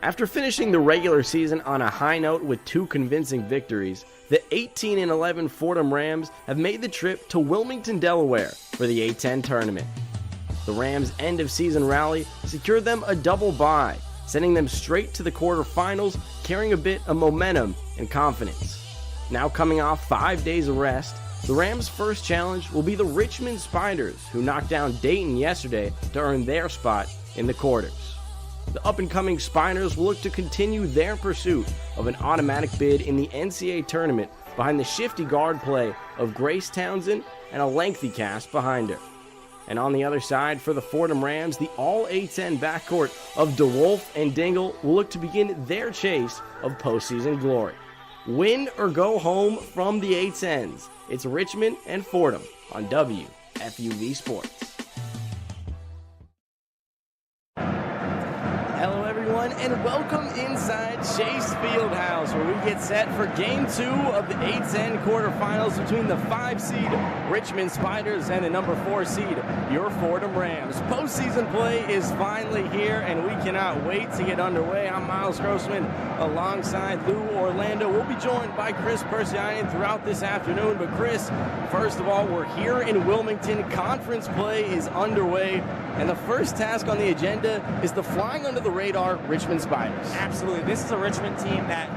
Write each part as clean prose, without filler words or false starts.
After finishing the regular season on a high note with 2 convincing victories, the 18-11 Fordham Rams have made the trip to Wilmington, Delaware for the A10 tournament. The Rams' end-of-season rally secured them a double bye, sending them straight to the quarterfinals, carrying a bit of momentum and confidence. Now coming off 5 days of rest, the Rams' first challenge will be the Richmond Spiders, who knocked down Dayton yesterday to earn their spot in the quarters. The up-and-coming Spiders will look to continue their pursuit of an automatic bid in the NCAA tournament behind the shifty guard play of Grace Townsend and a lengthy cast behind her. And on the other side, for the Fordham Rams, the all-A10 backcourt of DeWolf and Dingle will look to begin their chase of postseason glory. Win or go home from the A10s. It's Richmond and Fordham on WFUV Sports. Hello everyone, and welcome inside Chase Fieldhouse, where we get set for Game 2 of the A10 quarterfinals between the 5-seed Richmond Spiders and the number 4 seed, your Fordham Rams. Postseason play is finally here, and we cannot wait to get underway. I'm Miles Grossman alongside Lou Orlando. We'll be joined by Chris Persianen throughout this afternoon. But Chris, first of all, we're here in Wilmington. Conference play is underway, and the first task on the agenda is the flying under the radar Richmond Spiders. Absolutely. This is a Richmond team that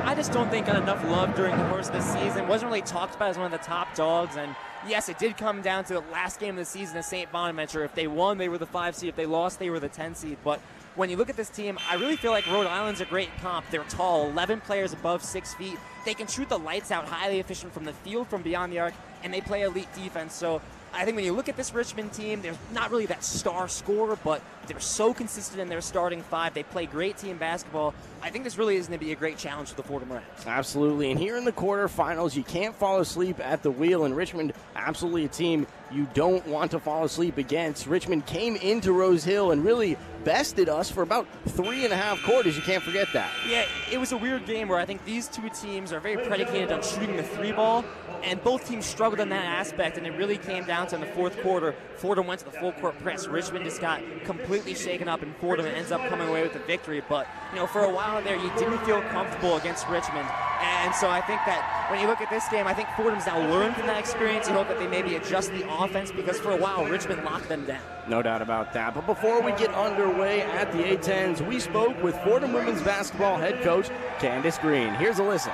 I just don't think got enough love during the course of the season. Wasn't really talked about as one of the top dogs. And yes, it did come down to the last game of the season at St. Bonaventure. If they won, they were the 5 seed. If they lost, they were the 10 seed. But when you look at this team, I really feel like Rhode Island's a great comp. They're tall, 11 players above 6 feet. They can shoot the lights out, highly efficient from the field, from beyond the arc, and they play elite defense. So I think when you look at this Richmond team, there's not really that star scorer, but they're so consistent in their starting 5. They play great team basketball. I think this really is going to be a great challenge for the Fordham Rams. Absolutely, and here in the quarterfinals, you can't fall asleep at the wheel, and Richmond, absolutely a team you don't want to fall asleep against. Richmond came into Rose Hill and really bested us for about 3.5 quarters. You can't forget that. Yeah, it was a weird game where I think these two teams are very predicated on shooting the 3 ball, and both teams struggled in that aspect, and it really came down to in the fourth quarter. Fordham went to the full court press. Richmond just got completely shaken up, and Fordham ends up coming away with the victory. But, you know, for a while there, you didn't feel comfortable against Richmond. And so I think that when you look at this game, I think Fordham's now learned from that experience. You hope that they maybe adjust the offense, because for a while, Richmond locked them down. No doubt about that. But before we get underway at the A10s, we spoke with Fordham women's basketball head coach Candace Green. Here's a listen.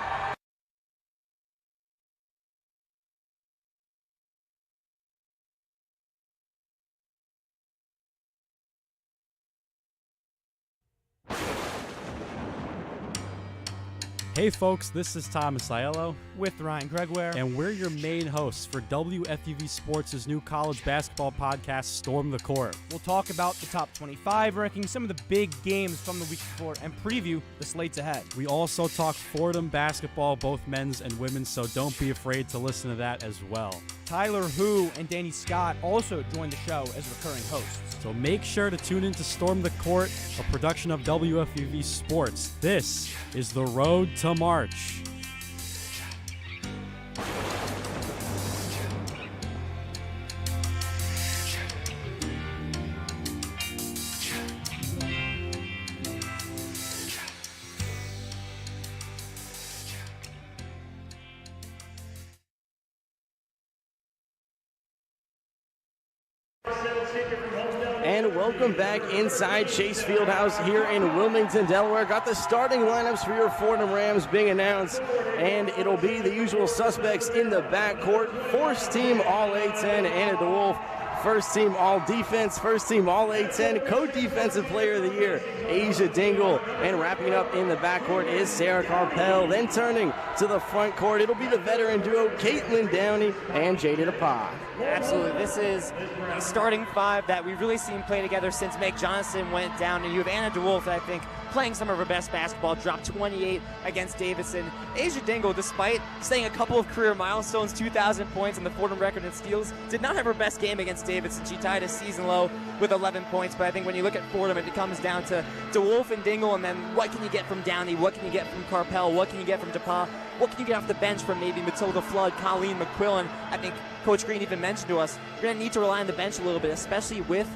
Hey folks, this is Thomas Aiello, with Ryan Gregoire, and we're your main hosts for WFUV Sports' new college basketball podcast, Storm the Court. We'll talk about the top 25 rankings, some of the big games from the week before, and preview the slates ahead. We also talk Fordham basketball, both men's and women's, so don't be afraid to listen to that as well. Tyler Hu and Danny Scott also join the show as recurring hosts. So make sure to tune in to Storm the Court, a production of WFUV Sports. This is the road to March. And welcome back inside Chase Fieldhouse here in Wilmington, Delaware. Got the starting lineups for your Fordham Rams being announced, and it'll be the usual suspects in the backcourt. First team All-A10, Anna DeWolf. First team All-Defense, first team All-A10, co-defensive player of the year, Asia Dingle. And wrapping up in the backcourt is Sarah Carpel. Then turning to the front court, it'll be the veteran duo, Caitlin Downey and Jada DePauw. Absolutely. This is a starting 5 that we've really seen play together since Meg Johnson went down. And you have Anna DeWolf, I think, playing some of her best basketball, dropped 28 against Davidson. Asia Dingle, despite setting a couple of career milestones, 2,000 points in the Fordham record in steals, did not have her best game against Davidson. She tied a season low with 11 points. But I think when you look at Fordham, it comes down to DeWolf and Dingle, and then what can you get from Downey? What can you get from Carpel? What can you get from DePauw? What can you get off the bench from maybe Matilda Flood, Colleen McQuillan? I think Coach Green even mentioned to us, we're going to need to rely on the bench a little bit, especially with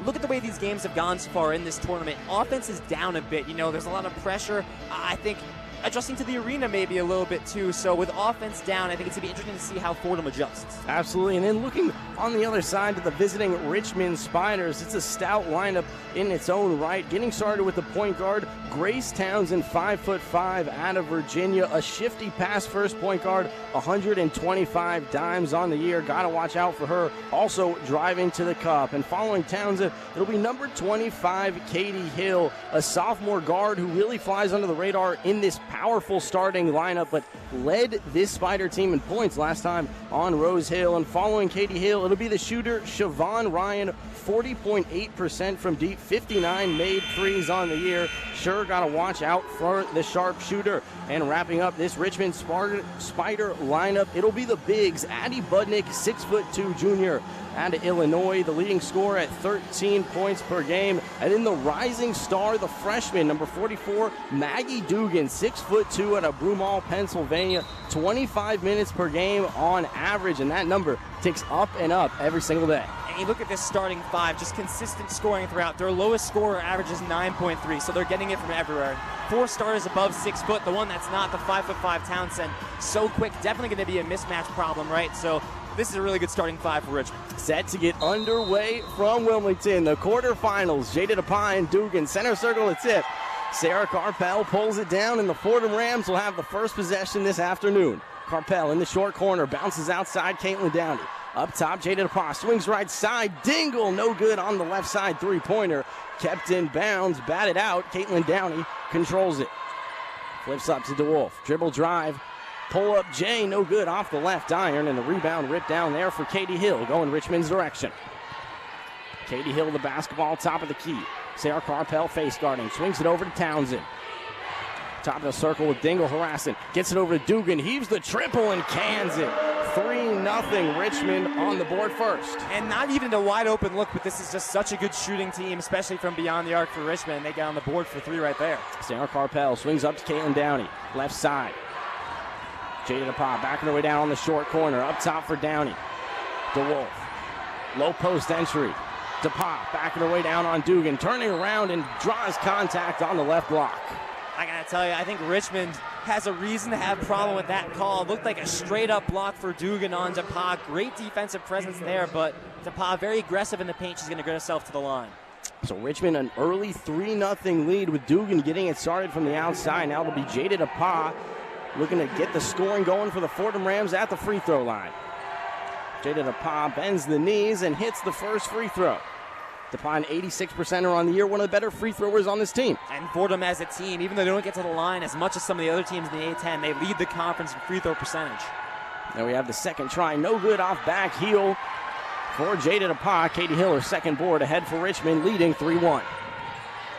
look at the way these games have gone so far in this tournament. Offense is down a bit. There's a lot of pressure. I think adjusting to the arena maybe a little bit too. So with offense down, I think it's going to be interesting to see how Fordham adjusts. Absolutely. And then looking on the other side to the visiting Richmond Spiders, it's a stout lineup in its own right. Getting started with the point guard, Grace Townsend, 5'5", out of Virginia. A shifty pass first point guard, 125 dimes on the year. Got to watch out for her. Also driving to the cup. And following Townsend, it'll be number 25, Katie Hill, a sophomore guard who really flies under the radar in this powerful starting lineup, but led this Spider team in points last time on Rose Hill. And following Katie Hill, it'll be the shooter Siobhan Ryan, 40.8% from deep, 59 made threes on the year. Sure got to watch out for the sharp shooter. And wrapping up this Richmond Spider lineup, it'll be the bigs, Addie Budnick, 6'2" junior out of Illinois, the leading scorer at 13 points per game. And then the rising star, the freshman, number 44, Maggie Dugan, 6'2" out of Broomall, Pennsylvania, 25 minutes per game on average, and that number ticks up and up every single day. And you look at this starting five, just consistent scoring throughout. Their lowest scorer averages 9.3, so they're getting it from everywhere. 4 starters above 6 foot. The one that's not, the 5'5" Townsend, so quick, definitely going to be a mismatch problem, right? So this is a really good starting five for Richmond. Set to get underway from Wilmington. The quarterfinals, Jada DePie and Dugan. Center circle to tip. Sarah Carpel pulls it down, and the Fordham Rams will have the first possession this afternoon. Carpel in the short corner, bounces outside, Caitlin Downey. Up top, Jada DePie swings right side. Dingle, no good on the left side three-pointer. Kept in bounds, batted out. Caitlin Downey controls it. Flips up to DeWolf. Dribble drive. Pull up Jay, no good off the left iron, and the rebound ripped down there for Katie Hill, going Richmond's direction. Katie Hill, the basketball, top of the key. Sarah Carpel face guarding, swings it over to Townsend. Top of the circle with Dingle harassing. Gets it over to Dugan, heaves the triple and cans it. 3-0 Richmond on the board first. And not even a wide open look, but this is just such a good shooting team, especially from beyond the arc for Richmond. They got on the board for 3 right there. Sarah Carpel swings up to Caitlin Downey, left side. Jada DePie backing her way down on the short corner. Up top for Downey. DeWolf. Low post entry. DePie backing her way down on Dugan. Turning around and draws contact on the left block. I got to tell you, I think Richmond has a reason to have a problem with that call. It looked like a straight-up block for Dugan on DePie. Great defensive presence there, but DePie very aggressive in the paint. She's going to get herself to the line. So Richmond an early 3-0 lead with Dugan getting it started from the outside. Now it'll be Jada DePie looking to get the scoring going for the Fordham Rams at the free throw line. Jada DePie bends the knees and hits the first free throw. DePie, an 86%er on the year, one of the better free throwers on this team. And Fordham as a team, even though they don't get to the line as much as some of the other teams in the A10, they lead the conference in free throw percentage. Now we have the second try, no good off back heel for Jada DePie. Katie Hill, her second board, ahead for Richmond, leading 3-1.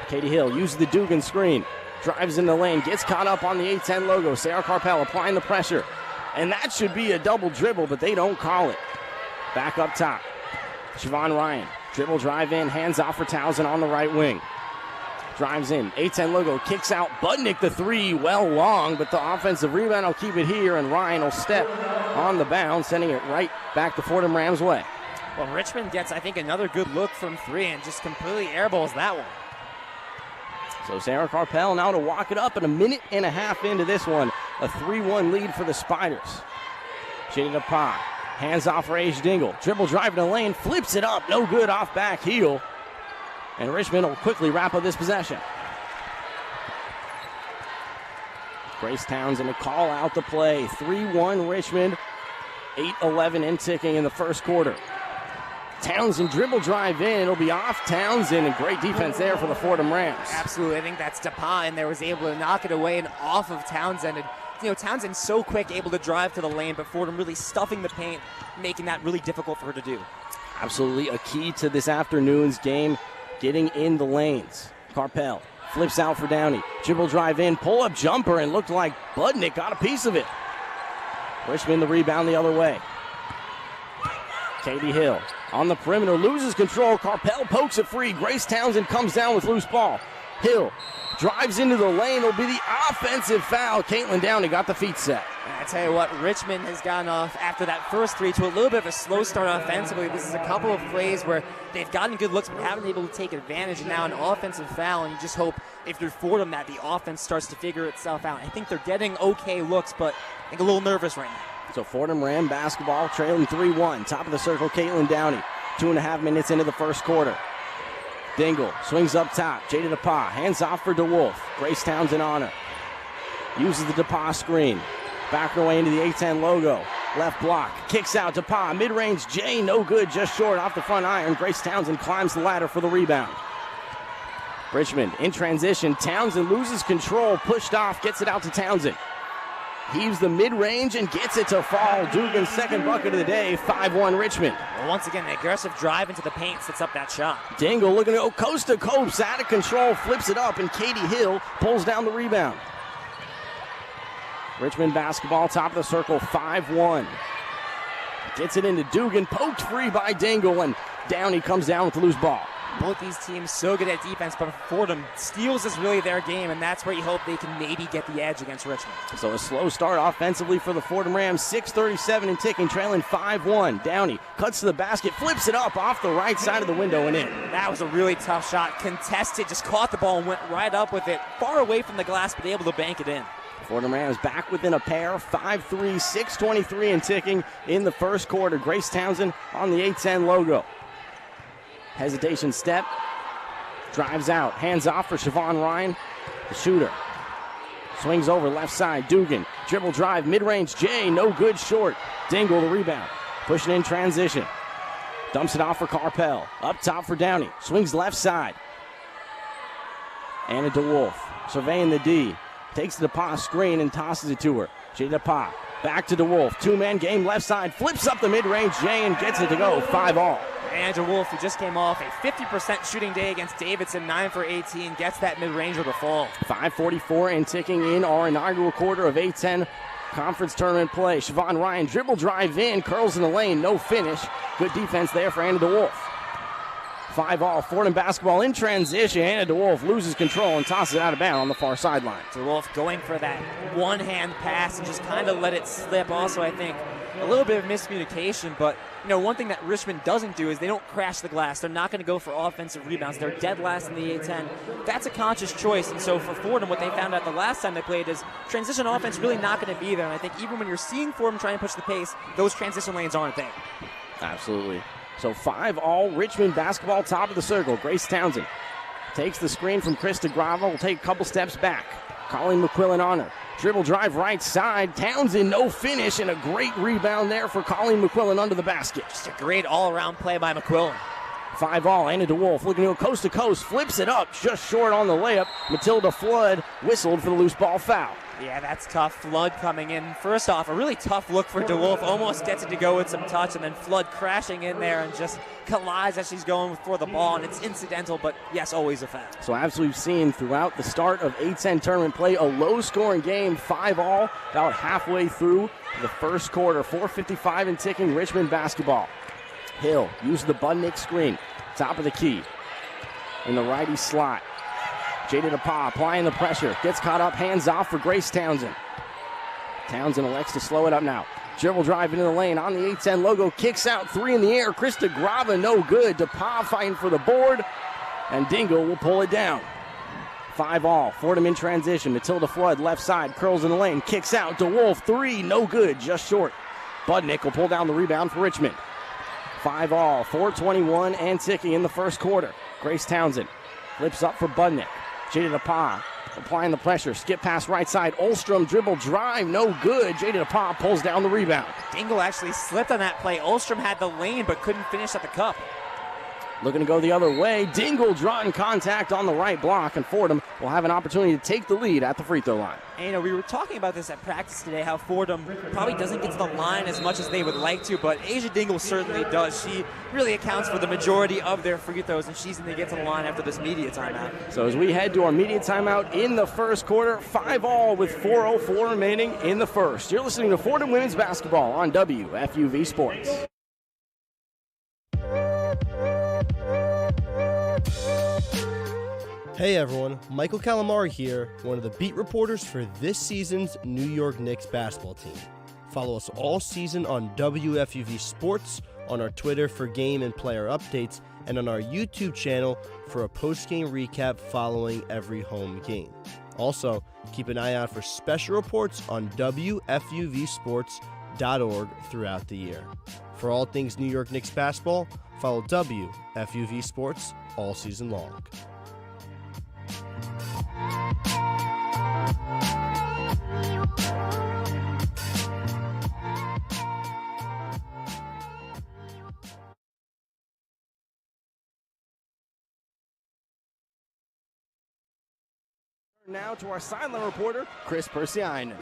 Katie Hill uses the Dugan screen. Drives in the lane, gets caught up on the A10 logo. Sarah Carpel applying the pressure. And that should be a double dribble, but they don't call it. Back up top. Siobhan Ryan. Dribble drive in, hands off for Townsend on the right wing. Drives in, A10 logo, kicks out. Budnick the 3, well long, but the offensive rebound will keep it here, and Ryan will step on the bound, sending it right back the Fordham Rams' way. Well, Richmond gets, I think, another good look from 3 and just completely airballs that one. So Sarah Carpel now to walk it up, and a minute and a half into this one, a 3-1 lead for the Spiders. Jada DePie, hands off for Age Dingle. Dribble drive in the lane, flips it up, no good off back heel. And Richmond will quickly wrap up this possession. Grace Townsend to call out the play. 3-1 Richmond, 8-11 in ticking in the first quarter. Townsend dribble drive in. It'll be off Townsend, and great defense there for the Fordham Rams. Absolutely. I think that's DePie, and there was able to knock it away and off of Townsend. And, Townsend's so quick, able to drive to the lane, but Fordham really stuffing the paint, making that really difficult for her to do. Absolutely a key to this afternoon's game, getting in the lanes. Carpel flips out for Downey. Dribble drive in, pull-up jumper, and looked like Budnick got a piece of it. Richmond the rebound the other way. Katie Hill on the perimeter, loses control. Carpel pokes it free. Grace Townsend comes down with loose ball. Hill drives into the lane. It'll be the offensive foul. Caitlin Downey got the feet set. I tell you what, Richmond has gotten off after that first three to a little bit of a slow start offensively. This is a couple of plays where they've gotten good looks but haven't been able to take advantage, and now an offensive foul, and you just hope if you're Fordham that the offense starts to figure itself out. I think they're getting okay looks, but I think a little nervous right now. So Fordham Ram basketball trailing 3-1. Top of the circle, Caitlin Downey. 2.5 minutes into the first quarter. Dingle swings up top. Jada DePauw hands off for DeWolf. Grace Townsend on her. Uses the DePauw screen. Backing away into the A10 logo. Left block. Kicks out DePauw. Mid-range J, no good. Just short off the front iron. Grace Townsend climbs the ladder for the rebound. Richmond in transition. Townsend loses control. Pushed off. Gets it out to Townsend. Heaves the mid-range and gets it to fall. Dugan's second bucket of the day. 5-1 Richmond. Well, once again, the aggressive drive into the paint sets up that shot. Dingle looking to go coast to coast. Out of control. Flips it up, and Katie Hill pulls down the rebound. Richmond basketball, top of the circle, 5-1. Gets it into Dugan, poked free by Dingle, and Downey comes down with the loose ball. Both these teams so good at defense, but Fordham steals is really their game, and that's where you hope they can maybe get the edge against Richmond. So a slow start offensively for the Fordham Rams, 6:37 and ticking, trailing 5-1. Downey cuts to the basket, flips it up off the right side of the window and in. That was a really tough shot, contested, just caught the ball and went right up with it, far away from the glass, but able to bank it in. Fordham Rams back within a pair, 5-3, 6:23 and ticking in the first quarter. Grace Townsend on the A10 logo. Hesitation step, drives out, hands off for Siobhan Ryan, the shooter. Swings over left side, Dugan, dribble drive, mid-range J, no good, short. Dingle the rebound, pushing in transition. Dumps it off for Carpel, up top for Downey, swings left side. Anna DeWolf, surveying the D, takes the DePauw screen and tosses it to her. Jay DePauw, back to DeWolf, two-man game left side, flips up the mid-range J and gets it to go, 5-all. And DeWolf, who just came off a 50% shooting day against Davidson, 9 for 18, gets that mid-range with a fall. 5:44 and ticking in our inaugural quarter of A10 conference tournament play. Siobhan Ryan, dribble drive in, curls in the lane, no finish. Good defense there for Anna DeWolf. 5-all, Fordham basketball in transition. Anna DeWolf loses control and tosses it out of bounds on the far sideline. DeWolf going for that one-hand pass and just kind of let it slip. Also, I think a little bit of miscommunication, but one thing that Richmond doesn't do is they don't crash the glass. They're not going to go for offensive rebounds. They're dead last in the A10. That's a conscious choice, and so for Fordham, what they found out the last time they played is transition offense really not going to be there, and I think even when you're seeing Fordham try and push the pace, those transition lanes aren't there. Absolutely. So 5-all Richmond basketball, top of the circle. Grace Townsend takes the screen from Krista Grava, will take a couple steps back. Colleen McQuillan on her. Dribble drive right side. Townsend, no finish, and a great rebound there for Colleen McQuillan under the basket. Just a great all-around play by McQuillan. 5-all, Anna DeWolf looking to go coast to coast, flips it up, just short on the layup. Matilda Flood whistled for the loose ball foul. Yeah, that's tough. Flood coming in. First off, a really tough look for DeWolf. Almost gets it to go with some touch, and then Flood crashing in there and just collides as she's going for the ball, and it's incidental, but yes, always a foul. So as we've seen throughout the start of A10 tournament play, a low-scoring game, 5-all, about halfway through the first quarter. 4:55 and ticking, Richmond basketball. Hill uses the Budnick screen, top of the key, in the righty slot. Jada DePauw applying the pressure, gets caught up, hands off for Grace Townsend. Townsend elects to slow it up now. Dribble drive into the lane on the A10 logo, kicks out, three in the air. Krista Grava, no good. DePauw fighting for the board, and Dingle will pull it down. 5-all, Fordham in transition. Matilda Flood, left side, curls in the lane, kicks out. DeWolf, three, no good, just short. Budnick will pull down the rebound for Richmond. 5-all, 4:21 and ticking in the first quarter. Grace Townsend flips up for Budnick. Jada DePauw applying the pressure. Skip pass right side. Olstrom dribble drive. No good. Jada DePauw pulls down the rebound. Dingle actually slipped on that play. Olstrom had the lane but couldn't finish at the cup. Looking to go the other way. Dingle drawing contact on the right block, and Fordham will have an opportunity to take the lead at the free throw line. And we were talking about this at practice today, how Fordham probably doesn't get to the line as much as they would like to, but Asia Dingle certainly does. She really accounts for the majority of their free throws, and she's going to get to the line after this media timeout. So as we head to our media timeout in the first quarter, 5-all with 4:04 remaining in the first. You're listening to Fordham Women's Basketball on WFUV Sports. Hey everyone, Michael Calamari here, one of the beat reporters for this season's New York Knicks basketball team. Follow us all season on WFUV Sports, on our Twitter for game and player updates, and on our YouTube channel for a post-game recap following every home game. Also, keep an eye out for special reports on WFUVSports.org throughout the year. For all things New York Knicks basketball, follow WFUV Sports all season long. Now to our sideline reporter, Chris Persianen.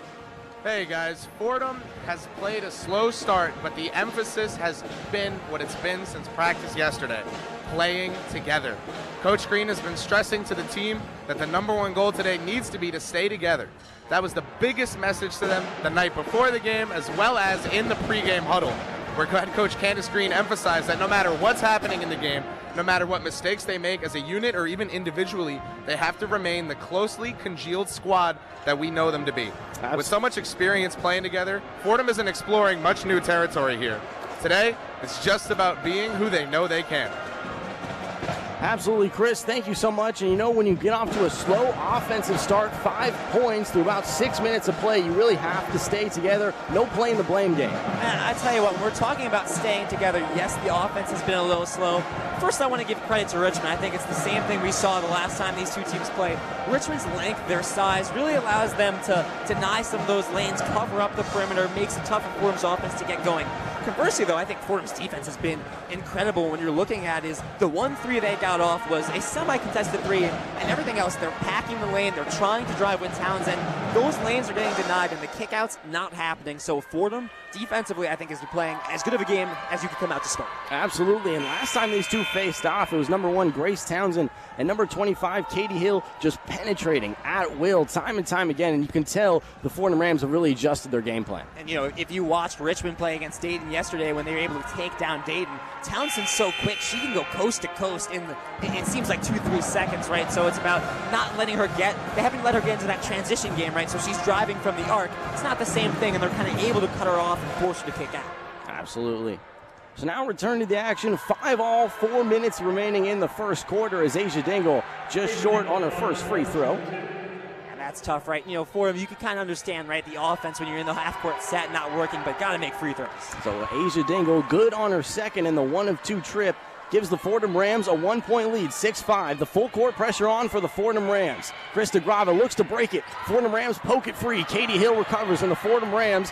Hey guys, Fordham has played a slow start, but the emphasis has been what it's been since practice yesterday, playing together. Coach Green has been stressing to the team that the number one goal today needs to be to stay together. That was the biggest message to them the night before the game as well as in the pregame huddle, where head coach Candace Green emphasized that no matter what's happening in the game, no matter what mistakes they make as a unit or even individually, they have to remain the closely congealed squad that we know them to be. Absolutely. With so much experience playing together, Fordham isn't exploring much new territory here. Today, it's just about being who they know they can. Absolutely, Chris. Thank you so much. And you know, when you get off to a slow offensive start, 5 points through about 6 minutes of play, you really have to stay together. No playing the blame game. And I tell you what, when we're talking about staying together, yes, the offense has been a little slow. First, I want to give credit to Richmond. I think it's the same thing we saw the last time these two teams played. Richmond's length, their size, really allows them to deny some of those lanes, cover up the perimeter, makes it tough for Fordham's offense to get going. Conversely, though, I think Fordham's defense has been incredible. When you're looking at is the 1-3 they got off was a semi-contested 3, and everything else, they're packing the lane, they're trying to drive with Townsend. Those lanes are getting denied, and the kickouts not happening. So Fordham, defensively, I think is playing as good of a game as you could come out to start. Absolutely, and last time these two faced off, it was number 1, Grace Townsend, and number 25, Katie Hill, just penetrating at will time and time again, and you can tell the Fordham Rams have really adjusted their game plan. And, you know, if you watched Richmond play against Dayton yesterday when they were able to take down Dayton, Townsend's so quick, she can go coast to coast in it seems like 2-3 seconds, right? So it's about not letting her they haven't let her get into that transition game, right? So she's driving from the arc. It's not the same thing, and they're kind of able to cut her off and force her to kick out. Absolutely. So now return to the action. 5-all, 4 minutes remaining in the first quarter as Asia Dingle just short on her first free throw. And that's tough, right? You know, Fordham, you can kind of understand, right, the offense when you're in the half-court set not working, but got to make free throws. So Asia Dingle good on her second in the 1-of-2 trip. Gives the Fordham Rams a 1-point lead, 6-5. The full court pressure on for the Fordham Rams. Krista Grava looks to break it. Fordham Rams poke it free. Katie Hill recovers, and the Fordham Rams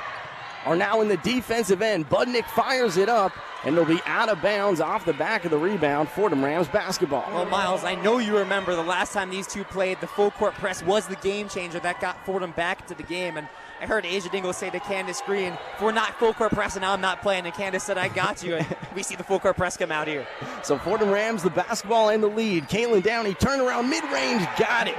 are now in the defensive end. Budnick fires it up, and it'll be out of bounds off the back of the rebound. Fordham Rams basketball. Well, Miles, I know you remember the last time these two played, the full court press was the game changer that got Fordham back into the game. And I heard Asia Dingle say to Candace Green, if we're not full court pressing, I'm not playing. And Candace said, I got you. And we see the full court press come out here. So Fordham Rams, the basketball and the lead. Caitlin Downey, turnaround, mid-range, got it.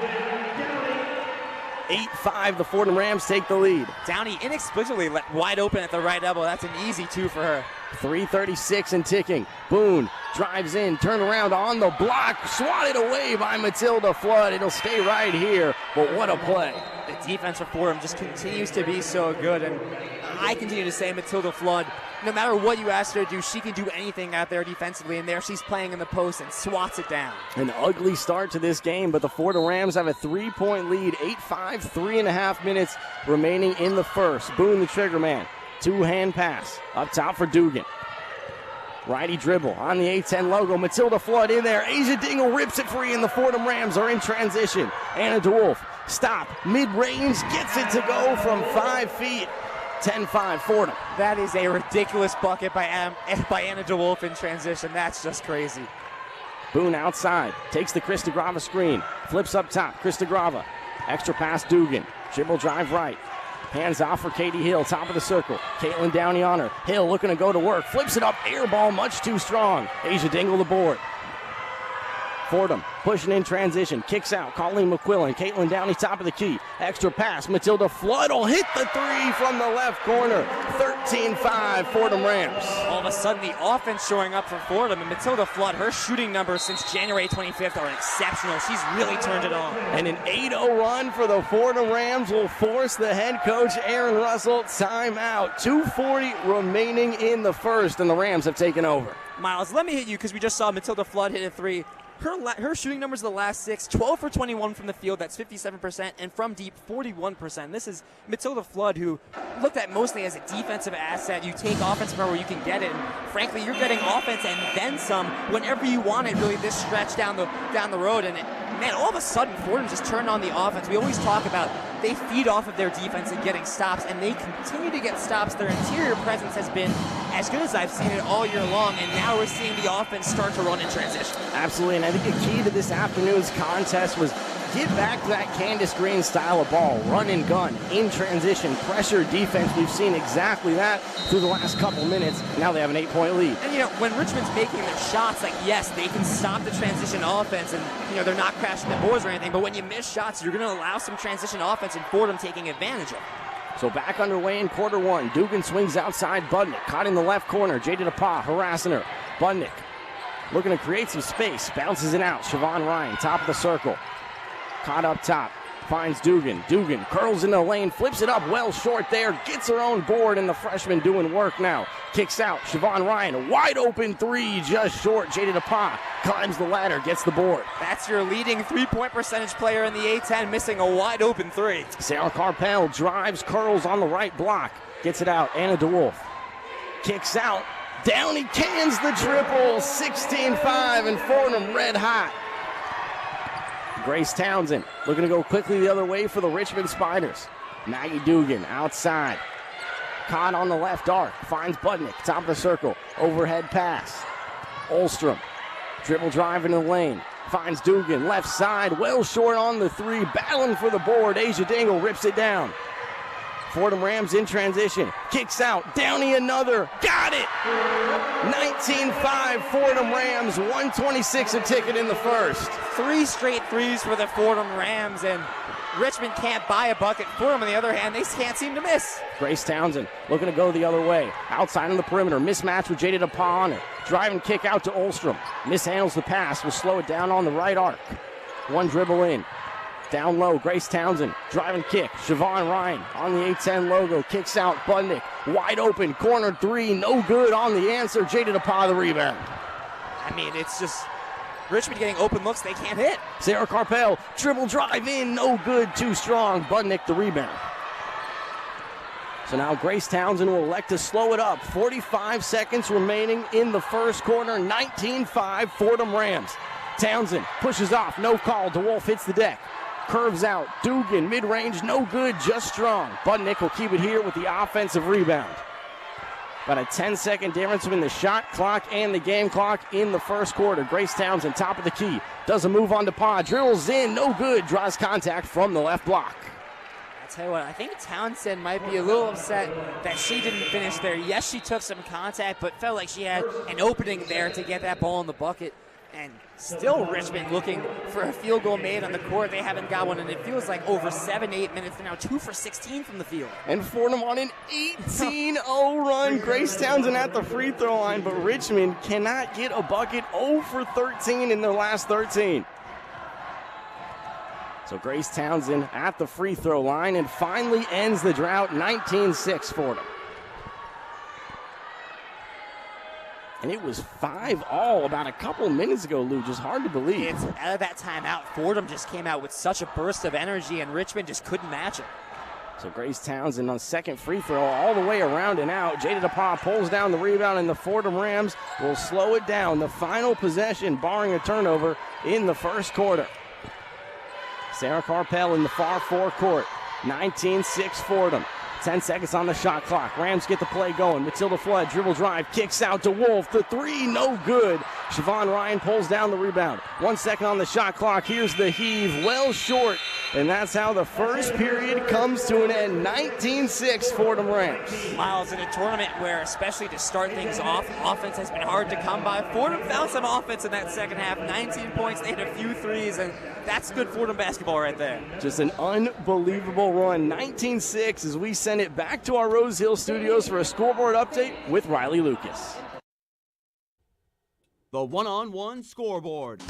8-5, the Fordham Rams take the lead. Downey inexplicably wide open at the right elbow. That's an easy 2 for her. 3:36 and ticking. Boone drives in, turn around on the block, swatted away by Matilda Flood. It'll stay right here, but what a play. The defense for Fordham just continues to be so good, and I continue to say Matilda Flood, no matter what you ask her to do, she can do anything out there defensively, and there she's playing in the post and swats it down. An ugly start to this game, but the Fordham Rams have a 3-point lead, 8-5, 3.5 minutes remaining in the first. Boone, the trigger man. 2-hand pass up top for Dugan. Righty dribble on the A10 logo. Matilda Flood in there. Asia Dingle rips it free, and the Fordham Rams are in transition. Anna DeWolf, stop, mid-range, gets it to go from 5 feet. 10-5 Fordham. That is a ridiculous bucket by Anna DeWolf in transition. That's just crazy. Boone outside, takes the Krista Grava screen, flips up top, Krista Grava. Extra pass Dugan, dribble drive right. Hands off for Katie Hill, top of the circle. Caitlin Downey on her. Hill looking to go to work. Flips it up, air ball much too strong. Asia Dingle the board. Fordham pushing in transition. Kicks out, Colleen McQuillan. Caitlin Downey top of the key. Extra pass, Matilda Flood will hit the 3 from the left corner. 13-5 Fordham Rams. All of a sudden, the offense showing up for Fordham, and Matilda Flood, her shooting numbers since January 25th are exceptional. She's really turned it on. And an 8-0 run for the Fordham Rams will force the head coach, Aaron Russell, timeout. 2:40 remaining in the first, and the Rams have taken over. Miles, let me hit you because we just saw Matilda Flood hit a three. Her shooting numbers of the last 6, 12 for 21 from the field, that's 57%, and from deep, 41%. This is Matilda Flood, who looked at mostly as a defensive asset. You take offense from her where you can get it, and frankly, you're getting offense and then some whenever you want it, really, this stretch down the road. And man, all of a sudden, Fordham just turned on the offense. We always talk about they feed off of their defense and getting stops, and they continue to get stops. Their interior presence has been as good as I've seen it all year long, and now we're seeing the offense start to run in transition. Absolutely, and I think the key to this afternoon's contest was get back to that Candace Green style of ball, run and gun, in transition, pressure defense. We've seen exactly that through the last couple minutes. Now they have an 8-point lead. And, when Richmond's making their shots, yes, they can stop the transition offense, and, they're not crashing the boards or anything, but when you miss shots, you're going to allow some transition offense, and Fordham taking advantage of it. So back underway in quarter one. Dugan swings outside Budnick. Caught in the left corner. Jada DePaul harassing her. Budnick looking to create some space. Bounces it out. Siobhan Ryan, top of the circle. Caught up top. Finds Dugan. Dugan curls into the lane. Flips it up well short there. Gets her own board, and the freshman doing work now. Kicks out. Siobhan Ryan. A wide open three. Just short. Jada DePaul climbs the ladder. Gets the board. That's your leading three-point percentage player in the A10, missing a wide open three. Sarah Carpel drives, curls on the right block. Gets it out. Anna DeWolf kicks out. Downey cans the triple. 16-5, and Fordham red hot. Grace Townsend looking to go quickly the other way for the Richmond Spiders. Maggie Dugan outside. Caught on the left arc. Finds Budnick, top of the circle. Overhead pass. Olstrom. Dribble drive into the lane. Finds Dugan, left side. Well short on the three. Battling for the board. Asia Dangle rips it down. Fordham Rams in transition. Kicks out. Downey another. Got it! 19-5 Fordham Rams. 126 a ticket in the first. 3 straight threes for the Fordham Rams, and Richmond can't buy a bucket. Fordham, on the other hand, they can't seem to miss. Grace Townsend looking to go the other way. Outside on the perimeter. Mismatch with Jada DePaul on her. Drive and kick out to Olstrom. Mishandles the pass. Will slow it down on the right arc. One dribble in. Down low, Grace Townsend, drive and kick. Siobhan Ryan on the A10 logo, kicks out Budnick. Wide open, corner three, no good on the answer. Jada DePaul the rebound. It's just Richmond getting open looks they can't hit. Sarah Carpel, dribble drive in, no good, too strong. Budnick the rebound. So now Grace Townsend will elect to slow it up. 45 seconds remaining in the first quarter. 19-5 Fordham Rams. Townsend pushes off, no call. DeWolf hits the deck. Curves out. Dugan, mid-range, no good, just strong. Budnick will keep it here with the offensive rebound. About a 10-second difference between the shot clock and the game clock in the first quarter. Grace Townsend, top of the key. Does a move on DePaul. Drills in, no good. Draws contact from the left block. I'll tell you what, I think Townsend might be a little upset that she didn't finish there. Yes, she took some contact, but felt like she had an opening there to get that ball in the bucket. And still Richmond looking for a field goal made on the court. They haven't got one, and it feels like over 7-8 minutes. They're now 2 for 16 from the field. And Fordham on an 18-0 run. Grace Townsend at the free throw line, but Richmond cannot get a bucket. 0 for 13 in their last 13. So Grace Townsend at the free throw line and finally ends the drought. 19-6 Fordham. And it was 5-all about a couple minutes ago, Lou. Just hard to believe. It's out of that timeout. Fordham just came out with such a burst of energy, and Richmond just couldn't match it. So Grace Townsend on second free throw all the way around and out. Jada DePaul pulls down the rebound, and the Fordham Rams will slow it down. The final possession, barring a turnover, in the first quarter. Sarah Carpel in the far forecourt. 19-6 Fordham. 10 seconds on the shot clock. Rams get the play going. Matilda Flood, dribble drive, kicks out to Wolf. The three, no good. Siobhan Ryan pulls down the rebound. 1 second on the shot clock. Here's the heave. Well short And that's how the first period comes to an end. 19-6 Fordham Rams. Miles, in a tournament where, especially to start things off, offense has been hard to come by. Fordham found some offense in that second half. 19 points, they hit a few threes, and that's good Fordham basketball right there. Just an unbelievable run. 19-6 as we send it back to our Rose Hill studios for a scoreboard update with Rilee Lucas. The one-on-one scoreboard.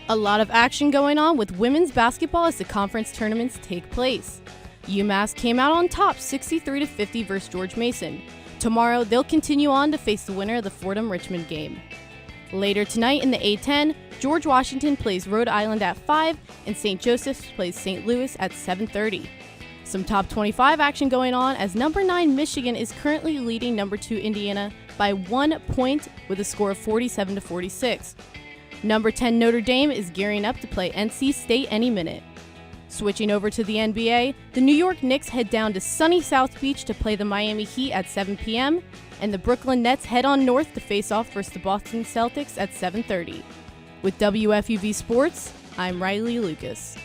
A lot of action going on with women's basketball as the conference tournaments take place. UMass came out on top 63-50 versus George Mason. Tomorrow, they'll continue on to face the winner of the Fordham-Richmond game. Later tonight in the A10, George Washington plays Rhode Island at 5, and St. Joseph's plays St. Louis at 7:30. Some top 25 action going on as number 9 Michigan is currently leading number 2 Indiana by 1 point with a score of 47-46. Number 10 Notre Dame is gearing up to play NC State any minute. Switching over to the NBA, the New York Knicks head down to sunny South Beach to play the Miami Heat at 7 p.m., and the Brooklyn Nets head on north to face off versus the Boston Celtics at 7:30. With WFUV Sports, I'm Rilee Lucas.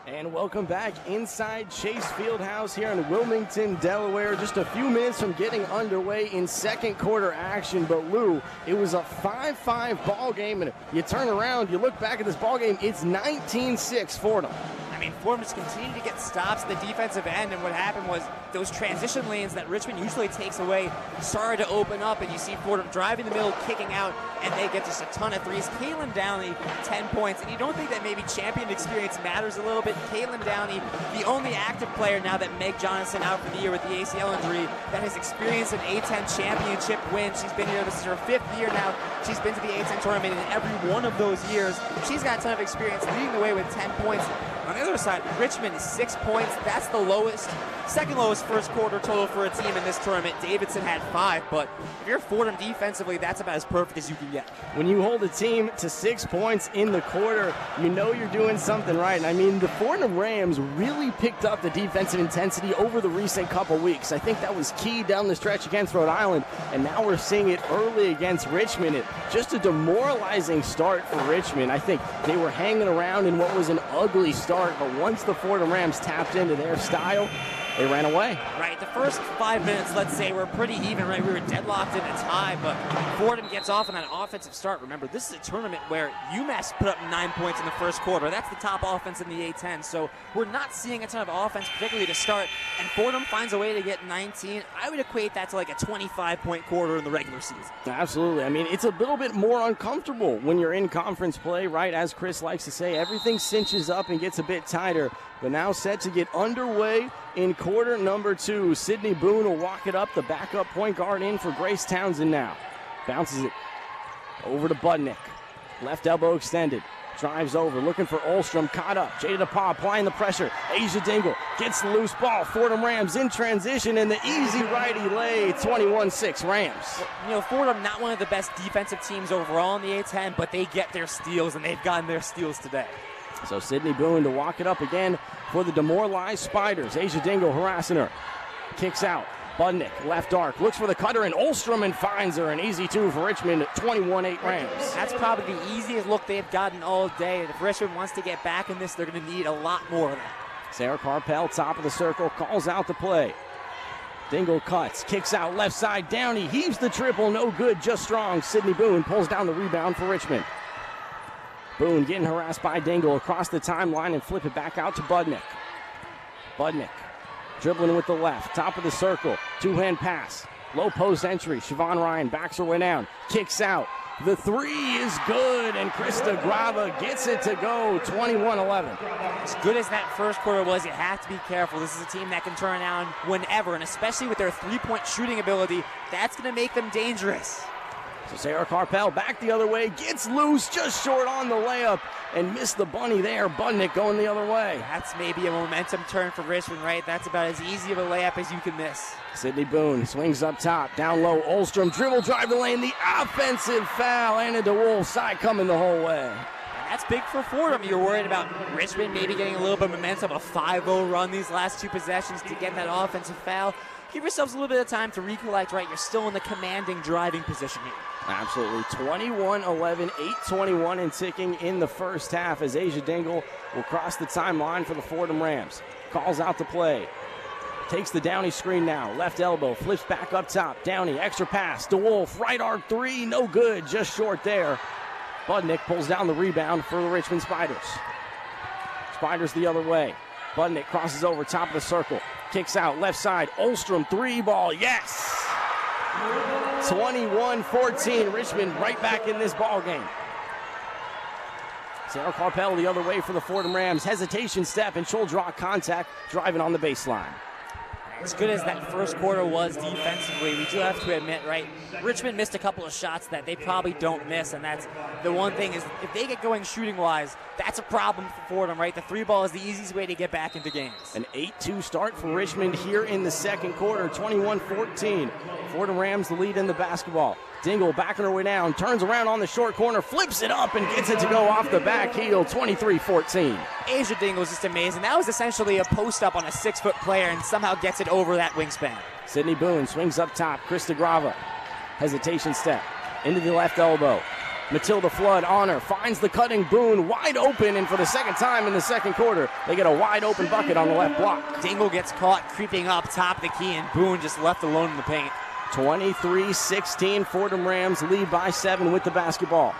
And welcome back inside Chase Fieldhouse here in Wilmington, Delaware. Just a few minutes from getting underway in second quarter action. But Lou, it was a 5-5 ball game, and you turn around, you look back at this ball game, it's 19-6 Fordham. I mean, Fordham just continued to get stops at the defensive end, and what happened was those transition lanes that Richmond usually takes away started to open up, and you see Fordham driving the middle, kicking out, and they get just a ton of threes. Kaylin Downey, 10 points, and you don't think that maybe champion experience matters a little bit? Kaylin Downey, the only active player now that Meg Johnson out for the year with the ACL injury that has experienced an A10 championship win. She's been here, this is her 5th year now. She's been to the A10 tournament in every one of those years. She's got a ton of experience leading the way with 10 points. On the other side, Richmond is 6 points. That's the lowest, second lowest first quarter total for a team in this tournament. Davidson had 5, but if you're Fordham defensively, that's about as perfect as you can get. When you hold a team to 6 points in the quarter, you know you're doing something right. And I mean, the Fordham Rams really picked up the defensive intensity over the recent couple weeks. I think that was key down the stretch against Rhode Island, and now we're seeing it early against Richmond. Just a demoralizing start for Richmond. I think they were hanging around in what was an ugly start, but once the Fordham Rams tapped into their style, they ran away. Right, the first 5 minutes, let's say, were pretty even, right? We were deadlocked in a tie, but Fordham gets off on that offensive start. Remember, this is a tournament where UMass put up 9 points in the first quarter. That's the top offense in the A10, so we're not seeing a ton of offense, particularly to start, and Fordham finds a way to get 19. I would equate that to like a 25-point quarter in the regular season. Absolutely. I mean, it's a little bit more uncomfortable when you're in conference play, right? As Chris likes to say, everything cinches up and gets a bit tighter, but now set to get underway in quarter number 2. Sydney Boone will walk it up, the backup point guard in for Grace Townsend now. Bounces it over to Budnick. Left elbow extended. Drives over, looking for Olstrom, caught up. Jada DePaul applying the pressure. Asia Dingle gets the loose ball. Fordham Rams in transition, and the easy righty lay. 21-6 Rams. Well, you know, Fordham not one of the best defensive teams overall in the A10, but they get their steals, and they've gotten their steals today. So Sydney Boone to walk it up again for the demoralized Spiders. Asia Dingle harassing her. Kicks out. Budnick, left arc, looks for the cutter, and Olstrom and finds her. An easy 2 for Richmond at 21-8 Rams. That's probably the easiest look they've gotten all day. If Richmond wants to get back in this, they're going to need a lot more of that. Sarah Carpel, top of the circle, calls out the play. Dingle cuts, kicks out left side. Downey heaves the triple, no good, just strong. Sydney Boone pulls down the rebound for Richmond. Boone getting harassed by Dingle across the timeline and flip it back out to Budnick. Budnick dribbling with the left, top of the circle, 2-hand pass, low post entry. Siobhan Ryan backs her way down, kicks out. The 3 is good, and Krista Grava gets it to go, 21-11. As good as that first quarter was, you have to be careful. This is a team that can turn around whenever, and especially with their three-point shooting ability, that's going to make them dangerous. So Sarah Carpel back the other way, gets loose, just short on the layup, and missed the bunny there. Budnick going the other way. That's maybe a momentum turn for Richmond, right? That's about as easy of a layup as you can miss. Sydney Boone swings up top, down low. Olstrom dribble, drive the lane, the offensive foul. Anna DeWolf side coming the whole way. That's big for Fordham. You're worried about Richmond maybe getting a little bit of momentum, a 5-0 run these last two possessions to get that offensive foul. Give yourselves a little bit of time to recollect, right? You're still in the commanding driving position here. Absolutely. 21-11, 8:21 and ticking in the first half as Asia Dingle will cross the timeline for the Fordham Rams. Calls out the play. Takes the Downey screen now. Left elbow, flips back up top. Downey, extra pass. DeWolf, right arc three, no good. Just short there. Budnick pulls down the rebound for the Richmond Spiders. Spiders the other way. Budnick crosses over top of the circle. Kicks out, left side. Olstrom, three ball, yes! 21-14, Richmond right back in this ball game. Sarah Carpel the other way for the Fordham Rams. Hesitation step and shoulder draw contact, driving on the baseline. As good as that first quarter was defensively, we do have to admit, right, Richmond missed a couple of shots that they probably don't miss, and that's the one thing is if they get going shooting-wise, that's a problem for Fordham, right? The three ball is the easiest way to get back into games. An 8-2 start for Richmond here in the second quarter, 21-14. Fordham Rams the lead in the basketball. Dingle backing her way down, turns around on the short corner, flips it up and gets it to go off the back heel, 23-14. Asia Dingle is just amazing. That was essentially a post-up on a 6-foot player and somehow gets it over that wingspan. Sydney Boone swings up top. Krista Grava, hesitation step, into the left elbow. Matilda Flood on her, finds the cutting Boone wide open, and for the second time in the second quarter, they get a wide open bucket on the left block. Dingle gets caught creeping up top of the key, and Boone just left alone in the paint. 23-16, Fordham Rams lead by 7 with the basketball.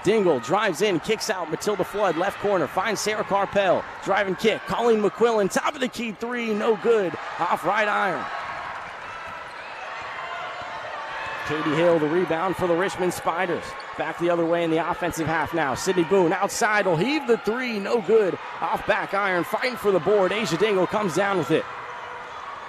Dingle drives in, kicks out. Matilda Flood, left corner, finds Sarah Carpel. Driving kick, Colleen McQuillan, top of the key three, no good, off right iron. Katie Hill, the rebound for the Richmond Spiders. Back the other way in the offensive half now. Sydney Boone outside will heave the three, no good, off back iron, fighting for the board. Asia Dingle comes down with it.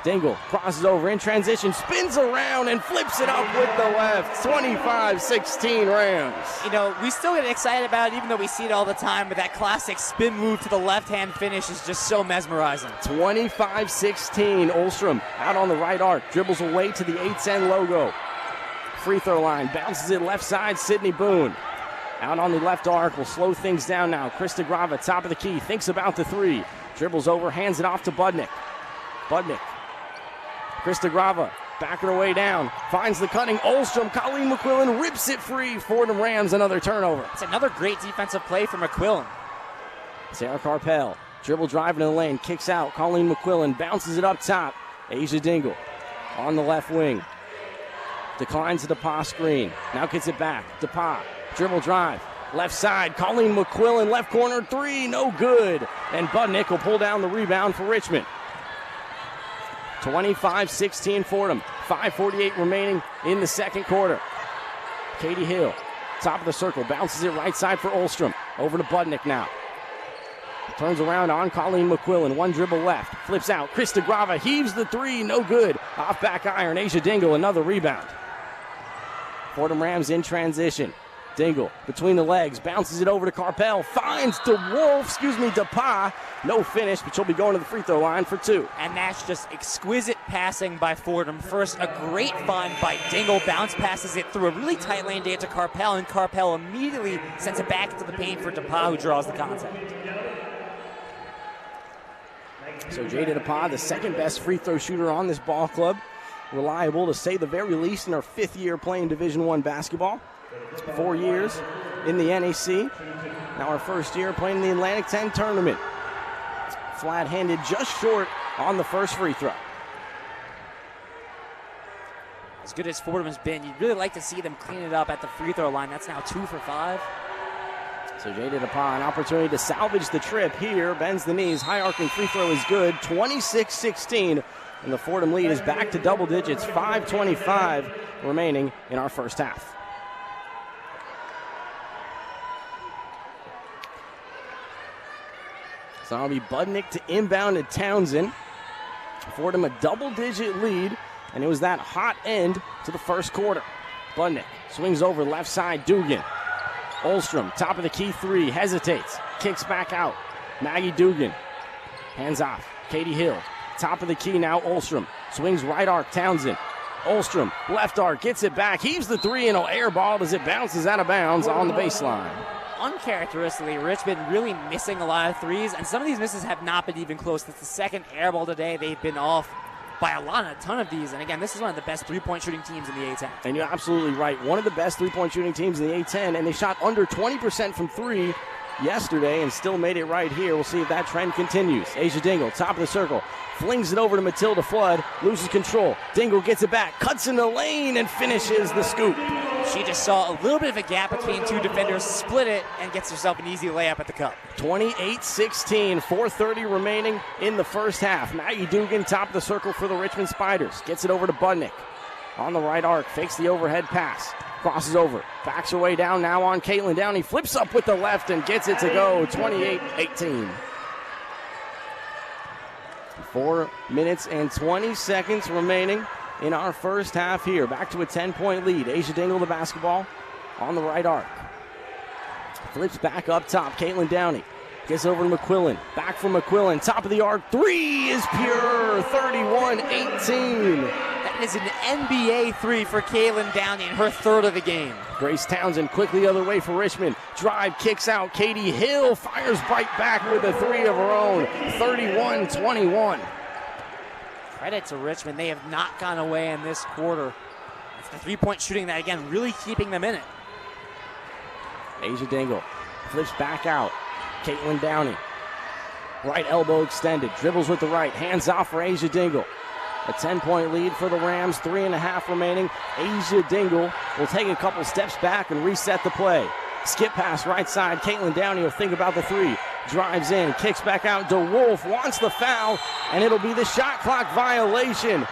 Dingle crosses over in transition, spins around and flips it up with the left. 25-16 Rams. You know, we still get excited about it even though we see it all the time, but that classic spin move to the left-hand finish is just so mesmerizing. 25-16, Olstrom out on the right arc, dribbles away to the A10 logo. Free throw line, bounces it left side, Sydney Boone. Out on the left arc, will slow things down now. Krista Grava, top of the key, thinks about the three. Dribbles over, hands it off to Budnick. Budnick. Krista Grava backing her way down, finds the cutting Olstrom. Colleen McQuillan rips it free. Fordham Rams another turnover. It's another great defensive play for McQuillan. Sarah Carpel, dribble drive into the lane, kicks out. Colleen McQuillan bounces it up top. Asia Dingle on the left wing. Declines to DePauw screen. Now gets it back. DePauw, dribble drive. Left side, Colleen McQuillan, left corner three, no good. And Budnick will pull down the rebound for Richmond. 25-16 Fordham. 5:48 remaining in the second quarter. Katie Hill, top of the circle, bounces it right side for Olstrom. Over to Budnick now. Turns around on Colleen McQuillan. One dribble left. Flips out. Krista Grava heaves the three. No good. Off back iron. Asia Dingle, another rebound. Fordham Rams in transition. Dingle between the legs, bounces it over to Carpel, finds DePauw. No finish, but she'll be going to the free throw line for two. And that's just exquisite passing by Fordham. First, a great find by Dingle, bounce passes it through a really tight lane to get to Carpel, and Carpel immediately sends it back into the paint for DePauw, who draws the contact. So Jada DePauw, the second best free throw shooter on this ball club. Reliable to say the very least in her 5th year playing Division I basketball. 4 years in the NAC. Now our first year playing in the Atlantic 10 tournament. Flat-handed, just short on the first free throw. As good as Fordham has been, you'd really like to see them clean it up at the free throw line. That's now 2 for 5. So Jada DePauw, an opportunity to salvage the trip here. Bends the knees, high arcing free throw is good. 26-16, and the Fordham lead is back to double digits. 5:25 remaining in our first half. So it'll be Budnick to inbound to Townsend. Fordham a double-digit lead, and it was that hot end to the first quarter. Budnick swings over left side, Dugan. Olstrom, top of the key three, hesitates, kicks back out. Maggie Dugan, hands off. Katie Hill, top of the key now, Olstrom. Swings right arc, Townsend. Olstrom, left arc, gets it back, heaves the three, and will airball as it bounces out of bounds on the baseline. uncharacteristically, Richmond really missing a lot of threes, and some of these misses have not been even close. It's the second air ball today. They've been off by a ton of these, and again, this is one of the best three-point shooting teams in the A10. And you're absolutely right. One of the best three-point shooting teams in the A10, and they shot under 20% from three yesterday and still made it right here. We'll see if that trend continues. Asia Dingle, top of the circle, flings it over to Matilda Flood, loses control. Dingle gets it back, cuts in the lane, and finishes the scoop. She just saw a little bit of a gap between two defenders, split it, and gets herself an easy layup at the cup. 28-16, 4:30 remaining in the first half. Maggie Dugan, top of the circle for the Richmond Spiders. Gets it over to Budnick. On the right arc, fakes the overhead pass. Crosses over, backs her way down now on Caitlin Downey. Flips up with the left and gets it to go, 28-18. 4 minutes and 20 seconds remaining in our first half here. Back to a 10-point lead. Asia Dingle the basketball on the right arc. Flips back up top. Caitlin Downey gets over to McQuillan. Back from McQuillan. Top of the arc. Three is pure. 31-18. That is an NBA three for Caitlin Downey in her third of the game. Grace Townsend quickly the other way for Richmond. Drive, kicks out. Katie Hill fires right back with a three of her own. 31-21. Credit to Richmond. They have not gone away in this quarter. It's the three-point shooting that, again, really keeping them in it. Asia Dingle flips back out. Caitlin Downey. Right elbow extended. Dribbles with the right. Hands off for Asia Dingle. A 10-point lead for the Rams. 3.5 remaining. Asia Dingle will take a couple steps back and reset the play. Skip pass right side. Caitlin Downey will think about the three. Drives in, kicks back out. DeWolf wants the foul, and it'll be the shot clock violation.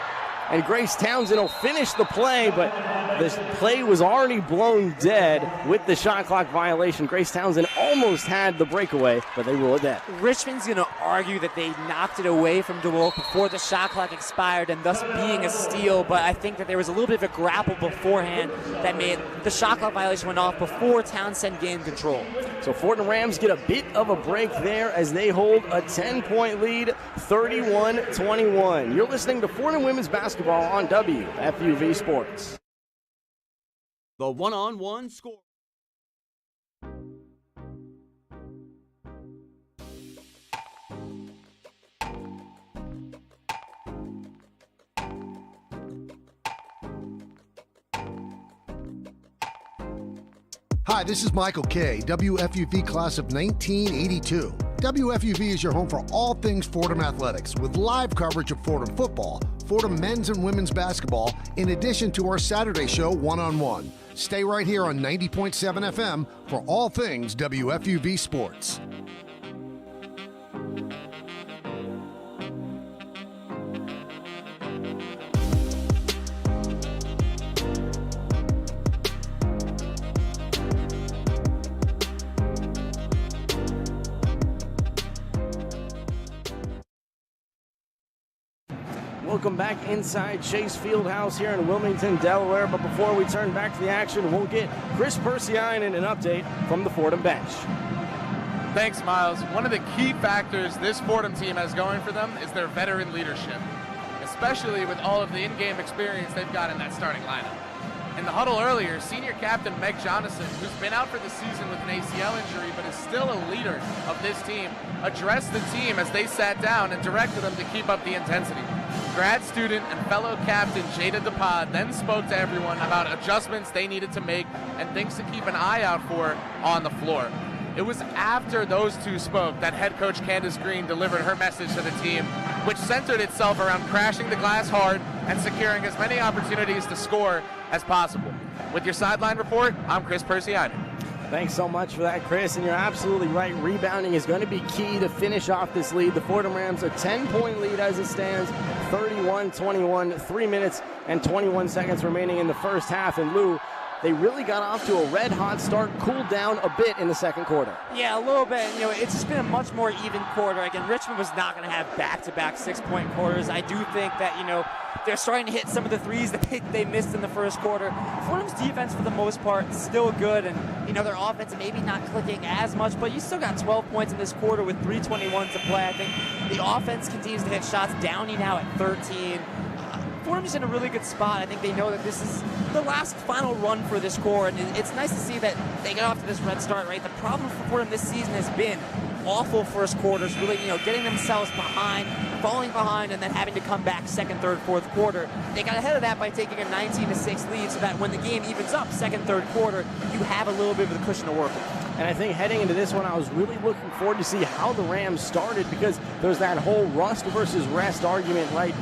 And Grace Townsend will finish the play, but the play was already blown dead with the shot clock violation. Grace Townsend almost had the breakaway, but they rule it dead. Richmond's going to argue that they knocked it away from DeWolf before the shot clock expired and thus being a steal, but I think that there was a little bit of a grapple beforehand that made the shot clock violation went off before Townsend gained control. So Fordham Rams get a bit of a break there as they hold a 10-point lead, 31-21. You're listening to Fordham Women's Basketball on WFUV Sports. The one-on-one score. Hi, this is Michael Kay, WFUV class of 1982. WFUV is your home for all things Fordham athletics, with live coverage of Fordham football, Fordham men's and women's basketball, in addition to our Saturday show, One-on-One. Stay right here on 90.7 FM for all things WFUV Sports. Welcome back inside Chase Fieldhouse here in Wilmington, Delaware. But before we turn back to the action, we'll get Chris Persianen and an update from the Fordham bench. Thanks, Miles. One of the key factors this Fordham team has going for them is their veteran leadership, especially with all of the in-game experience they've got in that starting lineup. In the huddle earlier, senior captain Meg Jonathan, who's been out for the season with an ACL injury but is still a leader of this team, addressed the team as they sat down and directed them to keep up the intensity. Grad student and fellow captain Jada DePod then spoke to everyone about adjustments they needed to make and things to keep an eye out for on the floor. It was after those two spoke that head coach Candace Green delivered her message to the team, which centered itself around crashing the glass hard and securing as many opportunities to score as possible. With your sideline report, I'm Chris Persianen. Thanks so much for that, Chris, and you're absolutely right. Rebounding is going to be key to finish off this lead. The Fordham Rams a 10-point lead as it stands, 31-21, 3 minutes and 21 seconds remaining in the first half. And Lou, they really got off to a red-hot start, cooled down a bit in the second quarter. Yeah, a little bit. You know, it's just been a much more even quarter. Again, Richmond was not going to have back-to-back 6-point quarters. I do think that, you know, they're starting to hit some of the threes that they missed in the first quarter. Fordham's defense, for the most part, is still good, and, you know, their offense maybe not clicking as much, but you still got 12 points in this quarter with 3:21 to play. I think the offense continues to hit shots. Downey now at 13. Fordham's in a really good spot. I think they know that this is the last final run for this core, and it's nice to see that they get off to this red start, right? The problem for Fordham this season has been awful first quarters, really, getting themselves behind, falling behind, and then having to come back second, third, fourth quarter. They got ahead of that by taking a 19-6 lead so that when the game evens up second, third quarter, you have a little bit of a cushion to work with. And I think heading into this one, I was really looking forward to see how the Rams started, because there's that whole rust versus rest argument, right?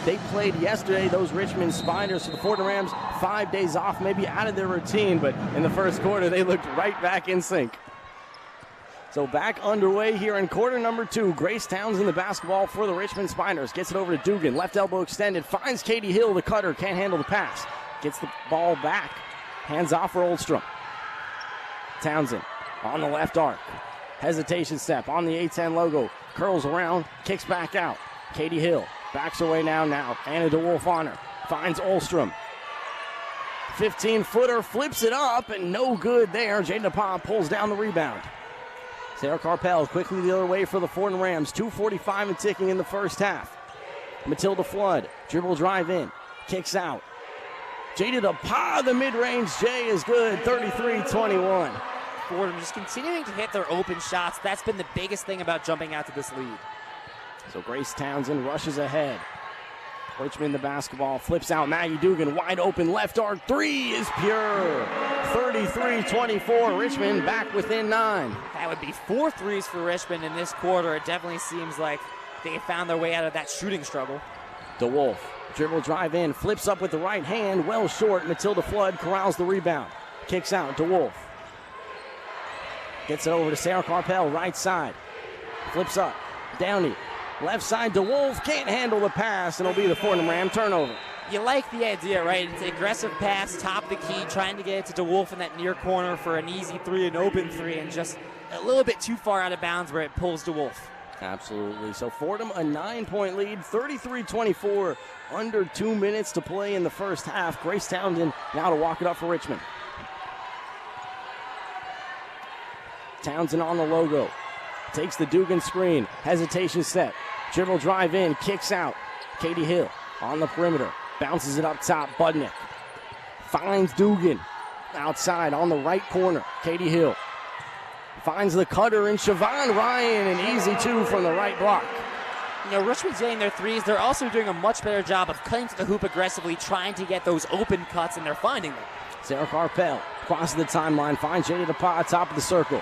They played yesterday, those Richmond Spiders, so the Fordham Rams 5 days off, maybe out of their routine, but in the first quarter, they looked right back in sync. So back underway here in quarter number 2. Grace Townsend, the basketball for the Richmond Spiders. Gets it over to Dugan. Left elbow extended. Finds Katie Hill, the cutter. Can't handle the pass. Gets the ball back. Hands off for Oldstrom. Townsend on the left arc. Hesitation step on the A10 logo. Curls around. Kicks back out. Katie Hill backs away now. Anna DeWolf on her. Finds Oldstrom. 15-footer. Flips it up and no good there. Jada DePaul pulls down the rebound. Sarah Carpel quickly the other way for the Fordham Rams. 2:45 and ticking in the first half. Matilda Flood, dribble drive in, kicks out. Jada DePaul, the mid-range J is good, 33-21. Fordham just continuing to hit their open shots. That's been the biggest thing about jumping out to this lead. So Grace Townsend rushes ahead. Richmond the basketball, flips out. Maggie Dugan, wide open left arc. 3 is pure. 33-24. Richmond back within 9. That would be 4 threes for Richmond in this quarter. It definitely seems like they found their way out of that shooting struggle. DeWolf, dribble drive in, flips up with the right hand, well short. Matilda Flood corrals the rebound. Kicks out, DeWolf. Gets it over to Sarah Carpel, right side. Flips up, Downey. Left side, DeWolf can't handle the pass, and it'll be the Fordham Ram turnover. You like the idea, right? It's an aggressive pass, top of the key, trying to get it to DeWolf in that near corner for an easy 3, an open 3, and just a little bit too far out of bounds where it pulls DeWolf. Absolutely. So Fordham a 9-point lead, 33-24, under 2 minutes to play in the first half. Grace Townsend now to walk it up for Richmond. Townsend on the logo. Takes the Dugan screen. Hesitation step. Dribble drive in. Kicks out. Katie Hill on the perimeter. Bounces it up top. Budnick finds Dugan. Outside on the right corner. Katie Hill finds the cutter in Siobhan Ryan. An easy 2 from the right block. Richmond's getting their threes. They're also doing a much better job of cutting to the hoop aggressively, trying to get those open cuts, and they're finding them. Sarah Carpel crosses the timeline. Finds Jada DePaul top of the circle.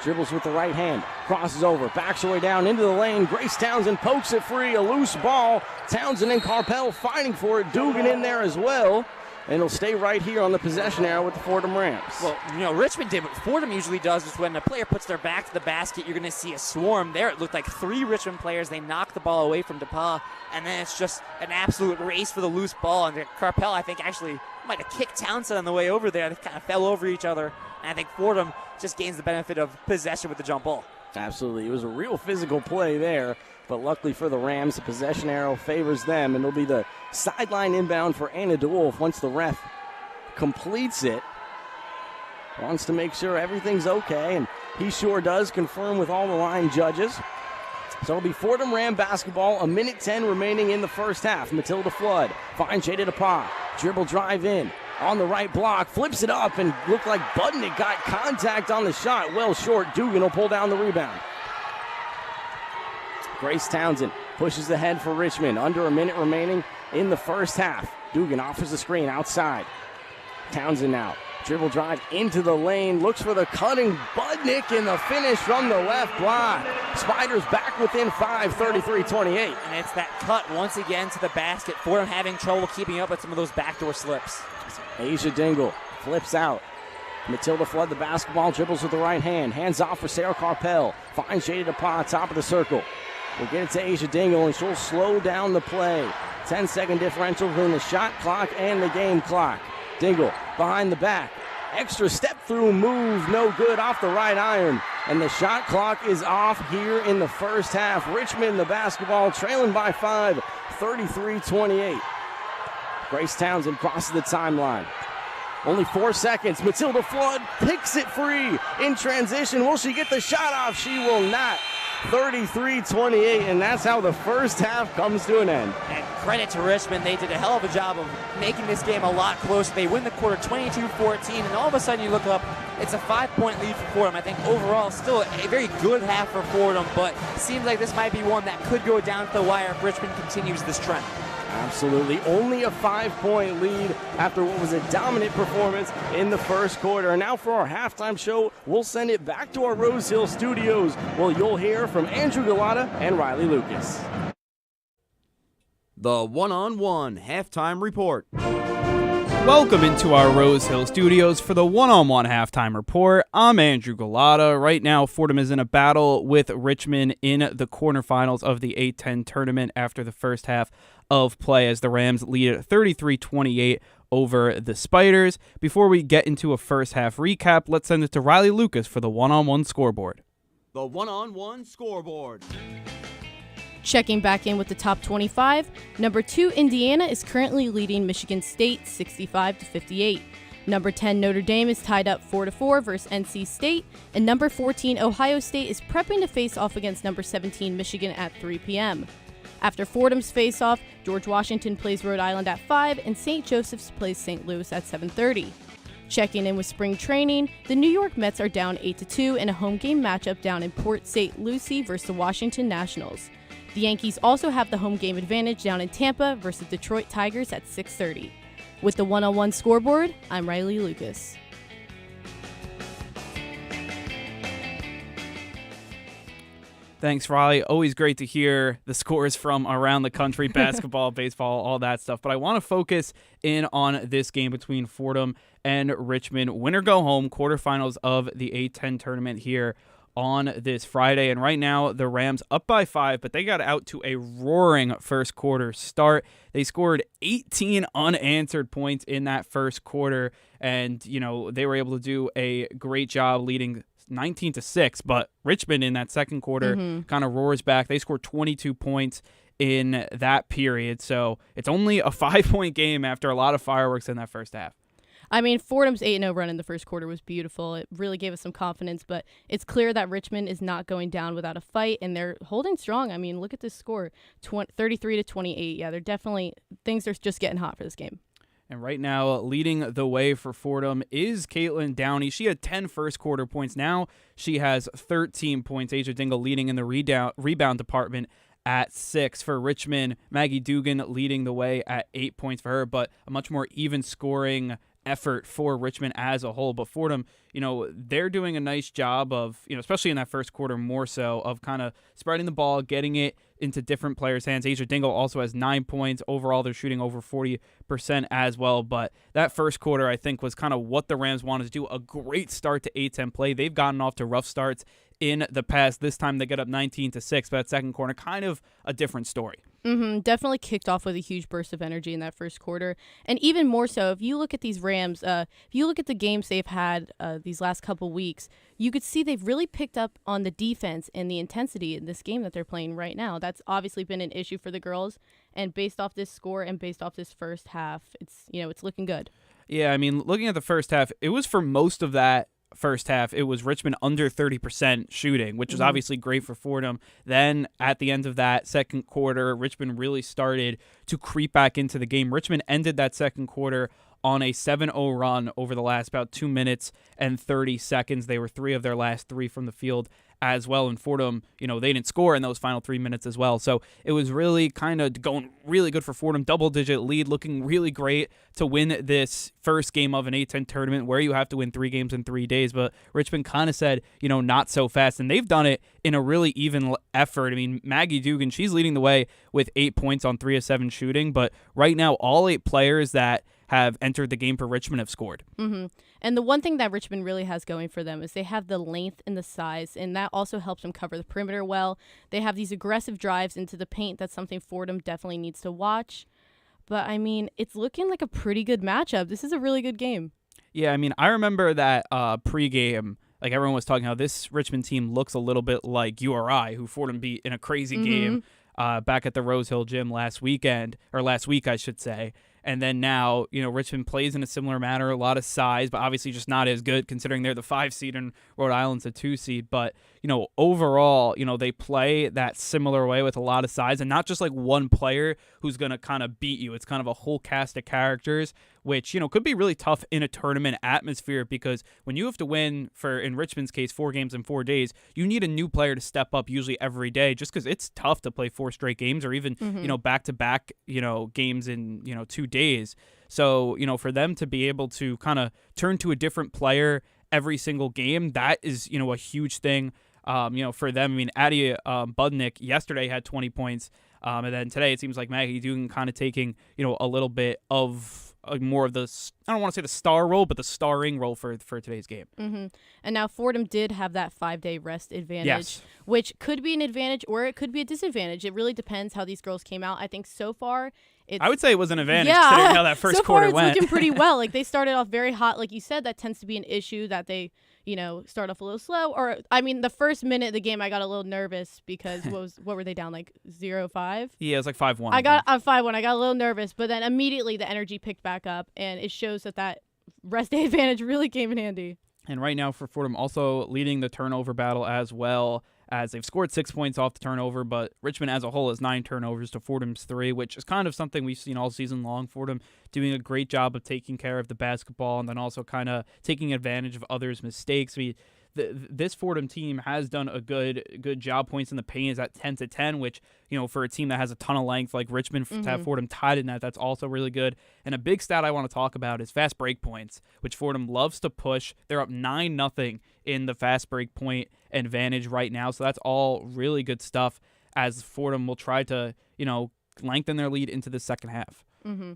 Dribbles with the right hand, crosses over, backs her way down into the lane. Grace Townsend pokes it free, a loose ball. Townsend and Carpel fighting for it. Dugan in there as well. And it'll stay right here on the possession arrow with the Fordham Rams. Well, Richmond did what Fordham usually does, is when a player puts their back to the basket, you're going to see a swarm. There it looked like 3 Richmond players. They knocked the ball away from DePaul, and then it's just an absolute race for the loose ball. And Carpel, I think, actually might have kicked Townsend on the way over there. They kind of fell over each other. And I think Fordham just gains the benefit of possession with the jump ball. Absolutely. It was a real physical play there. But luckily for the Rams, the possession arrow favors them. And it'll be the sideline inbound for Anna DeWolf once the ref completes it. Wants to make sure everything's okay. And he sure does, confirm with all the line judges. So it'll be Fordham Ram basketball, 1:10 remaining in the first half. Matilda Flood finds Jada DePaul. Dribble drive in. On the right block, flips it up, and looked like Budnick got contact on the shot. Well short. Dugan will pull down the rebound. Grace Townsend pushes ahead for Richmond. Under a minute remaining in the first half. Dugan offers the screen outside. Townsend now. Dribble drive into the lane. Looks for the cutting Budnick in the finish from the left block. Spiders back within 5, 33-28. And it's that cut once again to the basket. Fordham having trouble keeping up with some of those backdoor slips. Asia Dingle flips out. Matilda Flood the basketball, dribbles with the right hand. Hands off for Sarah Carpel. Finds Jada DePaul top of the circle. We'll get it to Asia Dingle, and she'll slow down the play. 10-second differential between the shot clock and the game clock. Dingle behind the back. Extra step through move, no good, off the right iron. And the shot clock is off here in the first half. Richmond the basketball trailing by 5, 33-28. Grace Townsend crosses the timeline. Only 4 seconds. Matilda Flood picks it free in transition. Will she get the shot off? She will not. 33-28, and that's how the first half comes to an end. And credit to Richmond, they did a hell of a job of making this game a lot closer. They win the quarter 22-14, and all of a sudden you look up, it's a 5-point lead for Fordham. I think overall still a very good half for Fordham, but it seems like this might be one that could go down to the wire if Richmond continues this trend. Absolutely. Only a 5-point lead after what was a dominant performance in the first quarter. And now for our halftime show, we'll send it back to our Rose Hill studios. Well, you'll hear from Andrew Gullotta and Rilee Lucas. The one-on-one halftime report. Welcome into our Rose Hill studios for the one-on-one halftime report. I'm Andrew Gullotta. Right now, Fordham is in a battle with Richmond in the quarterfinals of the A10 tournament after the first half of play as the Rams lead at 33-28 over the Spiders. Before we get into a first half recap, let's send it to Rilee Lucas for the one-on-one scoreboard. The one-on-one scoreboard. Checking back in with the top 25, number 2 Indiana is currently leading Michigan State 65-58. Number 10 Notre Dame is tied up 4-4 versus NC State, and number 14 Ohio State is prepping to face off against number 17 Michigan at 3 p.m. After Fordham's face-off, George Washington plays Rhode Island at 5, and St. Joseph's plays St. Louis at 7:30. Checking in with spring training, the New York Mets are down 8-2 in a home game matchup down in Port St. Lucie versus the Washington Nationals. The Yankees also have the home game advantage down in Tampa versus Detroit Tigers at 6:30. With the one-on-one scoreboard, I'm Rilee Lucas. Thanks, Rilee. Always great to hear the scores from around the country, basketball, baseball, all that stuff. But I want to focus in on this game between Fordham and Richmond. Winner go home, quarterfinals of the A10 tournament here on this Friday. And right now, the Rams up by 5, but they got out to a roaring first quarter start. They scored 18 unanswered points in that first quarter, and, you know, they were able to do a great job leading 19-6, but Richmond in that second quarter kind of roars back. They scored 22 points in that period, so it's only a 5-point game after a lot of fireworks in that first half. I mean, Fordham's 8-0 run in the first quarter was beautiful. It really gave us some confidence, but it's clear that Richmond is not going down without a fight, and they're holding strong. I mean, look at this score, 33-28. Yeah, they're definitely, things are just getting hot for this game. And right now, leading the way for Fordham is Caitlin Downey. She had 10 first quarter points. Now she has 13 points. Asia Dingle leading in the rebound department at 6 for Richmond. Maggie Dugan leading the way at 8 points for her, but a much more even scoring effort for Richmond as a whole. But Fordham, you know, they're doing a nice job of, you know, especially in that first quarter more so, of kind of spreading the ball, getting it into different players' hands. Asia Dingle also has 9 points. Overall, they're shooting over 40% as well. But that first quarter, I think, was kind of what the Rams wanted to do. A great start to A10 play. They've gotten off to rough starts in the past. This time they get up 19-6, but that second quarter, kind of a different story. Definitely kicked off with a huge burst of energy in that first quarter. And even more so, if you look at these Rams, if you look at the games they've had these last couple weeks, you could see they've really picked up on the defense and the intensity in this game that they're playing right now. That's obviously been an issue for the girls. And based off this score and based off this first half, it's looking good. Yeah, I mean, looking at the first half, it was for most of that first half, it was Richmond under 30% shooting, which was obviously great for Fordham. Then at the end of that second quarter, Richmond really started to creep back into the game. Richmond ended that second quarter on a 7-0 run over the last about 2 minutes and 30 seconds. They were 3 of their last 3 from the field as well. And Fordham, you know, they didn't score in those final 3 minutes as well. So it was really kind of going really good for Fordham. Double-digit lead, looking really great to win this first game of an A10 tournament where you have to win 3 games in 3 days. But Richmond kind of said, you know, not so fast. And they've done it in a really even effort. I mean, Maggie Dugan, she's leading the way with 8 points on 3 of 7 shooting. But right now, all 8 players that have entered the game for Richmond have scored. And the one thing that Richmond really has going for them is they have the length and the size, and that also helps them cover the perimeter well. They have these aggressive drives into the paint. That's something Fordham definitely needs to watch. But, I mean, it's looking like a pretty good matchup. This is a really good game. Yeah, I mean, I remember that pregame, like everyone was talking how this Richmond team looks a little bit like URI, who Fordham beat in a crazy game back at the Rose Hill Gym last week, I should say. And then now, Richmond plays in a similar manner, a lot of size, but obviously just not as good considering they're the 5 seed and Rhode Island's a 2 seed. But, overall, they play that similar way with a lot of size and not just like one player who's going to kind of beat you. It's kind of a whole cast of characters, which, could be really tough in a tournament atmosphere because when you have to win for, in Richmond's case, 4 games in 4 days, you need a new player to step up usually every day just because it's tough to play 4 straight games or even, back-to-back, games in, 2 days. So, for them to be able to kind of turn to a different player every single game, that is, a huge thing, for them. I mean, Addie Budnick yesterday had 20 points, and then today it seems like Maggie Dugan kind of taking, a little bit of more of the, I don't want to say the star role, but the starring role for today's game. Mm-hmm. And now Fordham did have that 5-day rest advantage, which could be an advantage or it could be a disadvantage. It really depends how these girls came out. I think so far, I would say it was an advantage considering how that first quarter went. So far it's looking pretty well. Like they started off very hot. Like you said, that tends to be an issue that they, start off a little slow. Or, I mean, the first minute of the game, I got a little nervous because what were they down, like 0-5? Yeah, it was like 5-1. I got 5-1. I got a little nervous, but then immediately the energy picked back up, and it shows that rest day advantage really came in handy. And right now for Fordham, also leading the turnover battle as well, as they've scored 6 points off the turnover, but Richmond as a whole has 9 turnovers to Fordham's 3, which is kind of something we've seen all season long. Fordham doing a great job of taking care of the basketball and then also kind of taking advantage of others' mistakes. This Fordham team has done a good job. Points in the paint is at 10-10, which, for a team that has a ton of length like Richmond, to have Fordham tied in that's also really good. And a big stat I want to talk about is fast break points, which Fordham loves to push. They're up 9-0 in the fast break point advantage right now. So that's all really good stuff as Fordham will try to, lengthen their lead into the second half. Mm-hmm.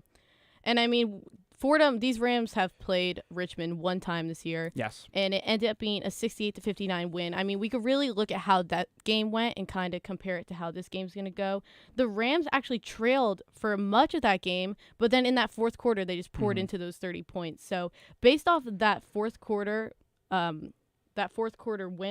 And I mean, Fordham, these Rams have played Richmond one time this year. Yes. And it ended up being a 68-59 win. I mean, we could really look at how that game went and kind of compare it to how this game's going to go. The Rams actually trailed for much of that game, but then in that fourth quarter, they just poured into those 30 points. So based off of that fourth quarter win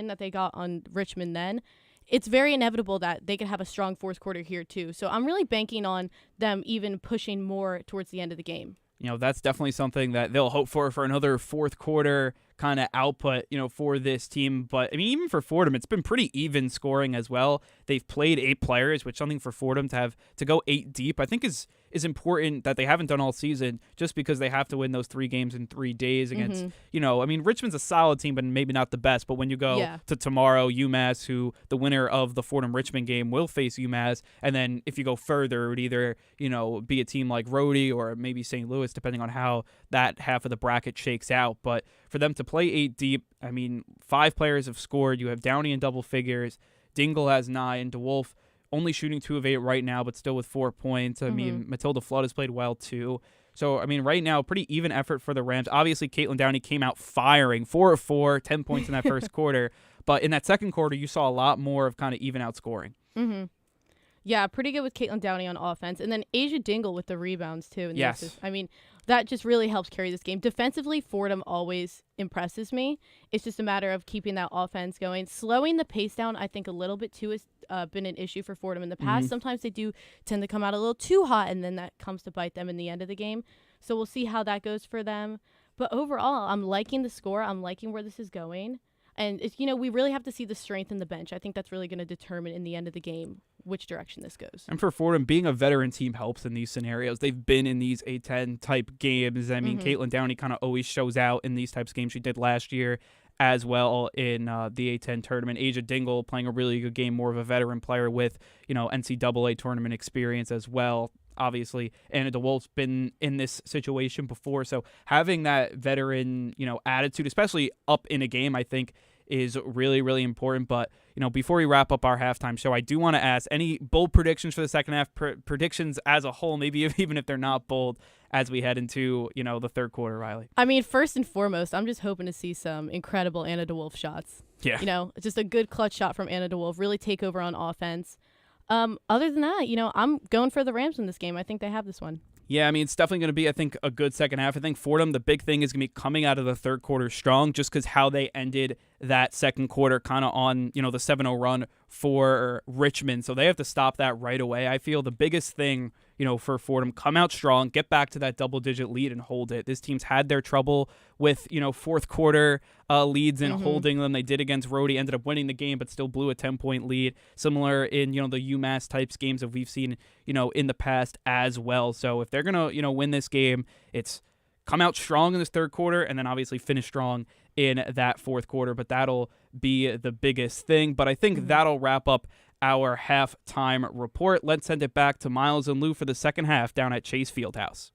that they got on Richmond then, it's very inevitable that they could have a strong fourth quarter here too. So I'm really banking on them even pushing more towards the end of the game. That's definitely something that they'll hope for another fourth quarter kind of output, for this team. But, I mean, even for Fordham, it's been pretty even scoring as well. They've played 8 players, which something for Fordham to go 8 deep, I think is important that they haven't done all season just because they have to win those 3 games in 3 days against, I mean, Richmond's a solid team, but maybe not the best. But when you go to tomorrow, UMass, who the winner of the Fordham-Richmond game will face UMass. And then if you go further, it would either, be a team like Rhodey or maybe St. Louis, depending on how that half of the bracket shakes out. But for them to play 8 deep, I mean, 5 players have scored. You have Downey in double figures. Dingle has 9. DeWolf only shooting 2 of 8 right now, but still with 4 points. I mean, Matilda Flood has played well too. So, I mean, right now, pretty even effort for the Rams. Obviously, Caitlin Downey came out firing, 4 of 4, 10 points in that first quarter. But in that second quarter, you saw a lot more of kind of even out scoring. Mm-hmm. Yeah, pretty good with Caitlin Downey on offense. And then Asia Dingle with the rebounds, too. And yes. I mean, that just really helps carry this game. Defensively, Fordham always impresses me. It's just a matter of keeping that offense going. Slowing the pace down, I think, a little bit, too, has been an issue for Fordham in the past. Sometimes they do tend to come out a little too hot, and then that comes to bite them in the end of the game. So we'll see how that goes for them. But overall, I'm liking the score. I'm liking where this is going. And, we really have to see the strength in the bench. I think that's really going to determine in the end of the game which direction this goes. And for Fordham, being a veteran team helps in these scenarios. They've been in these A10 type games. I mean, Caitlin Downey kind of always shows out in these types of games. She did last year as well in the A10 tournament. Asia Dingle playing a really good game, more of a veteran player with, NCAA tournament experience as well. Obviously, Anna DeWolf's been in this situation before, so having that veteran, attitude, especially up in a game, I think is really, really important. But, before we wrap up our halftime show, I do want to ask any bold predictions for the second half, predictions as a whole, maybe even if they're not bold, as we head into, the third quarter, Rilee. I mean, first and foremost, I'm just hoping to see some incredible Anna DeWolf shots. Yeah. Just a good clutch shot from Anna DeWolf, really take over on offense. Other than that, I'm going for the Rams in this game. I think they have this one. Yeah, I mean, it's definitely going to be, I think, a good second half. I think Fordham, the big thing is going to be coming out of the third quarter strong just because how they ended that second quarter kind of on, the 7-0 run for Richmond. So they have to stop that right away. I feel the biggest thing, for Fordham. Come out strong, get back to that double-digit lead and hold it. This team's had their trouble with, fourth quarter leads and holding them. They did against Rhodey, ended up winning the game, but still blew a 10-point lead. Similar in, the UMass types games that we've seen, in the past as well. So if they're going to, win this game, it's come out strong in this third quarter and then obviously finish strong in that fourth quarter. But that'll be the biggest thing. But I think that'll wrap up our halftime report. Let's send it back to Miles and Lou for the second half down at Chase Fieldhouse.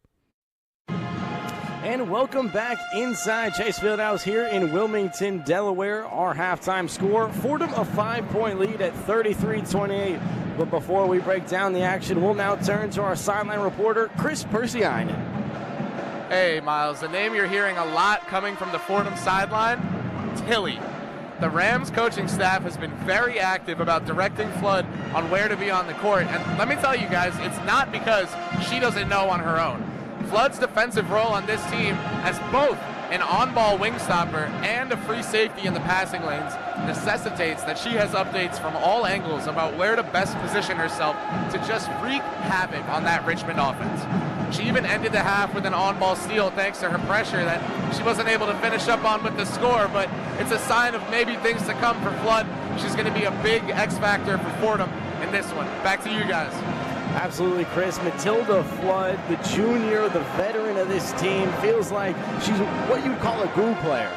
And welcome back inside Chase Fieldhouse here in Wilmington, Delaware. Our halftime score, Fordham a 5-point lead at 33-28. But before we break down the action, we'll now turn to our sideline reporter, Chris Persianen. Hey, Miles, the name you're hearing a lot coming from the Fordham sideline, Tilly. The Rams coaching staff has been very active about directing Flood on where to be on the court. And let me tell you guys, it's not because she doesn't know on her own. Flood's defensive role on this team as both an on-ball wing stopper and a free safety in the passing lanes necessitates that she has updates from all angles about where to best position herself to just wreak havoc on that Richmond offense. She even ended the half with an on-ball steal thanks to her pressure that she wasn't able to finish up on with the score, but it's a sign of maybe things to come for Flood. She's going to be a big X factor for Fordham in this one. Back to you guys. Absolutely, Chris. Matilda Flood, the junior, the veteran of this team, feels like she's what you'd call a glue player.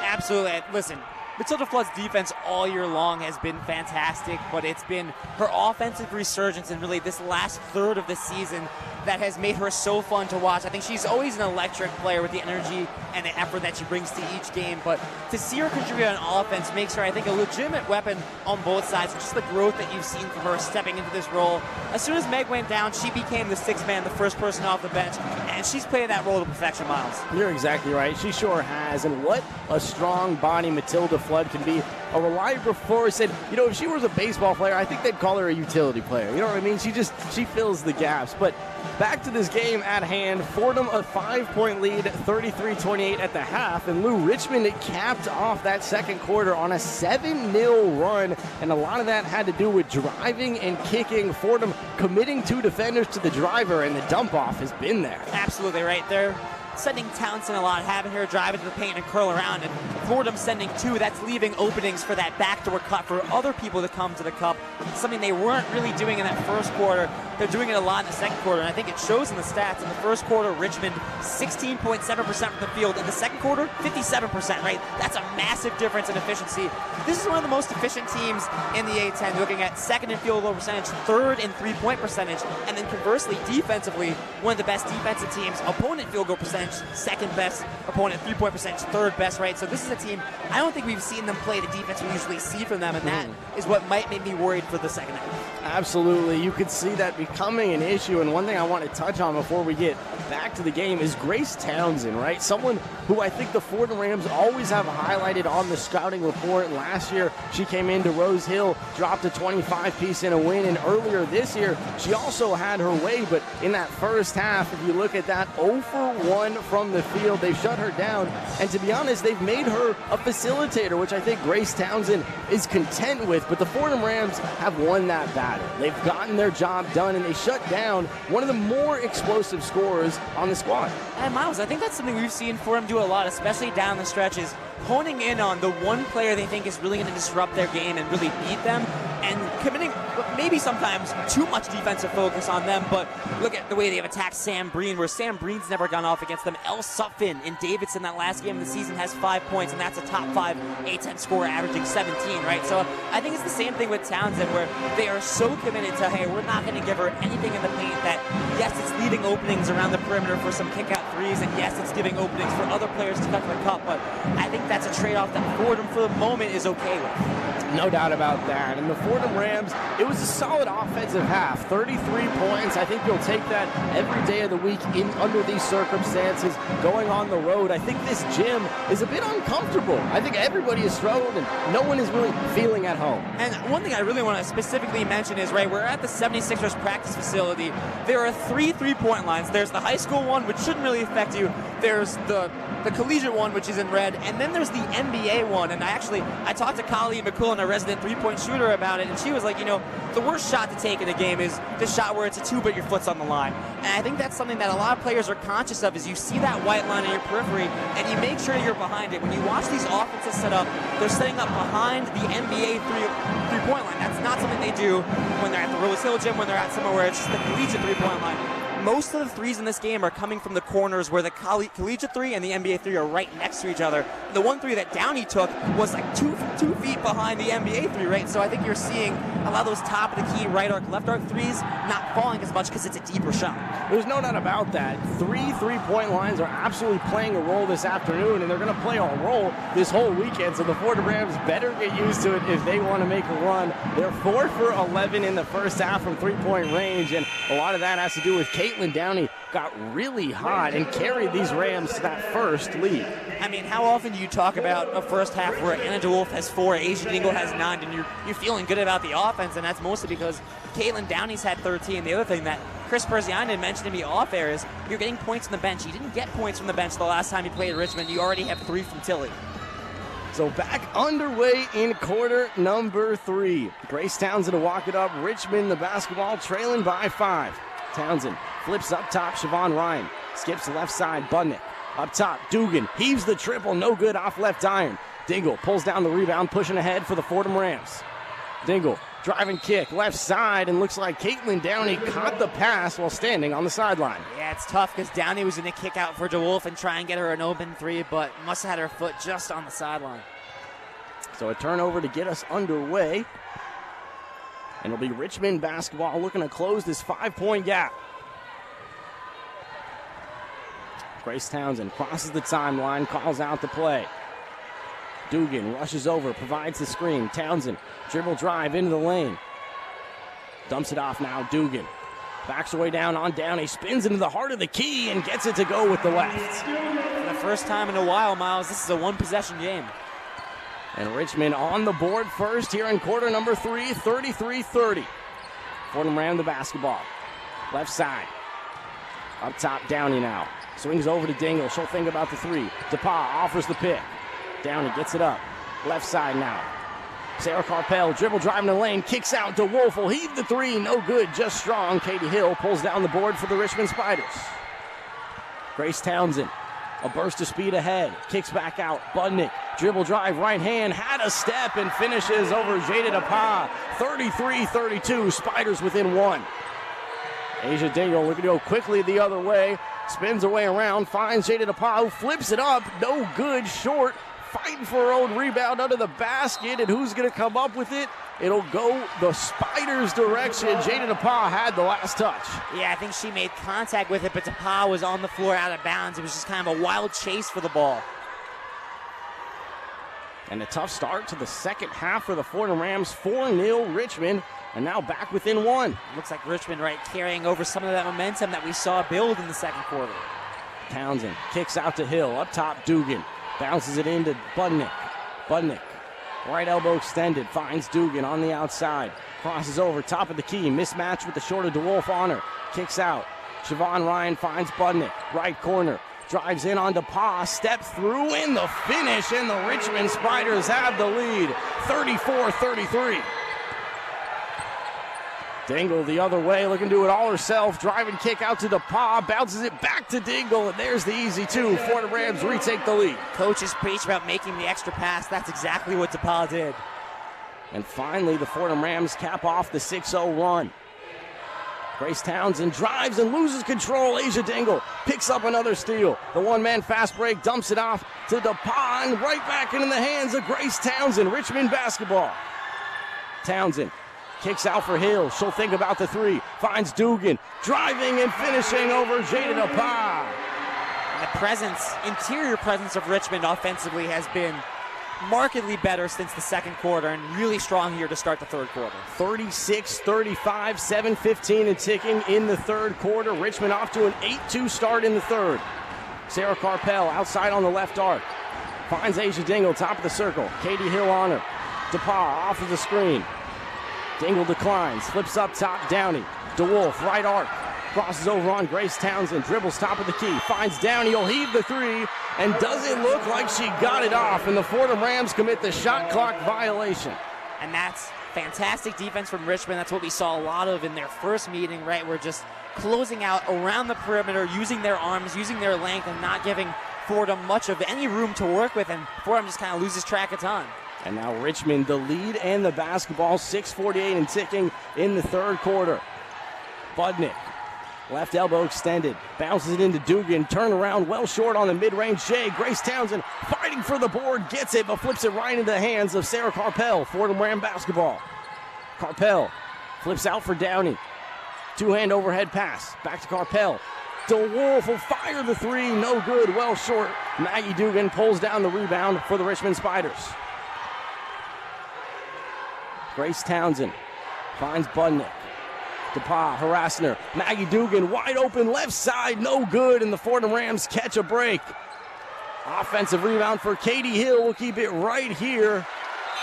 Absolutely. Listen, Matilda Flood's defense all year long has been fantastic, but it's been her offensive resurgence in really this last third of the season that has made her so fun to watch. I think she's always an electric player with the energy and the effort that she brings to each game, but to see her contribute on offense makes her, I think, a legitimate weapon on both sides. Just the growth that you've seen from her stepping into this role. As soon as Meg went down, she became the sixth man, the first person off the bench, and she's playing that role to perfection, Miles. You're exactly right. She sure has, and what a strong body Matilda Flood can be. A reliable force, and if she was a baseball player, I think they'd call her a utility player. You know what I mean? She fills the gaps. But back to this game at hand, Fordham a 5-point lead, 33-28 at the half, and Lou, Richmond capped off that second quarter on a 7-0 run, and a lot of that had to do with driving and kicking. Fordham committing 2 defenders to the driver, and the dump off has been there. Absolutely right there. Sending Townsend a lot, having her drive into the paint and curl around, and Fordham sending 2. That's leaving openings for that backdoor cut for other people to come to the cup, something they weren't really doing in that first quarter. They're doing it a lot in the second quarter, and I think it shows in the stats. In the first quarter, Richmond 16.7% from the field. In the second quarter, 57%, right? That's a massive difference in efficiency. This is one of the most efficient teams in the A10, looking at second in field goal percentage, third in three-point percentage, and then conversely, defensively, one of the best defensive teams. Opponent field goal percentage, second best. Opponent three-point percentage, third best, right? So this is a team, I don't think we've seen them play the defense we usually see from them, and that is what might make me worried for the second half. Absolutely. You could see that becoming an issue, and one thing I want to touch on before we get back to the game is Grace Townsend, right? Someone who I think the Fordham Rams always have highlighted on the scouting report. Last year, she came into Rose Hill, dropped a 25-piece in a win, and earlier this year, she also had her way, but in that first half, if you look at that, 0 for 1 from the field, they've shut her down, and to be honest, they've made her a facilitator, which I think Grace Townsend is content with, but the Fordham Rams have won that battle. They've gotten their job done, and they shut down one of the more explosive scorers on the squad. And Miles, I think that's something we've seen Fordham do a lot, especially down the stretches, honing in on the one player they think is really going to disrupt their game and really beat them, and committing maybe sometimes too much defensive focus on them, but look at the way they've attacked Sam Breen, where Sam Breen's never gone off against them. Elle Sutphin in Davidson, that last game of the season, has 5 points, and that's a top 5 A10 scorer, averaging 17, right? So I think it's the same thing with Townsend, where they are so committed to, hey, we're not going to give her anything in the paint that, yes, it's leaving openings around the perimeter for some kick-out threes, and yes, it's giving openings for other players to cut the cup, but I think that's a trade-off that Fordham, for the moment, is okay with. No doubt about that. And the Fordham Rams, it was a solid offensive half. 33 points. I think you'll take that every day of the week under these circumstances. Going on the road, I think this gym is a bit uncomfortable. I think everybody has struggled and no one is really feeling at home. And one thing I really want to specifically mention is, right, we're at the 76ers practice facility. There are three three-point lines. There's the high school one, which shouldn't really affect you. There's the collegiate one, which is in red, and then there's the NBA one. And I talked to Colleen McCool, a resident three-point shooter, about it, and she was like, the worst shot to take in a game is the shot where it's a 2 but your foot's on the line. And I think that's something that a lot of players are conscious of, is you see that white line in your periphery and you make sure you're behind it. When you watch these offenses set up, they're setting up behind the NBA three-point line. That's not something they do when they're at the Rose Hill gym, when they're at somewhere where it's just the collegiate three-point line. Most of the threes in this game are coming from the corners where the collegiate three and the NBA three are right next to each other. The one three that Downey took was like two feet behind the NBA three, right? So I think you're seeing a lot of those top of the key right arc, left arc threes not falling as much because it's a deeper shot. There's no doubt about that. Three-point lines are absolutely playing a role this afternoon, and they're going to play a role this whole weekend, so the Fordham Rams better get used to it if they want to make a run. They're 4 for 11 in the first half from three-point range, and a lot of that has to do with Caitlin Downey got really hot and carried these Rams to that first lead. I mean, how often do you talk about a first half where Anna DeWolf has 4, Asia Dingle has 9, and you're feeling good about the offense, and that's mostly because Caitlin Downey's had 13. The other thing that Chris Persianen mentioned to me off air is you're getting points on the bench. You didn't get points from the bench the last time you played Richmond. You already have 3 from Tilly. So back underway in quarter number 3. Grace Townsend to walk it up. Richmond, the basketball, trailing by 5. Townsend flips up top. Siobhan Ryan skips to left side. Budnick up top. Dugan heaves the triple. No good off left iron. Dingle pulls down the rebound, pushing ahead for the Fordham Rams. Dingle driving kick left side, and looks like Caitlin Downey caught the pass while standing on the sideline. Yeah, it's tough because Downey was going to kick out for DeWolf and try and get her an open 3, but must have had her foot just on the sideline. So a turnover to get us underway. And it'll be Richmond basketball looking to close this 5-point gap. Grace Townsend crosses the timeline, calls out the play. Dugan rushes over, provides the screen. Townsend, dribble drive into the lane. Dumps it off now, Dugan. Backs her way down on Downey, spins into the heart of the key and gets it to go with the left. For the first time in a while, Miles, this is a one-possession game. And Richmond on the board first here in quarter number 3, 33-30. Fordham Ram the basketball. Left side. Up top, Downey now. Swings over to Dingle. She'll think about the 3. DePauw offers the pick. Downey gets it up. Left side now. Sarah Carpel dribble driving the lane. Kicks out. DeWolf will heave the 3. No good. Just strong. Katie Hill pulls down the board for the Richmond Spiders. Grace Townsend. A burst of speed ahead. Kicks back out. Budnick. Dribble drive. Right hand. Had a step and finishes over Jada DePauw. 33-32. Spiders within 1. Asia Dingle looking to go quickly the other way. Spins her way around. Finds Jada DePauw. Who flips it up. No good. Short. Fighting for her own rebound under the basket. And who's going to come up with it? It'll go the Spiders' direction. Jada DePauw had the last touch. Yeah, I think she made contact with it, but DePauw was on the floor out of bounds. It was just kind of a wild chase for the ball. And a tough start to the second half for the Fordham Rams. 4-0 Richmond, and now back within 1. Looks like Richmond, right, carrying over some of that momentum that we saw build in the second quarter. Townsend kicks out to Hill. Up top, Dugan. Bounces it into Budnick. Budnick, right elbow extended, finds Dugan on the outside. Crosses over, top of the key. Mismatch with the shorter DeWolf on her. Kicks out. Siobhan Ryan finds Budnick. Right corner. Drives in on DePauw. Steps through in the finish, and the Richmond Spiders have the lead. 34-33. Dingle the other way, looking to do it all herself. Driving kick out to DePauw, bounces it back to Dingle, and there's the easy 2. Fordham Rams retake the lead. Coaches preach about making the extra pass. That's exactly what DePauw did. And finally, the Fordham Rams cap off the 6-0 run. Grace Townsend drives and loses control. Asia Dingle picks up another steal. The one-man fast break dumps it off to DePauw, and right back into the hands of Grace Townsend. Richmond basketball. Townsend kicks out for Hill. She'll think about the 3. Finds Dugan. Driving and finishing over Jada DePauw. And the presence, interior presence of Richmond offensively has been markedly better since the second quarter, and really strong here to start the third quarter. 36-35, 7:15 and ticking in the third quarter. Richmond off to an 8-2 start in the third. Sarah Carpel outside on the left arc. Finds Asia Dingle, top of the circle. Katie Hill on her. DePauw off of the screen. Dingle declines, flips up top, Downey. DeWolf, right arc. Crosses over on Grace Townsend, dribbles top of the key, finds Downey, he'll heave the three, and doesn't look like she got it off, and the Fordham Rams commit the shot clock violation. And that's fantastic defense from Richmond. That's what we saw a lot of in their first meeting, right? We're just closing out around the perimeter, using their arms, using their length, and not giving Fordham much of any room to work with, and Fordham just kind of loses track of time. And now Richmond, the lead and the basketball, 6:48 and ticking in the third quarter. Budnick, left elbow extended, bounces it into Dugan, turn around, well short on the mid-range Shea. Grace Townsend fighting for the board, gets it, but flips it right into the hands of Sarah Carpel. Fordham Ram basketball. Carpel flips out for Downey. Two-hand overhead pass, back to Carpel. DeWolf will fire the three, no good, well short. Maggie Dugan pulls down the rebound for the Richmond Spiders. Grace Townsend finds Budnick. DePauw harassing her. Maggie Dugan wide open left side, no good, and the Fordham Rams catch a break. Offensive rebound for Katie Hill. We'll keep it right here.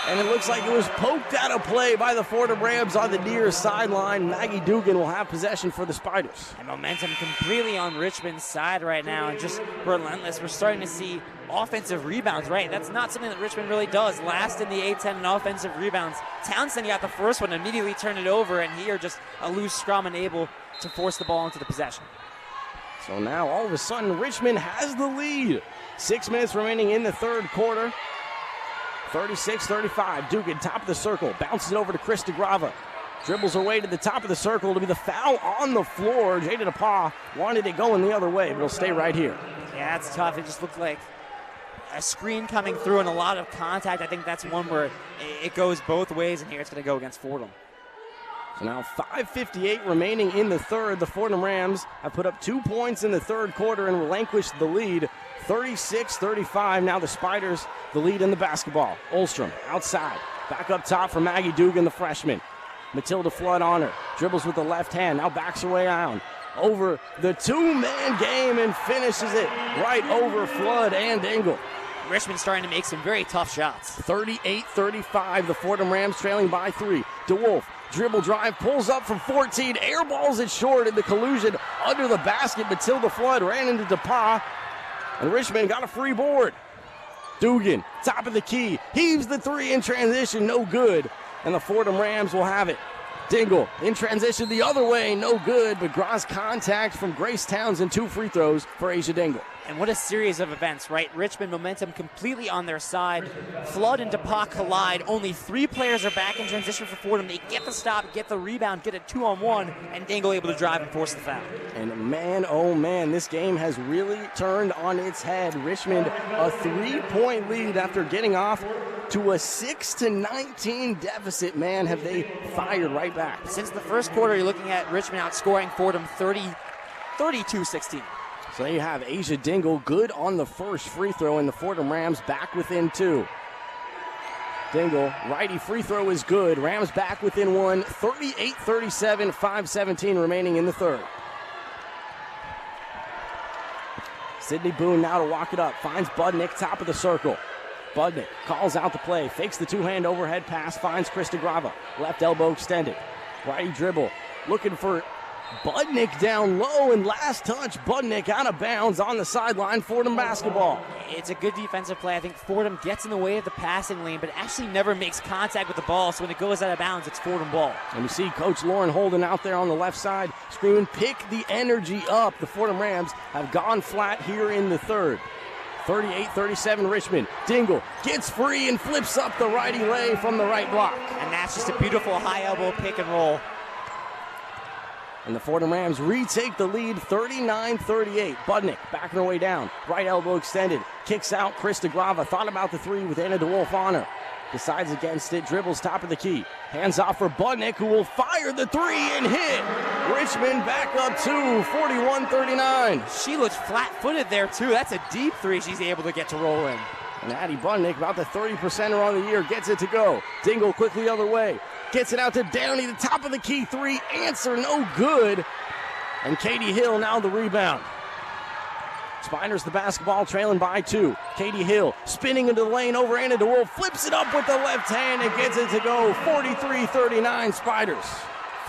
And it looks like it was poked out of play by the Fordham Rams on the near sideline. Maggie Dugan will have possession for the Spiders. And momentum completely on Richmond's side right now, and just relentless. We're starting to see offensive rebounds, right? That's not something that Richmond really does. Last in the A10 in offensive rebounds. Townsend got the first one, immediately turned it over, and here just a loose scrum and able to force the ball into the possession. So now all of a sudden Richmond has the lead. 6 minutes remaining in the third quarter. 36-35, Dugan, top of the circle, bounces it over to Chris DeGrava. Dribbles her way to the top of the circle to be the foul on the floor. Jada DePauw wanted it going the other way, but it'll stay right here. Yeah, that's tough. It just looked like a screen coming through and a lot of contact. I think that's one where it goes both ways, and here it's going to go against Fordham. So now 5:58 remaining in the third. The Fordham Rams have put up 2 points in the third quarter and relinquished the lead. 36-35. Now the Spiders, the lead in the basketball. Olstrom outside. Back up top for Maggie Dugan, the freshman. Matilda Flood on her. Dribbles with the left hand. Now backs her way down. Over the two-man game and finishes it right over Flood and Engel. Richmond starting to make some very tough shots. 38-35. The Fordham Rams trailing by 3. DeWolf. Dribble drive, pulls up from 14, airballs it short in the collusion under the basket. Matilda Flood ran into DePauw, and Richmond got a free board. Dugan, top of the key, heaves the three in transition, no good, and the Fordham Rams will have it. Dingle in transition the other way, no good, but gross contact from Grace Townsend, 2 free throws for Asia Dingle. And what a series of events, right? Richmond momentum completely on their side. Flood and DePauw collide. Only 3 players are back in transition for Fordham. They get the stop, get the rebound, get a 2-on-1, and Dingle able to drive and force the foul. And man, oh man, this game has really turned on its head. Richmond, a 3-point lead after getting off to a 6-19 deficit. Man, have they fired right back. Since the first quarter, you're looking at Richmond outscoring Fordham 32-16. So there you have Asia Dingle, good on the first free throw, and the Fordham Rams back within 2. Dingle, righty free throw is good. Rams back within 1, 38-37, 5:17 remaining in the third. Sydney Boone now to walk it up, finds Budnick, top of the circle. Budnick calls out the play, fakes the two-hand overhead pass, finds Chris DeGrava. Left elbow extended. Righty dribble, looking for Budnick down low, and last touch, Budnick out of bounds on the sideline, Fordham basketball. It's a good defensive play. I think Fordham gets in the way of the passing lane, but actually never makes contact with the ball, so when it goes out of bounds, it's Fordham ball. And we see Coach Lauren Holden out there on the left side screaming, pick the energy up. The Fordham Rams have gone flat here in the third. 38-37 Richmond. Dingle gets free and flips up the righty lay from the right block. And that's just a beautiful high elbow pick and roll. And the Fordham Rams retake the lead 39-38. Budnick backing her way down. Right elbow extended. Kicks out Chris DeGrava. Thought about the three with Anna DeWolf on her. Decides against it. Dribbles top of the key. Hands off for Budnick, who will fire the three and hit. Richmond back up 2, 41-39. She looks flat-footed there, too. That's a deep three she's able to get to roll in. And Addie Budnick, about the 30%er on the year, gets it to go. Dingle quickly the other way. Gets it out to Downey, the top of the key three. Answer no good. And Katie Hill now the rebound. Spiders the basketball, trailing by 2. Katie Hill spinning into the lane over Anna DeWolf. Flips it up with the left hand and gets it to go. 43-39 Spiders.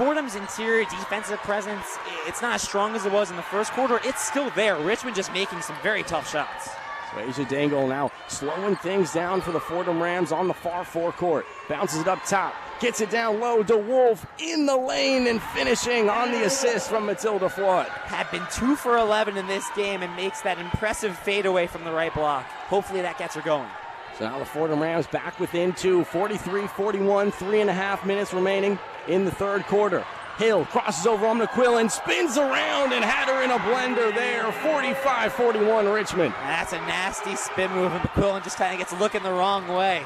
Fordham's interior defensive presence, it's not as strong as it was in the first quarter. It's still there. Richmond just making some very tough shots. So Asia Dangle now slowing things down for the Fordham Rams on the far forecourt. Bounces it up top. Gets it down low. DeWolf in the lane and finishing on the assist from Matilda Flood. Had been 2 for 11 in this game and makes that impressive fadeaway from the right block. Hopefully that gets her going. So now the Fordham Rams back within 2, 43-41, 3.5 minutes remaining in the third quarter. Hill crosses over on McQuillan, spins around and had her in a blender there. 45-41 Richmond. That's a nasty spin move, and McQuillan just kind of gets looking the wrong way.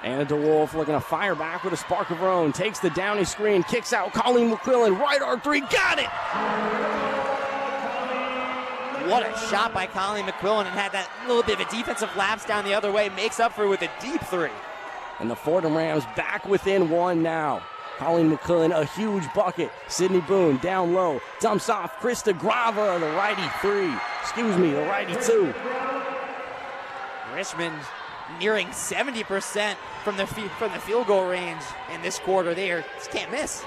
Anna DeWolf looking to fire back with a spark of her own. Takes the Downey screen, kicks out Colleen McQuillan. Right arc three, got it! What a shot by Colleen McQuillan, and had that little bit of a defensive lapse down the other way. Makes up for it with a deep three. And the Fordham Rams back within 1 now. Colleen McQuillan, a huge bucket. Sydney Boone down low, dumps off Krista Grava, the righty 3. The righty 2. Richmond nearing 70% from the field goal range in this quarter. They just can't miss.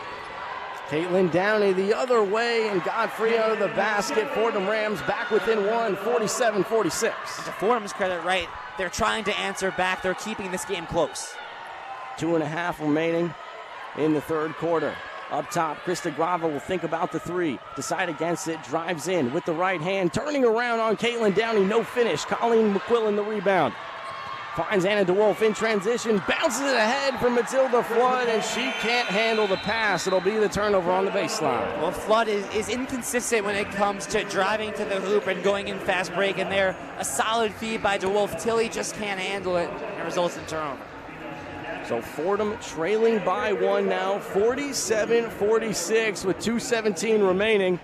Caitlin Downey the other way, and Godfrey out of the basket. Fordham Rams back within 1, 47-46. To Fordham's credit, right, they're trying to answer back. They're keeping this game close. 2.5 remaining in the third quarter. Up top, Krista Grava will think about the 3. Decide against it, drives in with the right hand, turning around on Caitlin Downey, no finish. Colleen McQuillan the rebound. Finds Anna DeWolf in transition, bounces it ahead for Matilda Flood, and she can't handle the pass. It'll be the turnover on the baseline. Well, Flood is inconsistent when it comes to driving to the hoop and going in fast break, and there a solid feed by DeWolf. Tilly just can't handle it, and it results in turnover. So Fordham trailing by 1 now, 47-46 with 2:17 remaining,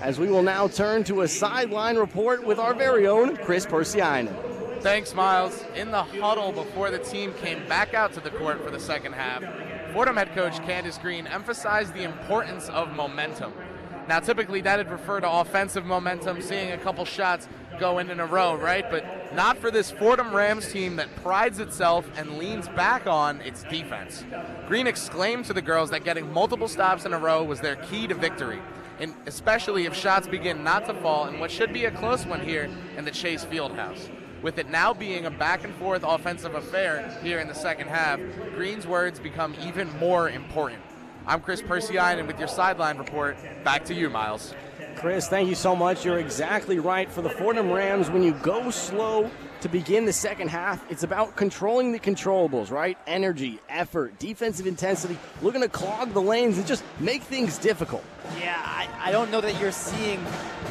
as we will now turn to a sideline report with our very own Chris Persianen. Thanks, Miles. In the huddle before the team came back out to the court for the second half, Fordham head coach Candace Green emphasized the importance of momentum. Now, typically that'd refer to offensive momentum, seeing a couple shots go in a row, right? But not for this Fordham Rams team that prides itself and leans back on its defense. Green exclaimed to the girls that getting multiple stops in a row was their key to victory, and especially if shots begin not to fall in what should be a close one here in the Chase Fieldhouse. With it now being a back-and-forth offensive affair here in the second half, Green's words become even more important. I'm Chris Persianen with your sideline report. Back to you, Miles. Chris, thank you so much. You're exactly right. For the Fordham Rams, when you go slow to begin the second half, it's about controlling the controllables, right? Energy, effort, defensive intensity, looking to clog the lanes and just make things difficult. Yeah, I don't know that you're seeing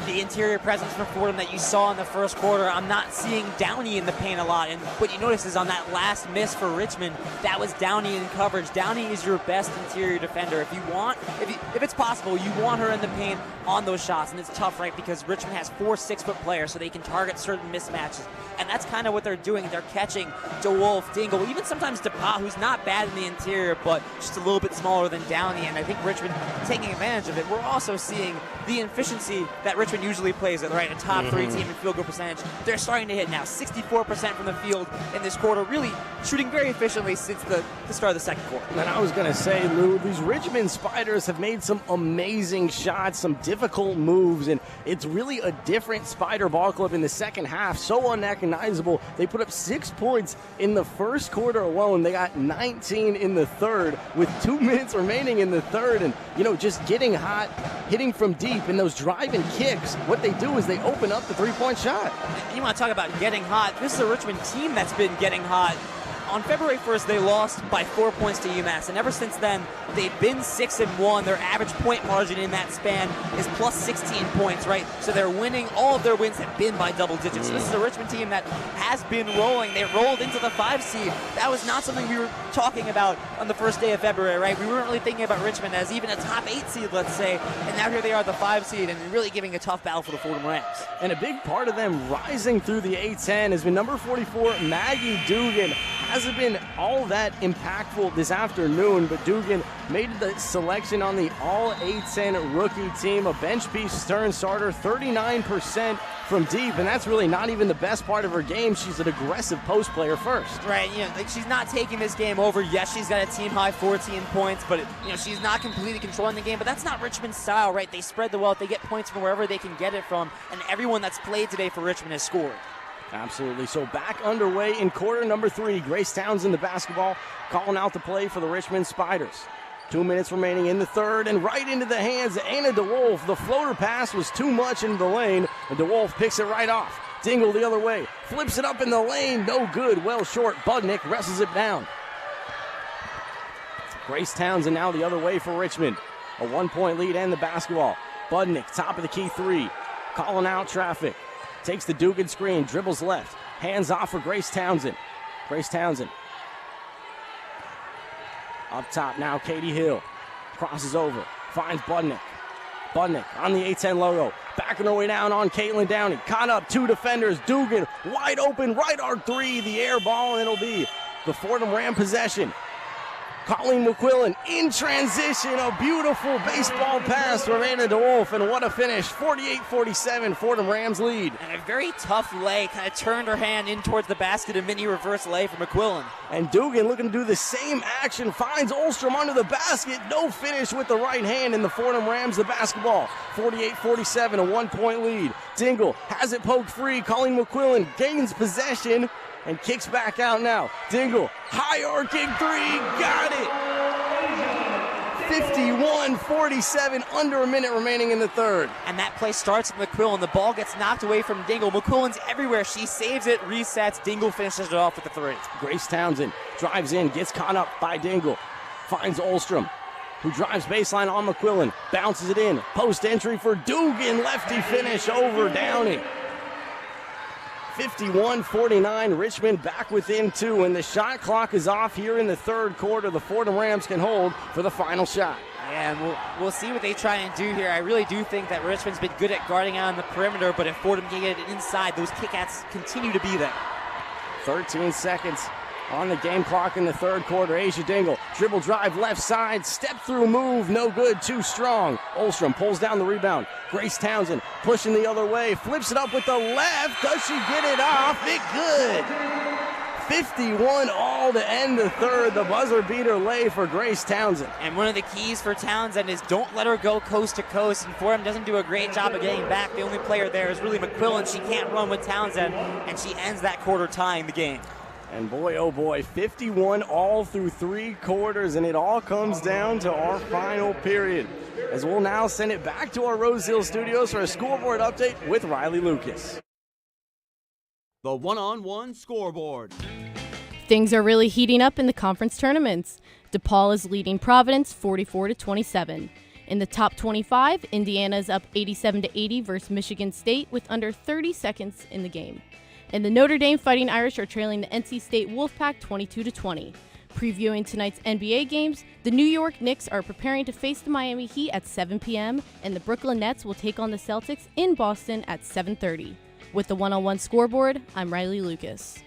the interior presence from Fordham that you saw in the first quarter. I'm not seeing Downey in the paint a lot, and what you notice is on that last miss for Richmond, that was Downey in coverage. Downey is your best interior defender. If it's possible, you want her in the paint on those shots, and it's tough, right, because Richmond has 4 6-foot players, so they can target certain mismatches, and that's kind of what they're doing. They're catching DeWolf, Dingle, even sometimes DePauw, who's not bad in the interior, but just a little bit smaller than Downey, and I think Richmond taking advantage of it. We're also seeing the efficiency that Richmond usually plays at, right? A top 3 team in field goal percentage. They're starting to hit now 64% from the field in this quarter, really shooting very efficiently since the start of the second quarter. And I was going to say, Lou, these Richmond Spiders have made some amazing shots, some difficult moves, and it's really a different Spider ball club in the second half. So unrecognizable. They put up 6 points in the first quarter alone. They got 19 in the third with 2 minutes remaining in the third, and, just getting hot, hitting from deep, and those driving kicks, what they do is they open up the three-point shot. You want to talk about getting hot. This is a Richmond team that's been getting hot. On February 1st, they lost by 4 points to UMass, and ever since then, they've been 6-1. Their average point margin in that span is plus 16 points, right? So they're winning. All of their wins have been by double digits. So this is a Richmond team that has been rolling. They rolled into the 5 seed. That was not something we were talking about on the first day of February, right? We weren't really thinking about Richmond as even a top 8 seed, let's say, and now here they are, the 5 seed, and really giving a tough battle for the Fordham Rams. And a big part of them rising through the A10 has been number 44, Maggie Dugan. Hasn't been all that impactful this afternoon, but Dugan made the selection on the All A10 rookie team. A bench piece Stern starter, 39% from deep, and that's really not even the best part of her game. She's an aggressive post player first. Right, she's not taking this game over. Yes, she's got a team-high 14 points, but, she's not completely controlling the game. But that's not Richmond's style, right? They spread the wealth. They get points from wherever they can get it from, and everyone that's played today for Richmond has scored. Absolutely. So back underway in quarter number 3. Grace Townsend, the basketball, calling out the play for the Richmond Spiders. 2 minutes remaining in the third, and right into the hands of Anna DeWolf. The floater pass was too much into the lane, and DeWolf picks it right off. Dingle the other way, flips it up in the lane, no good, well short. Budnick wrestles it down. Grace Townsend now the other way for Richmond. A 1-point lead and the basketball. Budnick, top of the key 3, calling out traffic. Takes the Dugan screen, dribbles left, hands off for Grace Townsend. Grace Townsend. Up top now, Katie Hill. Crosses over, finds Budnick. Budnick on the A10 logo. Backing her way down on Caitlin Downey. Caught up 2 defenders. Dugan wide open, right arc 3. The air ball, and it'll be the Fordham Ram possession. Colleen McQuillan in transition. A beautiful baseball pass from Anna DeWolf, and what a finish. 48-47, Fordham Rams lead. And a very tough lay, kind of turned her hand in towards the basket, a mini reverse lay for McQuillan. And Dugan looking to do the same action, finds Olstrom under the basket. No finish with the right hand, and the Fordham Rams the basketball. 48-47, a 1-point lead. Dingle has it poked free. Colleen McQuillan gains possession and kicks back out now. Dingle, high arcing 3, got it! 51-47, under a minute remaining in the third. And that play starts with McQuillan. The ball gets knocked away from Dingle. McQuillan's everywhere. She saves it, resets. Dingle finishes it off with the 3. Grace Townsend drives in, gets caught up by Dingle. Finds Olstrom, who drives baseline on McQuillan. Bounces it in. Post entry for Dugan. Lefty finish over Downey. 51-49, Richmond back within 2, and the shot clock is off here in the third quarter. The Fordham Rams can hold for the final shot. Yeah, and we'll see what they try and do here. I really do think that Richmond's been good at guarding out on the perimeter, but if Fordham can get it inside, those kickouts continue to be there. 13 seconds on the game clock in the third quarter. Asia Dingle, dribble drive left side, step through move, no good, too strong. Olstrom pulls down the rebound. Grace Townsend pushing the other way, flips it up with the left. Does she get it off? It good. 51 all to end the third. The buzzer beater lay for Grace Townsend. And one of the keys for Townsend is don't let her go coast to coast. And Fordham doesn't do a great job of getting back. The only player there is really McQuillan. She can't run with Townsend, and she ends that quarter tying the game. And boy, oh boy, 51 all through 3 quarters, and it all comes down to our final period, as we'll now send it back to our Rose Hill studios for a scoreboard update with Rilee Lucas. The one-on-one scoreboard. Things are really heating up in the conference tournaments. DePaul is leading Providence 44-27. In the top 25, Indiana is up 87-80 versus Michigan State with under 30 seconds in the game. And the Notre Dame Fighting Irish are trailing the NC State Wolfpack 22-20. Previewing tonight's NBA games, the New York Knicks are preparing to face the Miami Heat at 7 p.m., and the Brooklyn Nets will take on the Celtics in Boston at 7:30. With the one-on-one scoreboard, I'm Rilee Lucas.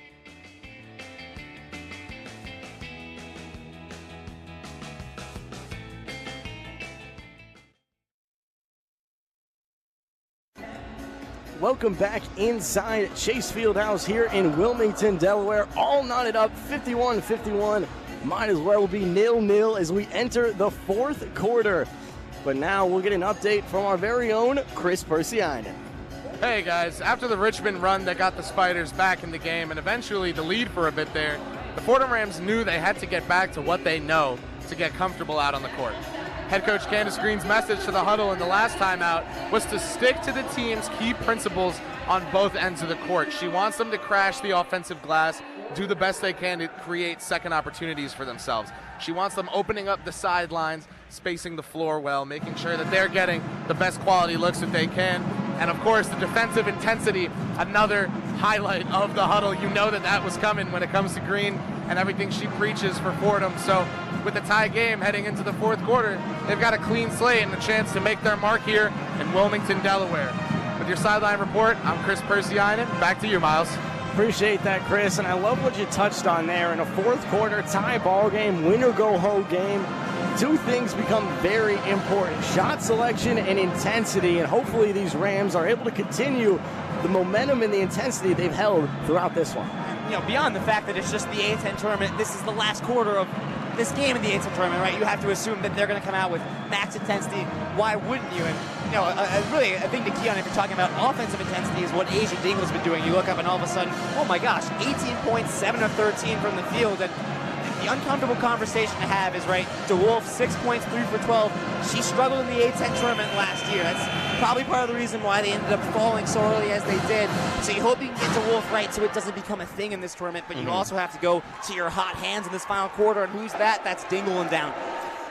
Welcome back inside Chase Fieldhouse here in Wilmington, Delaware. All knotted up, 51-51. Might as well be 0-0 as we enter the fourth quarter. But now we'll get an update from our very own Chris Persianen. Hey guys, after the Richmond run that got the Spiders back in the game and eventually the lead for a bit there, the Fordham Rams knew they had to get back to what they know to get comfortable out on the court. Head coach Candace Green's message to the huddle in the last timeout was to stick to the team's key principles on both ends of the court. She wants them to crash the offensive glass, do the best they can to create second opportunities for themselves. She wants them opening up the sidelines, spacing the floor well, making sure that they're getting the best quality looks that they can. And of course, the defensive intensity, another highlight of the huddle. You know that was coming when it comes to Green and everything she preaches for Fordham. So with the tie game heading into the fourth quarter, they've got a clean slate and a chance to make their mark here in Wilmington, Delaware. With your sideline report, I'm Chris Persianen. Back to you, Miles. Appreciate that, Chris, and I love what you touched on there. In a fourth quarter tie ball game, win or go home game, two things become very important: shot selection and intensity. And hopefully these Rams are able to continue the momentum and the intensity they've held throughout this one. Beyond the fact that it's just the A10 tournament, this is the last quarter of this game in the A10 tournament, right? You have to assume that they're going to come out with max intensity. Why wouldn't you? And, really, I think the key on if you're talking about offensive intensity is what Asia Dingle's been doing. You look up and all of a sudden, oh my gosh, 18 points, 7 of 13 from the field. And the uncomfortable conversation to have is, right, DeWolf, 6 points, 3 for 12. She struggled in the A10 tournament last year. That's probably part of the reason why they ended up falling so early as they did. So you hope you can get DeWolf right so it doesn't become a thing in this tournament, but you also have to go to your hot hands in this final quarter, and who's that? That's Dingle and Down.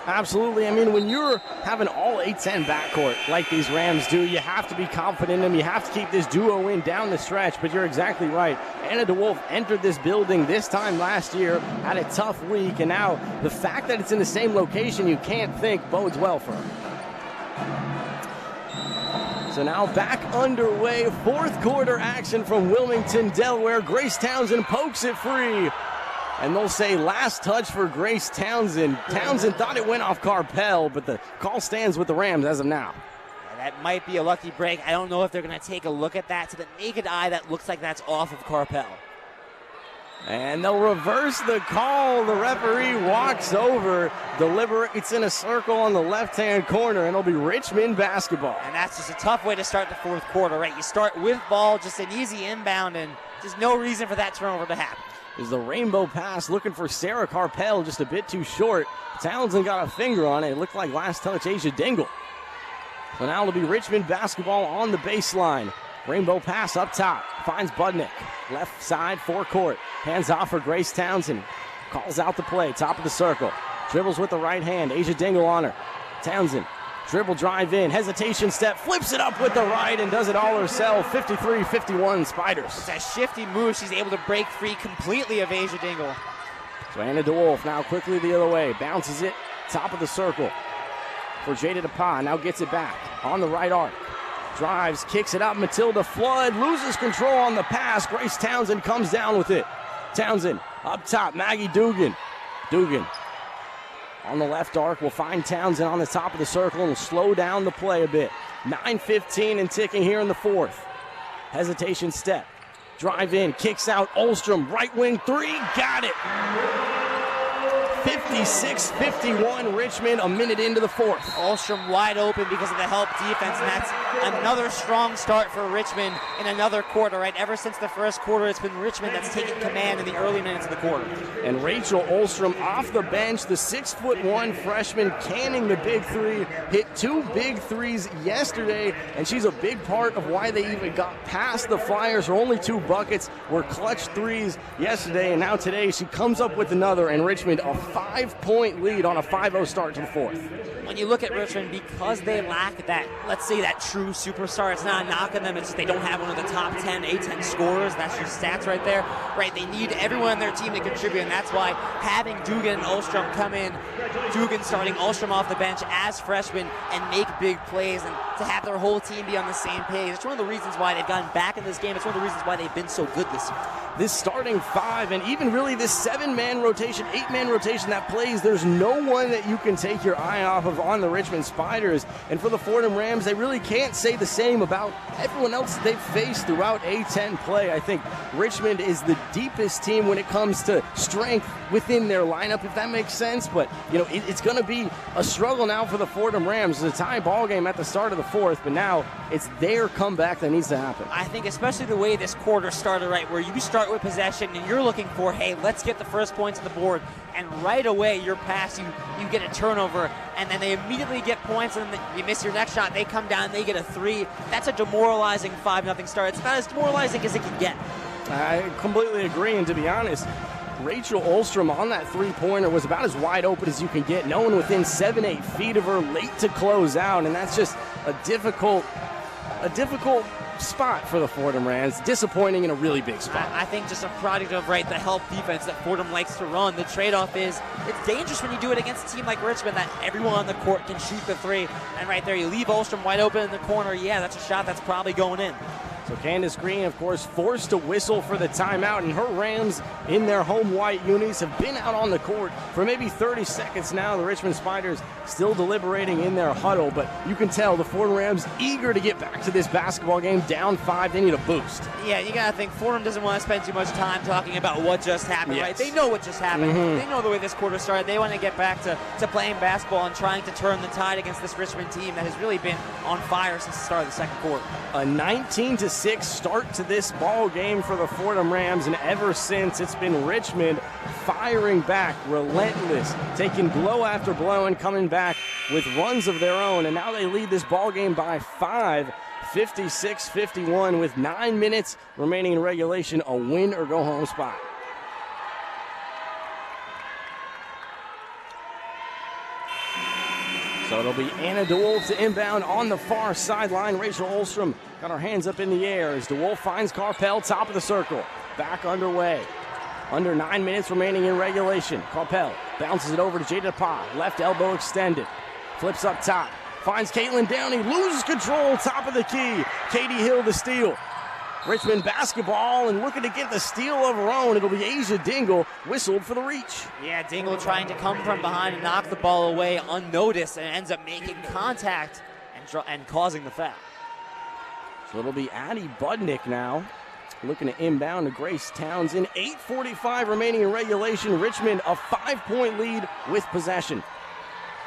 Absolutely. I mean, when you're having all A10 backcourt like these Rams do, you have to be confident in them. You have to keep this duo in down the stretch, but you're exactly right. Anna DeWolf entered this building this time last year, had a tough week, and now the fact that it's in the same location you can't think bodes well for her. So now back underway, fourth quarter action from Wilmington, Delaware. Grace Townsend pokes it free. And they'll say last touch for Grace Townsend. Townsend thought it went off Carpel, but the call stands with the Rams as of now. That might be a lucky break. I don't know if they're going to take a look at that. To the naked eye, that looks like that's off of Carpel. And they'll reverse the call. The referee walks over, deliberates in a circle on the left-hand corner, and it'll be Richmond basketball. And that's just a tough way to start the fourth quarter, right? You start with ball, just an easy inbound, and just no reason for that turnover to happen. Is the rainbow pass looking for Sarah Carpel, just a bit too short. Townsend got a finger on it. It looked like last touch Asia Dingle. So now it'll be Richmond basketball on the baseline. Rainbow pass up top. Finds Budnick. Left side forecourt. Hands off for Grace Townsend. Calls out the play. Top of the circle. Dribbles with the right hand. Asia Dingle on her. Townsend. Dribble drive in. Hesitation step. Flips it up with the right and does it all herself. 53-51 Spiders. It's a shifty move. She's able to break free completely of Asia Dingle. So Anna DeWolf now quickly the other way. Bounces it. Top of the circle for Jada DePa. Now gets it back on the right arc. Drives, kicks it up. Matilda Flood loses control on the pass. Grace Townsend comes down with it. Townsend up top. Maggie Dugan. Dugan on the left arc will find Townsend on the top of the circle and will slow down the play a bit. 9:15 and ticking here in the fourth. Hesitation step. Drive in, kicks out. Olstrom, right wing three. Got it. 56-51 Richmond, a minute into the fourth. Olstrom wide open because of the help defense, and that's another strong start for Richmond in another quarter, right? Ever since the first quarter, it's been Richmond that's taken command in the early minutes of the quarter. And Rachel Olstrom off the bench, the 6'1" freshman canning the big three, hit 2 big threes yesterday, and she's a big part of why they even got past the Flyers. Her only 2 buckets were clutch threes yesterday, and now today she comes up with another, and Richmond a 5-point lead on a 5-0 start to the fourth. When you look at Richmond, because they lack that, let's say that true superstar, it's not knocking them, it's just they don't have one of the top 10 A10 scorers. That's your stats right there, right? They need everyone on their team to contribute, and that's why having Dugan and Olstrom come in, Dugan starting Olstrom off the bench as freshmen and make big plays, and to have their whole team be on the same page. It's one of the reasons why they've gotten back in this game. It's one of the reasons why they've been so good this year. This starting 5 and even really this 7-man rotation, 8-man rotation that plays, there's no one that you can take your eye off of on the Richmond Spiders. And for the Fordham Rams, they really can't say the same about everyone else that they've faced throughout A10 play. I think Richmond is the deepest team when it comes to strength within their lineup, if that makes sense. But, it's going to be a struggle now for the Fordham Rams. It's a tie ball game at the start of the fourth, but now it's their comeback that needs to happen. I think especially the way this quarter started, right, where you start with possession and you're looking for, hey, let's get the first points on the board, and right away your pass, you get a turnover, and then they immediately get points, and then you miss your next shot, they come down, they get a 3. That's a demoralizing 5-0 start. It's not as demoralizing as it can get. I completely agree, and to be honest, Rachel Olstrom on that 3-pointer was about as wide open as you can get. No one within 7-8 feet of her, late to close out, and that's just a difficult spot for the Fordham Rams. Disappointing in a really big spot. I think just a product of, right, the help defense that Fordham likes to run. The trade-off is it's dangerous when you do it against a team like Richmond that everyone on the court can shoot the 3. And right there, you leave Olstrom wide open in the corner. Yeah, that's a shot that's probably going in. So Candace Green, of course, forced to whistle for the timeout, and her Rams in their home white unis have been out on the court for maybe 30 seconds now. The Richmond Spiders still deliberating in their huddle, but you can tell the Fordham Rams eager to get back to this basketball game. Down 5, they need a boost. Yeah, you got to think Fordham doesn't want to spend too much time talking about what just happened, right? They know what just happened. They know the way this quarter started. They want to get back to playing basketball and trying to turn the tide against this Richmond team that has really been on fire since the start of the second quarter. A 19-6 start to this ball game for the Fordham Rams, and ever since it's been Richmond firing back, relentless, taking blow after blow and coming back with runs of their own, and now they lead this ball game by 5, 56-51, with 9 minutes remaining in regulation, a win or go home spot. So it'll be Anna DeWolf to inbound on the far sideline. Rachel Olstrom got her hands up in the air as DeWolf finds Carpel, top of the circle. Back underway. Under 9 minutes remaining in regulation. Carpel bounces it over to Jada Pa. Left elbow extended. Flips up top. Finds Caitlin Downey. Loses control. Top of the key. Katie Hill the steal. Richmond basketball and looking to get the steal of her own. It'll be Asia Dingle whistled for the reach. Yeah, Dingle trying to come from behind and knock the ball away unnoticed and ends up making contact and causing the foul. So it'll be Addie Budnick now looking to inbound to Grace Townsend. 8:45 remaining in regulation. Richmond a 5-point lead with possession.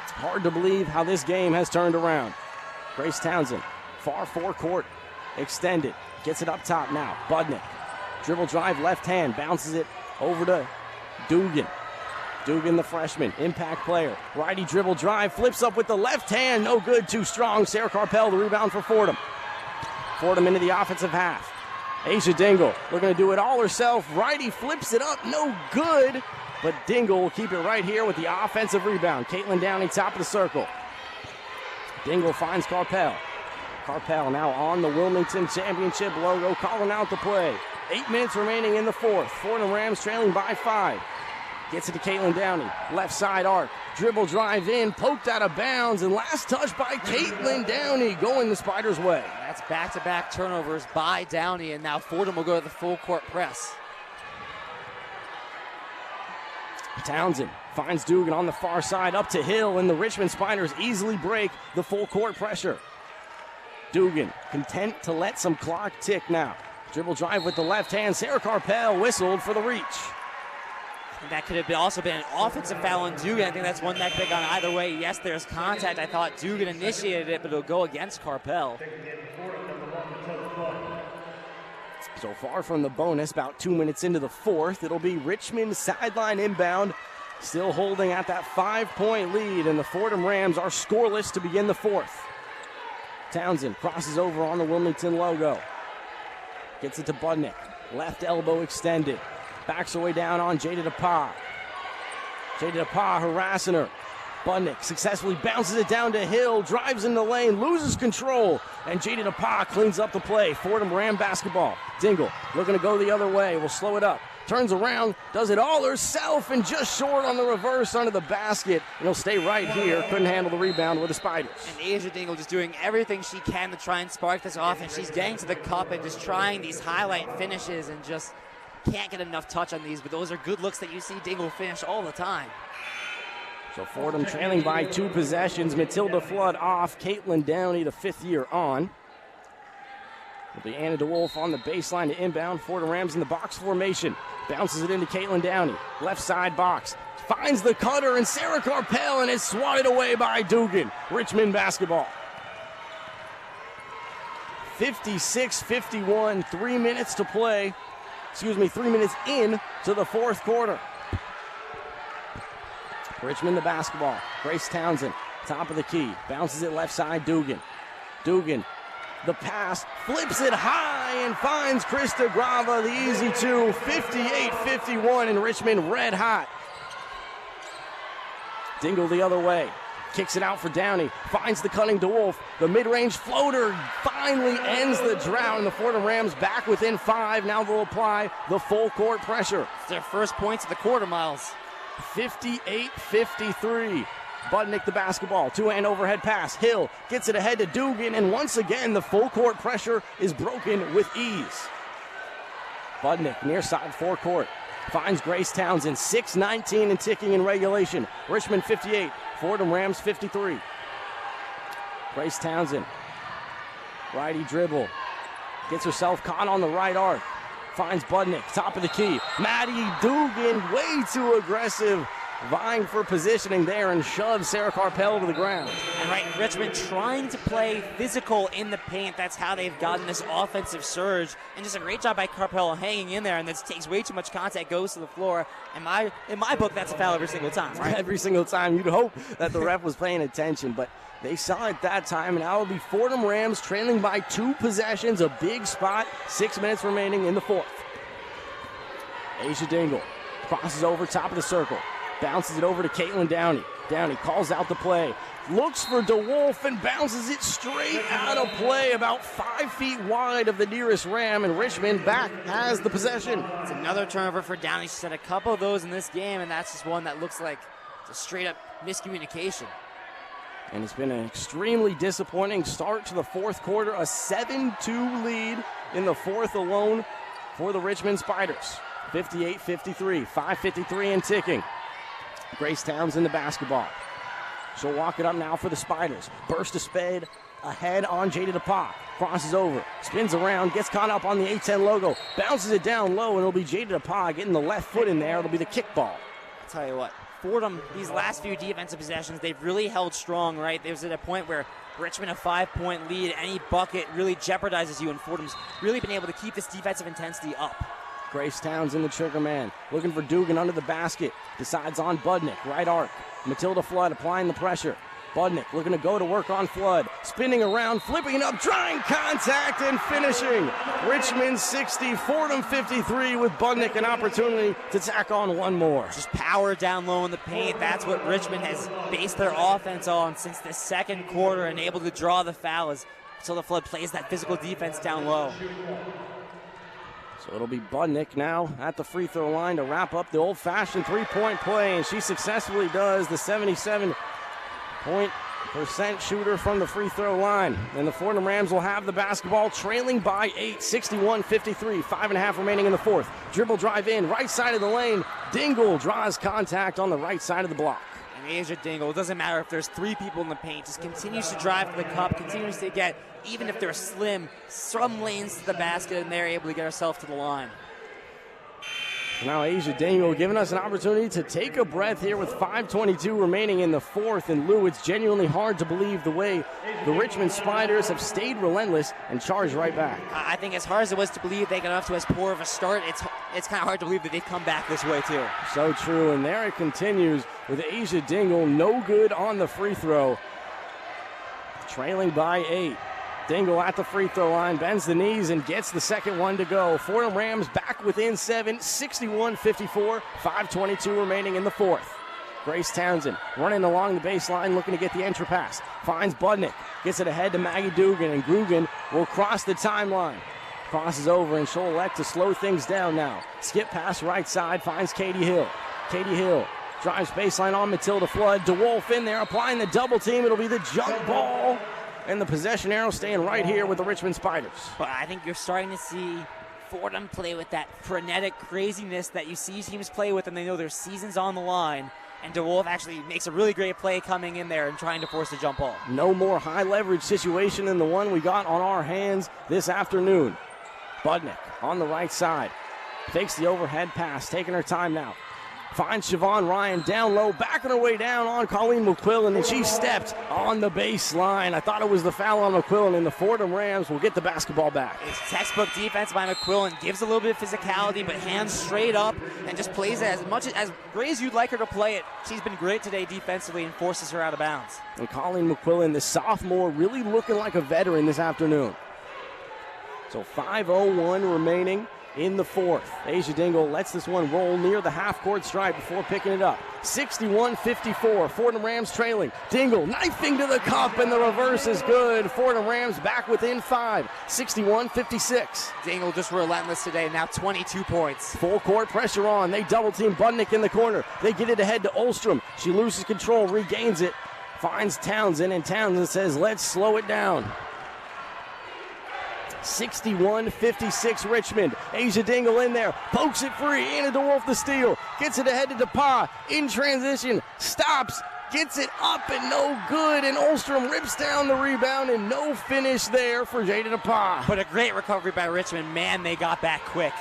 Hard to believe how this game has turned around. Grace Townsend, far forecourt, extended. Gets it up top now. Budnick. Dribble drive, left hand. Bounces it over to Dugan. Dugan, the freshman. Impact player. Righty dribble drive. Flips up with the left hand. No good. Too strong. Sarah Carpel, the rebound for Fordham. Fordham into the offensive half. Asia Dingle looking to do it all herself. Righty flips it up. No good. But Dingle will keep it right here with the offensive rebound. Caitlin Downey, top of the circle. Dingle finds Carpel. Carpel now on the Wilmington Championship logo, calling out the play. 8 minutes remaining in the fourth. Fordham Rams trailing by 5. Gets it to Caitlin Downey. Left side arc. Dribble drive in, poked out of bounds, and last touch by Caitlin Downey going the Spiders' way. That's back-to-back turnovers by Downey, and now Fordham will go to the full court press. Townsend finds Dugan on the far side, up to Hill, and the Richmond Spiders easily break the full court pressure. Dugan content to let some clock tick now. Dribble drive with the left hand. Sarah Carpel whistled for the reach. And that could have also been an offensive foul on Dugan. I think that's one that could have gone either way. Yes, there's contact. I thought Dugan initiated it, but it'll go against Carpel. So far from the bonus, about 2 minutes into the fourth, it'll be Richmond sideline inbound, still holding at that 5-point lead, and the Fordham Rams are scoreless to begin the fourth. Townsend crosses over on the Wilmington logo. Gets it to Budnick. Left elbow extended. Backs her way down on Jada DePa. Jada DePa harassing her. Budnick successfully bounces it down to Hill. Drives in the lane. Loses control. And Jada DePa cleans up the play. Fordham Ram basketball. Dingle looking to go the other way. Will slow it up. Turns around, does it all herself, and just short on the reverse under the basket. And he'll stay right here. Couldn't handle the rebound with the Spiders. And Asia Dingle just doing everything she can to try and spark this offense. She's getting to the cup and just trying these highlight finishes and just can't get enough touch on these. But those are good looks that you see Dingle finish all the time. So Fordham trailing by 2 possessions. Matilda Flood off. Caitlin Downey, the 5th year on. It'll be Anna DeWolf on the baseline to inbound. Fordham Rams in the box formation. Bounces it into Caitlin Downey. Left side box. Finds the cutter and Sarah Carpel, and it's swatted away by Dugan. Richmond basketball. 56-51. 3 minutes to play. 3 minutes in to the fourth quarter. Richmond the basketball. Grace Townsend, top of the key. Bounces it left side, Dugan. Dugan, the pass, flips it high and finds Krista Grava, the easy 2. 58-51, and Richmond red hot. Dingle the other way. Kicks it out for Downey. Finds the cutting DeWolf. The mid-range floater finally ends the drought, and the Fordham Rams back within 5. Now they'll apply the full court pressure. It's their first points of the quarter, Miles. 58-53. Budnick the basketball, two-hand overhead pass. Hill gets it ahead to Dugan, and once again the full court pressure is broken with ease. Budnick near side forecourt finds Grace Townsend, 6:19 and ticking in regulation. Richmond 58, Fordham Rams 53. Grace Townsend, righty dribble, gets herself caught on the right arc. Finds Budnick, top of the key. Maddie Dugan, way too aggressive, vying for positioning there and shoves Sarah Carpel to the ground. And right, Richmond trying to play physical in the paint. That's how they've gotten this offensive surge. And just a great job by Carpel hanging in there, and this takes way too much contact, goes to the floor. In my book, that's a foul every single time, right? Every single time. You'd hope that the ref was paying attention, but they saw it that time, and now it'll be Fordham Rams trailing by 2 possessions, a big spot, 6 minutes remaining in the fourth. Asia Dingle crosses over top of the circle, bounces it over to Caitlin Downey. Downey calls out the play, looks for DeWolf and bounces it straight out of play, about 5 feet wide of the nearest Ram, and Richmond back has the possession. It's another turnover for Downey. She's had a couple of those in this game, and that's just one that looks like it's a straight-up miscommunication. And it's been an extremely disappointing start to the fourth quarter, a 7-2 lead in the fourth alone for the Richmond Spiders. 58-53, 5:53 and ticking. Grace Townsend the basketball. She'll walk it up now for the Spiders. Burst of speed ahead on Jada DePauw. Crosses over, spins around, gets caught up on the A10 logo, bounces it down low, and it'll be Jada DePauw getting the left foot in there. It'll be the kickball. I'll tell you what, Fordham, these last few defensive possessions, they've really held strong, right? There was at a point where Richmond a 5-point lead, any bucket really jeopardizes you, and Fordham's really been able to keep this defensive intensity up. Grace Townsend, the trigger man, looking for Dugan under the basket. Decides on Budnick, right arc. Matilda Flood applying the pressure. Budnick looking to go to work on Flood. Spinning around, flipping it up, drawing contact and finishing. Richmond 60, Fordham 53 with Budnick an opportunity to tack on one more. Just power down low in the paint. That's what Richmond has based their offense on since the second quarter, and able to draw the foul as Matilda Flood plays that physical defense down low. So it'll be Budnick now at the free throw line to wrap up the old-fashioned three-point play, and she successfully does. The 77% shooter from the free throw line. And the Fordham Rams will have the basketball, trailing by 8, 61-53, 5.5 remaining in the fourth. Dribble drive in, right side of the lane. Dingle draws contact on the right side of the block. And Asia Dingle, it doesn't matter if there's 3 people in the paint, just continues to drive to the cup, continues to get, even if they're slim, some lanes to the basket, and they're able to get herself to the line. Now Asia Dingle giving us an opportunity to take a breath here with 5:22 remaining in the fourth. And Lou, it's genuinely hard to believe the way the Richmond Spiders have stayed relentless and charged right back. I think as hard as it was to believe they got off to as poor of a start, it's kind of hard to believe that they've come back this way too. So true, and there it continues with Asia Dingle, no good on the free throw. Trailing by 8. Dingle at the free throw line, bends the knees and gets the second one to go. Fordham Rams back within 7, 61-54, 5:22 remaining in the fourth. Grace Townsend running along the baseline, looking to get the entry pass. Finds Budnick, gets it ahead to Maggie Dugan, and Dugan will cross the timeline. Crosses over, and she'll elect to slow things down now. Skip pass right side, finds Katie Hill. Katie Hill drives baseline on Matilda Flood. DeWolf in there, applying the double team. It'll be the jump ball. And the possession arrow staying right here with the Richmond Spiders. But I think you're starting to see Fordham play with that frenetic craziness that you see teams play with, and they know their season's on the line. And DeWolf actually makes a really great play coming in there and trying to force the jump ball. No more high leverage situation than the one we got on our hands this afternoon. Budnick on the right side. Fakes the overhead pass, taking her time now. Finds Siobhan Ryan down low, backing her way down on Colleen McQuillan, and she stepped on the baseline. I thought it was the foul on McQuillan, and the Fordham Rams will get the basketball back. It's textbook defense by McQuillan. Gives a little bit of physicality, but hands straight up and just plays it as much as great as you'd like her to play it. She's been great today defensively and forces her out of bounds. And Colleen McQuillan, the sophomore, really looking like a veteran this afternoon. So 5:01 remaining in the fourth. Asia Dingle lets this one roll near the half-court stripe before picking it up. 61-54, Fordham Rams trailing. Dingle knifing to the cup, and the reverse is good. Fordham Rams back within 5, 61-56. Dingle just relentless today, now 22 points. Full court pressure on. They double-team Budnick in the corner. They get it ahead to Olstrom. She loses control, regains it, finds Townsend, and Townsend says, let's slow it down. 61-56 Richmond. Asia Dingle in there, pokes it free. Anna DeWolf the steal, gets it ahead to DePauw in transition, stops, gets it up and no good, and Olstrom rips down the rebound and no finish there for Jada DePauw. But a great recovery by Richmond. Man, they got back quick.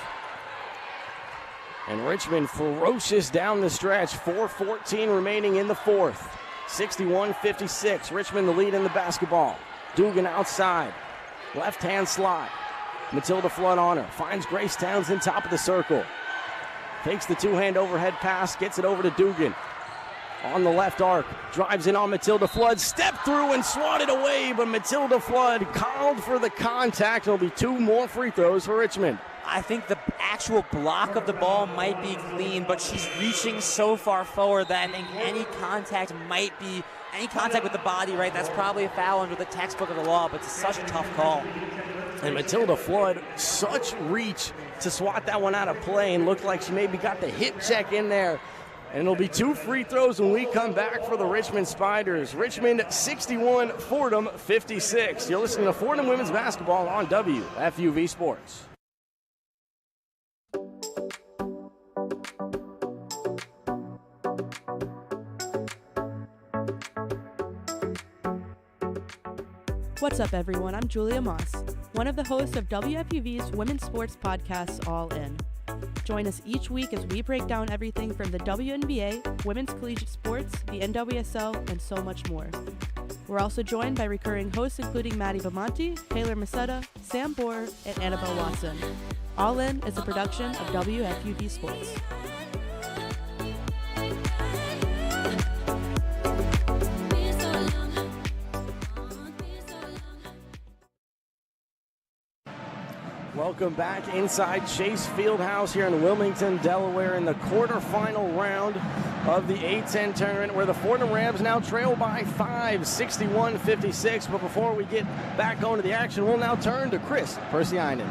And Richmond ferocious down the stretch. 4:14 remaining in the fourth. 61-56. Richmond the lead in the basketball. Dugan outside. Left-hand slide. Matilda Flood on her. Finds Grace Townsend top of the circle. Takes the two-hand overhead pass. Gets it over to Dugan. On the left arc. Drives in on Matilda Flood. Stepped through and swatted away. But Matilda Flood called for the contact. There'll be 2 more free throws for Richmond. I think the actual block of the ball might be clean, but she's reaching so far forward that I think any contact with the body, right? That's probably a foul under the textbook of the law, but it's such a tough call. And Matilda Flood, such reach to swat that one out of play, and looked like she maybe got the hip check in there. And it'll be 2 free throws when we come back for the Richmond Spiders. Richmond 61, Fordham 56. You're listening to Fordham Women's Basketball on WFUV Sports. What's up, everyone? I'm Julia Moss, one of the hosts of WFUV's women's sports podcast, All In. Join us each week as we break down everything from the WNBA, women's collegiate sports, the NWSL, and so much more. We're also joined by recurring hosts including Maddie Bamonte, Taylor Masetta, Sam Bohr, and Annabelle Watson. All In is a production of WFUV Sports. Welcome back inside Chase Fieldhouse here in Wilmington, Delaware, in the quarterfinal round of the A10 tournament, where the Fordham Rams now trail by 5, 61-56. But before we get back going to the action, we'll now turn to Chris Persianen.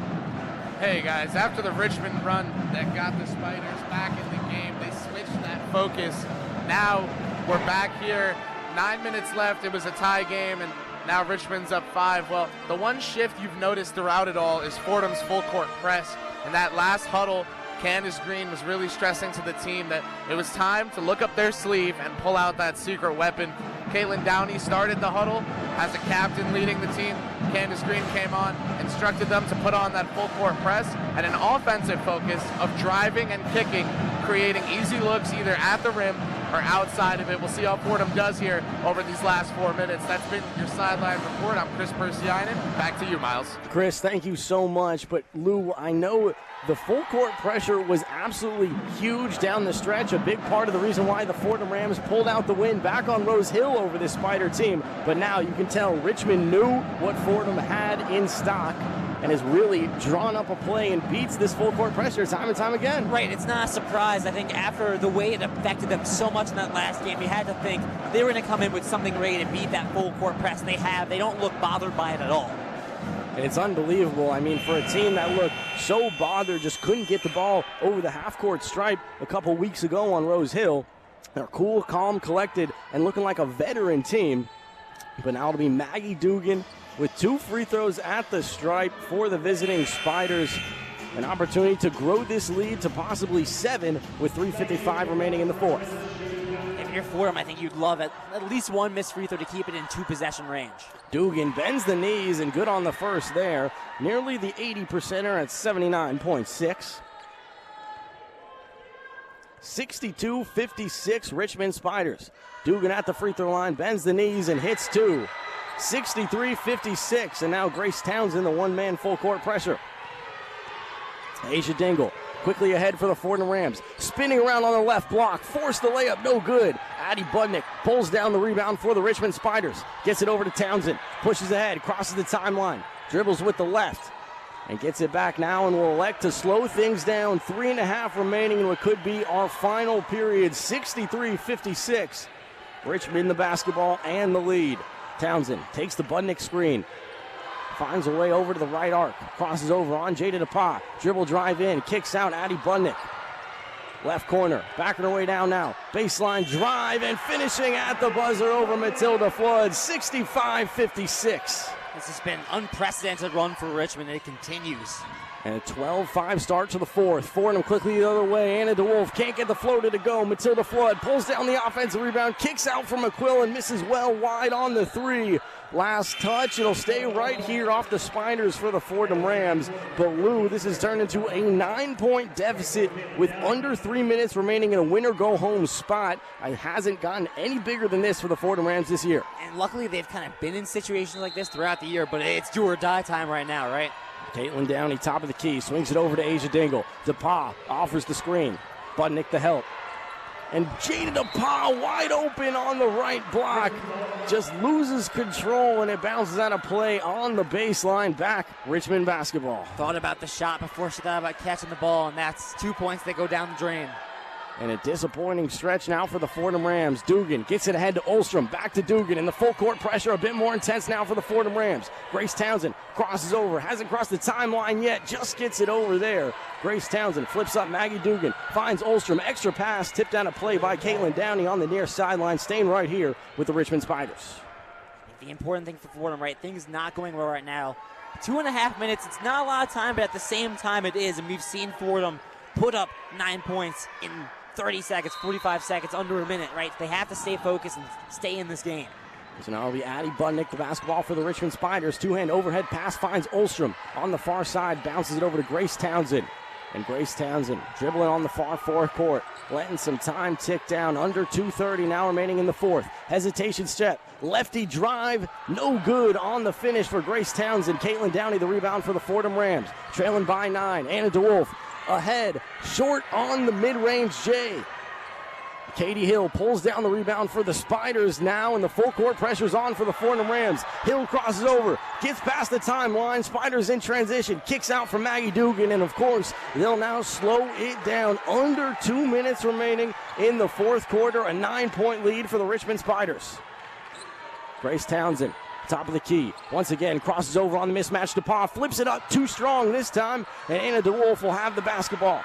Hey guys, after the Richmond run that got the Spiders back in the game, they switched that focus. Now we're back here, 9 minutes left. It was a tie game, and now Richmond's up 5. Well, the one shift you've noticed throughout it all is Fordham's full court press. And that last huddle, Candace Green was really stressing to the team that it was time to look up their sleeve and pull out that secret weapon. Caitlin Downey started the huddle as a captain leading the team. Candace Green came on, instructed them to put on that full court press and an offensive focus of driving and kicking, creating easy looks either at the rim or outside of it. We'll see how Fordham does here over these last 4 minutes. That's been your sideline report. I'm Chris Persianen. Back to you, Miles. Chris, thank you so much. But Lou, I know the full court pressure was absolutely huge down the stretch. A big part of the reason why the Fordham Rams pulled out the win back on Rose Hill over this Spider team. But now you can tell Richmond knew what Fordham had in stock and has really drawn up a play and beats this full court pressure time and time again. Right, it's not a surprise. I think after the way it affected them so much in that last game, you had to think they were going to come in with something ready to beat that full court press. They have. They don't look bothered by it at all. And it's unbelievable. I mean, for a team that looked so bothered, just couldn't get the ball over the half-court stripe a couple weeks ago on Rose Hill. They're cool, calm, collected, and looking like a veteran team. But now it'll be Maggie Dugan with 2 free throws at the stripe for the visiting Spiders. An opportunity to grow this lead to possibly 7 with 3:55 remaining in the fourth. If you're Fordham, I think you'd love at least one missed free throw to keep it in 2-possession range. Dugan bends the knees and good on the first there. Nearly the 80%er at 79.6. 62-56 Richmond Spiders. Dugan at the free throw line, bends the knees and hits 2. 63-56, and now Grace Townsend, the one-man full court pressure. Asia Dingle quickly ahead for the Fordham Rams. Spinning around on the left block, forced the layup, no good. Addie Budnick pulls down the rebound for the Richmond Spiders. Gets it over to Townsend, pushes ahead, crosses the timeline, dribbles with the left, and gets it back now and will elect to slow things down. 3.5 remaining in what could be our final period. 63-56. Richmond the basketball and the lead. Townsend takes the Budnick screen. Finds a way over to the right arc. Crosses over on Jada DePauw. Dribble drive in. Kicks out Addie Budnick. Left corner. Backing her way down now. Baseline drive and finishing at the buzzer over Matilda Flood. 65-56. This has been an unprecedented run for Richmond, and it continues. And a 12-5 start to the fourth. Fordham quickly the other way. Anna DeWolf can't get the floater to go. Matilda Flood pulls down the offensive rebound, kicks out from McQuill and misses well wide on the three. Last touch. It'll stay right here off the Spiders for the Fordham Rams. But Lou, this has turned into a 9-point deficit with under 3 minutes remaining in a winner-go-home spot. It hasn't gotten any bigger than this for the Fordham Rams this year. And luckily, they've kind of been in situations like this throughout the year, but it's do or die time right now, right? Caitlin Downey, top of the key, swings it over to Asia Dingle. DePauw offers the screen. Budnick the help. And Jada DePauw wide open on the right block. Just loses control and it bounces out of play on the baseline. Back Richmond basketball. Thought about the shot before she thought about catching the ball, and that's 2 points that go down the drain. And a disappointing stretch now for the Fordham Rams. Dugan gets it ahead to Olstrom. Back to Dugan. And the full court pressure a bit more intense now for the Fordham Rams. Grace Townsend crosses over. Hasn't crossed the timeline yet. Just gets it over there. Grace Townsend flips up Maggie Dugan. Finds Olstrom. Extra pass. Tipped down a play by Caitlin Downey on the near sideline. Staying right here with the Richmond Spiders. The important thing for Fordham, right? Things not going well right now. 2.5 minutes. It's not a lot of time, but at the same time it is. And we've seen Fordham put up 9 points in 30 seconds, 45 seconds, under a minute, right? They have to stay focused and stay in this game. So now it'll be Addie Budnick, the basketball for the Richmond Spiders. Two-hand overhead pass finds Olstrom on the far side, bounces it over to Grace Townsend. And Grace Townsend dribbling on the far forecourt, letting some time tick down. Under 2:30 now remaining in the fourth. Hesitation step, lefty drive, no good on the finish for Grace Townsend. Caitlin Downey the rebound for the Fordham Rams, trailing by 9. Anna DeWolf ahead, short on the mid-range J. Katie Hill pulls down the rebound for the Spiders now, and the full court pressure's on for the Fordham Rams. Hill crosses over, gets past the timeline. Spiders in transition, kicks out from Maggie Dugan, and of course, they'll now slow it down. Under 2 minutes remaining in the fourth quarter, a 9-point lead for the Richmond Spiders. Grace Townsend, top of the key, once again crosses over on the mismatch. DePauw flips it up too strong this time, and Anna DeWolf will have the basketball.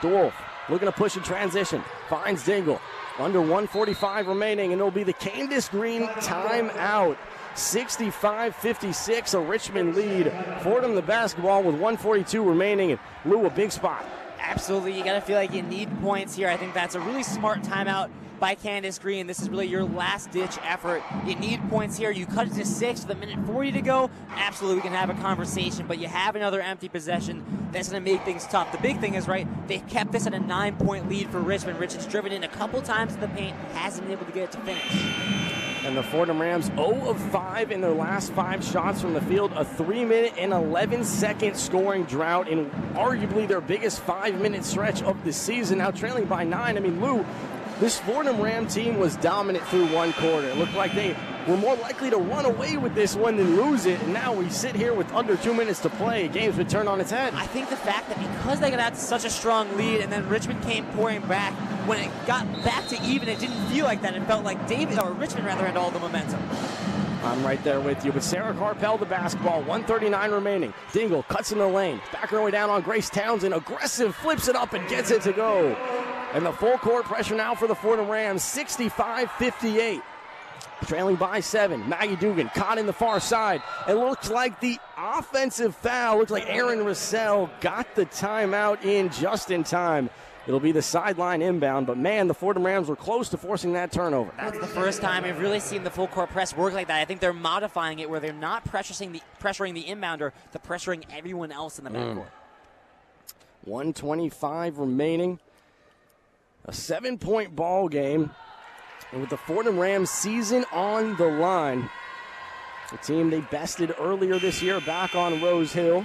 DeWolf looking to push in transition, finds Dingle. Under 1:45 remaining, and it'll be the Candace Green timeout. 65-56, a Richmond lead. Fordham the basketball with 1:42 remaining, and Lou, a big spot. Absolutely, you gotta feel like you need points here. I think that's a really smart timeout by Candace Green. This is really your last-ditch effort. You need points here. You cut it to 6 with 1:40 to go. Absolutely, we can have a conversation, but you have another empty possession. That's going to make things tough. The big thing is, right, they kept this at a 9-point lead for Richmond. Richard's driven in a couple times in the paint, hasn't been able to get it to finish. And the Fordham Rams 0 of 5 in their last 5 shots from the field. A 3-minute and 11-second scoring drought in arguably their biggest 5-minute stretch of the season. Now trailing by 9. I mean, Lou, this Fordham Ram team was dominant through one quarter. It looked like they were more likely to run away with this one than lose it. And now we sit here with under 2 minutes to play. Game's been turned on its head. I think the fact that because they got out to such a strong lead and then Richmond came pouring back, when it got back to even, it didn't feel like that. It felt like Richmond had all the momentum. I'm right there with you. But Sarah Carpel, the basketball, 1:39 remaining. Dingle cuts in the lane. Back her way down on Grace Townsend. Aggressive, flips it up and gets it to go. And the full court pressure now for the Fordham Rams, 65-58. Trailing by 7. Maggie Dugan caught in the far side. It looks like the offensive foul. Looks like Aaron Russell got the timeout in just in time. It'll be the sideline inbound, but man, the Fordham Rams were close to forcing that turnover. That's the first time we've really seen the full court press work like that. I think they're modifying it where they're not pressuring the inbounder, they're pressuring everyone else in the backcourt. 1:25 remaining. A 7-point ball game. And with the Fordham Rams season on the line, the team they bested earlier this year back on Rose Hill.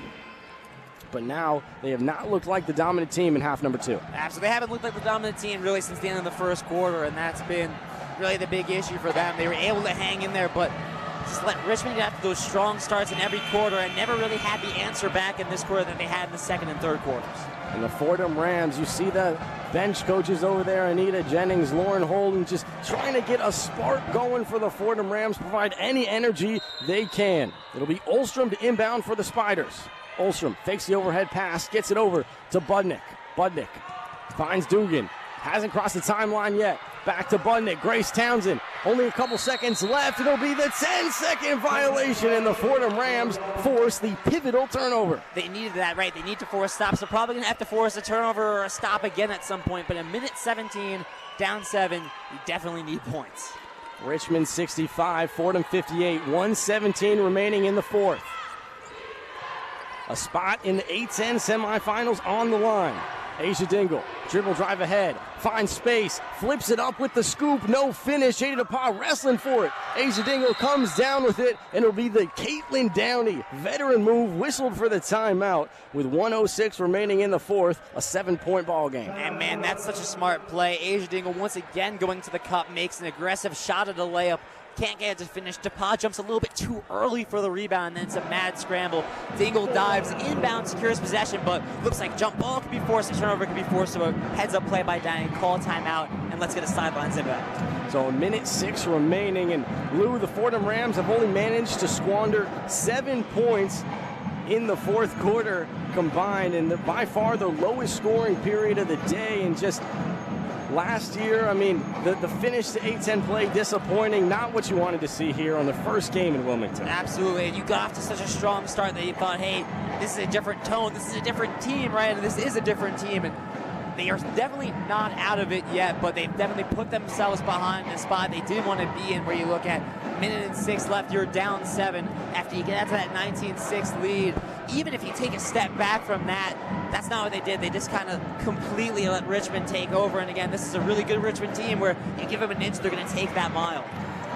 But now they have not looked like the dominant team in half number 2. Absolutely. They haven't looked like the dominant team really since the end of the first quarter, and that's been really the big issue for them. They were able to hang in there, but just let Richmond get after those strong starts in every quarter and never really had the answer back in this quarter that they had in the second and third quarters. And the Fordham Rams, you see the bench coaches over there, Anita Jennings, Lauren Holden, just trying to get a spark going for the Fordham Rams, provide any energy they can. It'll be Olstrom to inbound for the Spiders. Olstrom fakes the overhead pass, gets it over to Budnick. Budnick finds Dugan. Hasn't crossed the timeline yet. Back to Budnick. Grace Townsend. Only a couple seconds left. It'll be the 10-second violation, and the Fordham Rams force the pivotal turnover. They needed that, right? They need to force stops. They're probably going to have to force a turnover or a stop again at some point, but a minute 17, down 7, you definitely need points. Richmond 65, Fordham 58, 1:17 remaining in the fourth. A spot in the A10 semifinals on the line. Asia Dingle, dribble drive ahead, finds space, flips it up with the scoop, no finish. Jada DePaul wrestling for it. Asia Dingle comes down with it, and it'll be the Caitlin Downey veteran move, whistled for the timeout with 1:06 remaining in the fourth, a 7-point ball game. And man, that's such a smart play. Asia Dingle once again going to the cup, makes an aggressive shot at a layup. Can't get it to finish. DePaul jumps a little bit too early for the rebound, and then it's a mad scramble. Dingle dives, inbound, secures possession, but looks like jump ball could be forced, a turnover could be forced, so a heads-up play by Downey, call timeout, and let's get a sidelines inbound. So a minute 6 remaining, and Lou, the Fordham Rams have only managed to squander 7 points in the fourth quarter combined, and by far the lowest scoring period of the day. And just last year, I mean, the finish to A10 play, disappointing. Not what you wanted to see here on the first game in Wilmington. Absolutely, and you got off to such a strong start that you thought, hey, this is a different tone, this is a different team, right? And this is a different team, and they are definitely not out of it yet, but they've definitely put themselves behind the spot they didn't want to be in, where you look at minute and 6 left, you're down 7. After you get out to that 19-6 lead, even if you take a step back from that, that's not what they did. They just kind of completely let Richmond take over. And again, this is a really good Richmond team where you give them an inch, they're going to take that mile.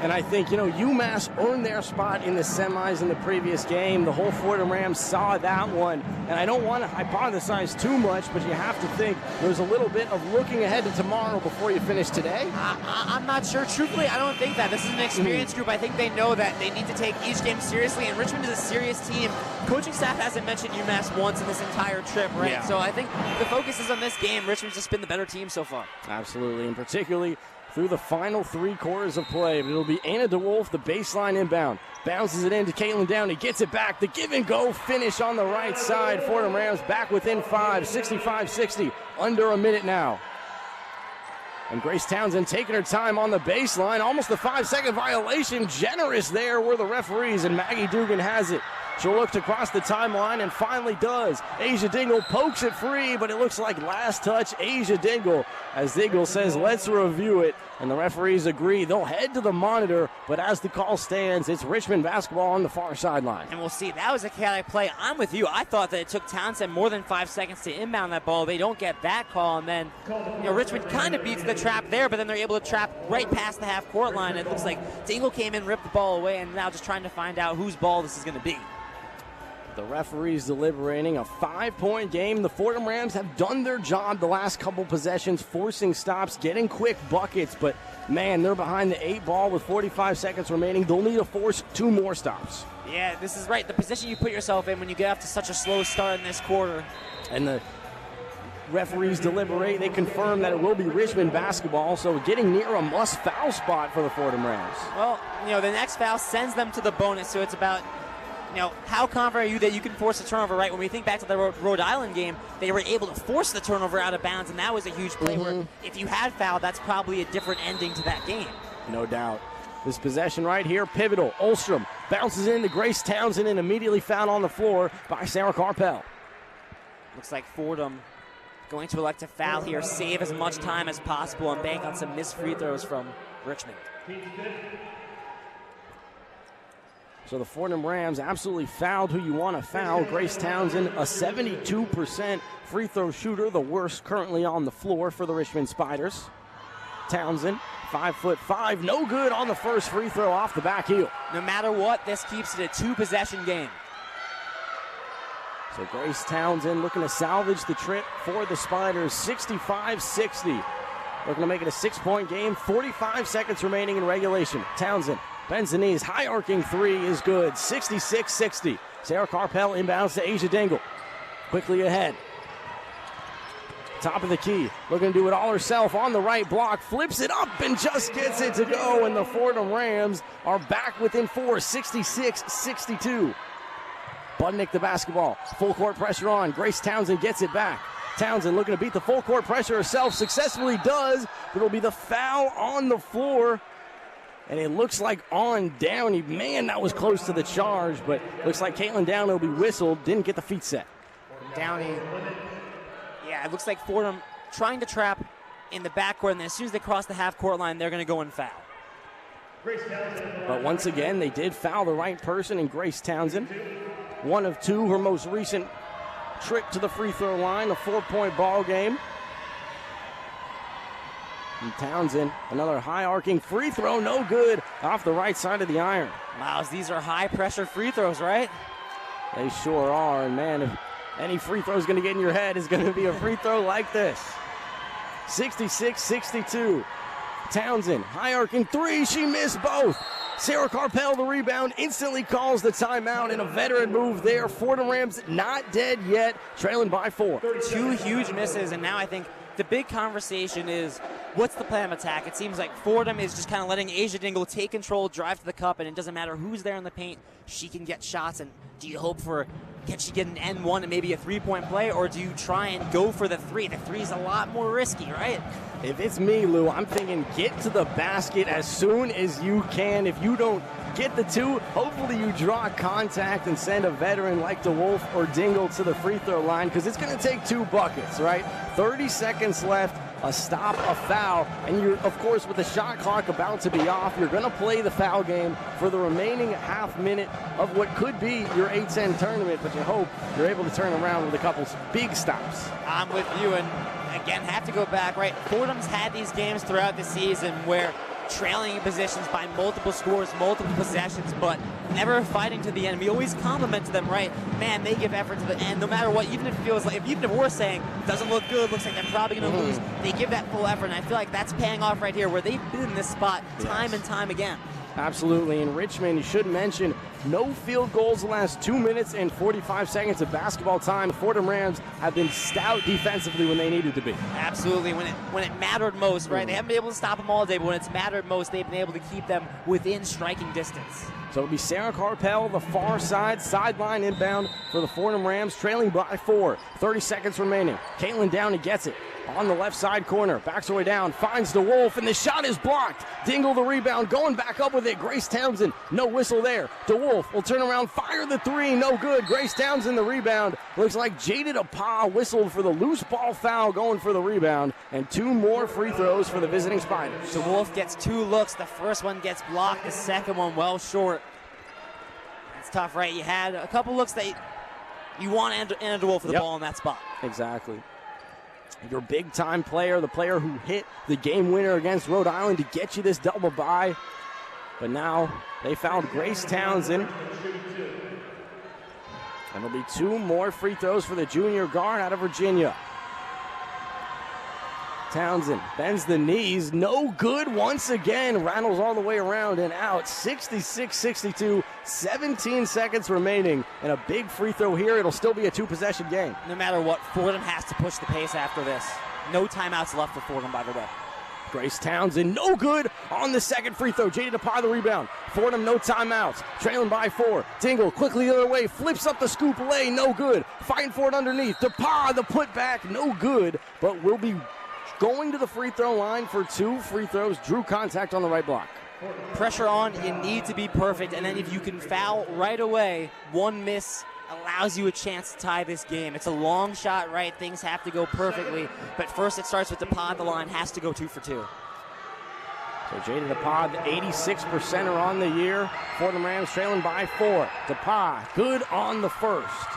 And I think, UMass earned their spot in the semis in the previous game. The whole Fordham Rams saw that one. And I don't want to hypothesize too much, but you have to think there's a little bit of looking ahead to tomorrow before you finish today. I'm not sure. Truthfully, I don't think that. This is an experienced group. I think they know that they need to take each game seriously, and Richmond is a serious team. Coaching staff hasn't mentioned UMass once in this entire trip, right? Yeah. So I think the focus is on this game. Richmond's just been the better team so far. Absolutely, and particularly through the final 3 quarters of play. But it'll be Anna DeWolf, the baseline inbound. Bounces it into Caitlin Downey, gets it back. The give-and-go finish on the right side. Fordham Rams back within 5, 65-60, under a minute now. And Grace Townsend taking her time on the baseline. Almost a 5-second violation. Generous there were the referees, and Maggie Dugan has it. She'll look to cross the timeline and finally does. Asia Dingle pokes it free, but it looks like last touch Asia Dingle, as Dingle says, let's review it. And the referees agree. They'll head to the monitor, but as the call stands, it's Richmond basketball on the far sideline. And we'll see. That was a chaotic play. I'm with you. I thought that it took Townsend more than 5 seconds to inbound that ball. They don't get that call, and then Richmond kind of beats the trap there, but then they're able to trap right past the half-court line. It looks like Dingle came in, ripped the ball away, and now just trying to find out whose ball this is going to be. The referees deliberating a 5-point game. The Fordham Rams have done their job the last couple possessions, forcing stops, getting quick buckets, but man, they're behind the 8 ball with 45 seconds remaining. They'll need to force 2 more stops. Yeah, this is right. The position you put yourself in when you get off to such a slow start in this quarter. And the referees deliberate. They confirm that it will be Richmond basketball, so getting near a must-foul spot for the Fordham Rams. Well, the next foul sends them to the bonus, so it's about how confident are you that you can force a turnover, right? When we think back to the Rhode Island game, they were able to force the turnover out of bounds, and that was a huge play where if you had fouled, that's probably a different ending to that game. No doubt. This possession right here, pivotal. Olstrom bounces into Grace Townsend and immediately fouled on the floor by Sarah Carpel. Looks like Fordham going to elect to foul here, save as much time as possible, and bank on some missed free throws from Richmond. So the Fordham Rams absolutely fouled who you want to foul. Grace Townsend, a 72% free throw shooter, the worst currently on the floor for the Richmond Spiders. Townsend, 5'5", no good on the first free throw off the back heel. No matter what, this keeps it a 2-possession game. So Grace Townsend looking to salvage the trip for the Spiders, 65-60. Looking to make it a 6-point game, 45 seconds remaining in regulation. Townsend bends the knees, high arcing three is good, 66-60. Sarah Carpel inbounds to Asia Dingle. Quickly ahead. Top of the key, looking to do it all herself on the right block, flips it up and just gets it to go, and the Fordham Rams are back within 4, 66-62. Budnick the basketball, full court pressure on, Grace Townsend gets it back. Townsend looking to beat the full court pressure herself, successfully does, but it'll be the foul on the floor. And it looks like on Downey. Man, that was close to the charge, but looks like Caitlin Downey will be whistled. Didn't get the feet set. Downey, yeah, it looks like Fordham trying to trap in the backcourt, and then as soon as they cross the half-court line, they're going to go and foul. But once again, they did foul the right person in Grace Townsend. 1 of 2, her most recent trip to the free throw line, a 4-point ball game. And Townsend, another high arcing free throw, no good, off the right side of the iron. Miles, these are high pressure free throws, right? They sure are, and man, if any free throw is going to get in your head, it's going to be a free throw like this. 66-62. Townsend, high arcing three, she missed both. Sarah Carpel, the rebound, instantly calls the timeout, and a veteran move there. Fordham Rams not dead yet, trailing by 4. 2 huge misses, and now I think the big conversation is, what's the plan of attack? It seems like Fordham is just kind of letting Asia Dingle take control, drive to the cup, and it doesn't matter who's there in the paint, she can get shots. And do you hope for, can she get an N1 and maybe a 3-point play, or do you try and go for the 3? The 3 is a lot more risky, right? If it's me, Lou, I'm thinking get to the basket as soon as you can. If you don't get the 2, hopefully you draw contact and send a veteran like DeWolf or Dingle to the free throw line, because it's going to take 2 buckets, right? 30 seconds left, a stop, a foul, and you're, of course, with the shot clock about to be off, you're going to play the foul game for the remaining half minute of what could be your A10 tournament, but you hope you're able to turn around with a couple big stops. I'm with you, and again, have to go back, right? Fordham's had these games throughout the season where trailing positions by multiple scores, multiple possessions, but never fighting to the end. We always compliment them, right? Man, they give effort to the end, no matter what. Even if it feels like, even if we're saying doesn't look good, looks like they're probably going to lose, they give that full effort, and I feel like that's paying off right here, where they've been in this spot time and time again. Absolutely. In Richmond, you should mention no field goals the last 2 minutes and 45 seconds of basketball time. The Fordham Rams have been stout defensively when they needed to be. Absolutely. When it mattered most, right? They haven't been able to stop them all day, but when it's mattered most, they've been able to keep them within striking distance. So it'll be Sarah Carpel, the far side, sideline inbound for the Fordham Rams, trailing by 4. 30 seconds remaining. Caitlin Downey gets it on the left side corner, backs her way down, finds DeWolf, and the shot is blocked. Dingle the rebound, going back up with it. Grace Townsend, no whistle there. DeWolf will turn around, fire the 3, no good. Grace Townsend the rebound. Looks like Jada DePauw whistled for the loose ball foul, going for the rebound, and 2 more free throws for the visiting Spiders. DeWolf gets 2 looks. The first one gets blocked, the second one well short. It's tough, right? You had a couple looks that you want Anna DeWolf for the ball in that spot. Exactly. Your big-time player, the player who hit the game winner against Rhode Island to get you this double bye. But now they fouled Grace Townsend. And there'll be 2 more free throws for the junior guard out of Virginia. Townsend bends the knees, no good once again. Rattles all the way around and out. 66-62, 17 seconds remaining. And a big free throw here. It'll still be a 2-possession game. No matter what, Fordham has to push the pace after this. No timeouts left for Fordham, by the way. Grace Townsend, no good on the second free throw. Jada DePauw the rebound. Fordham, no timeouts. Trailing by 4. Dingle quickly the other way. Flips up the scoop lay, no good. Fighting for it underneath. DePauw, the putback, no good. But will be going to the free throw line for 2 free throws. Drew contact on the right block. Pressure on, you need to be perfect, and then if you can foul right away, 1 miss allows you a chance to tie this game. It's a long shot, right? Things have to go perfectly, but first it starts with DePauw. The line has to go 2 for 2. So Jada DePauw, the 86%er on the year. Fordham Rams trailing by 4. DePauw, good on the first.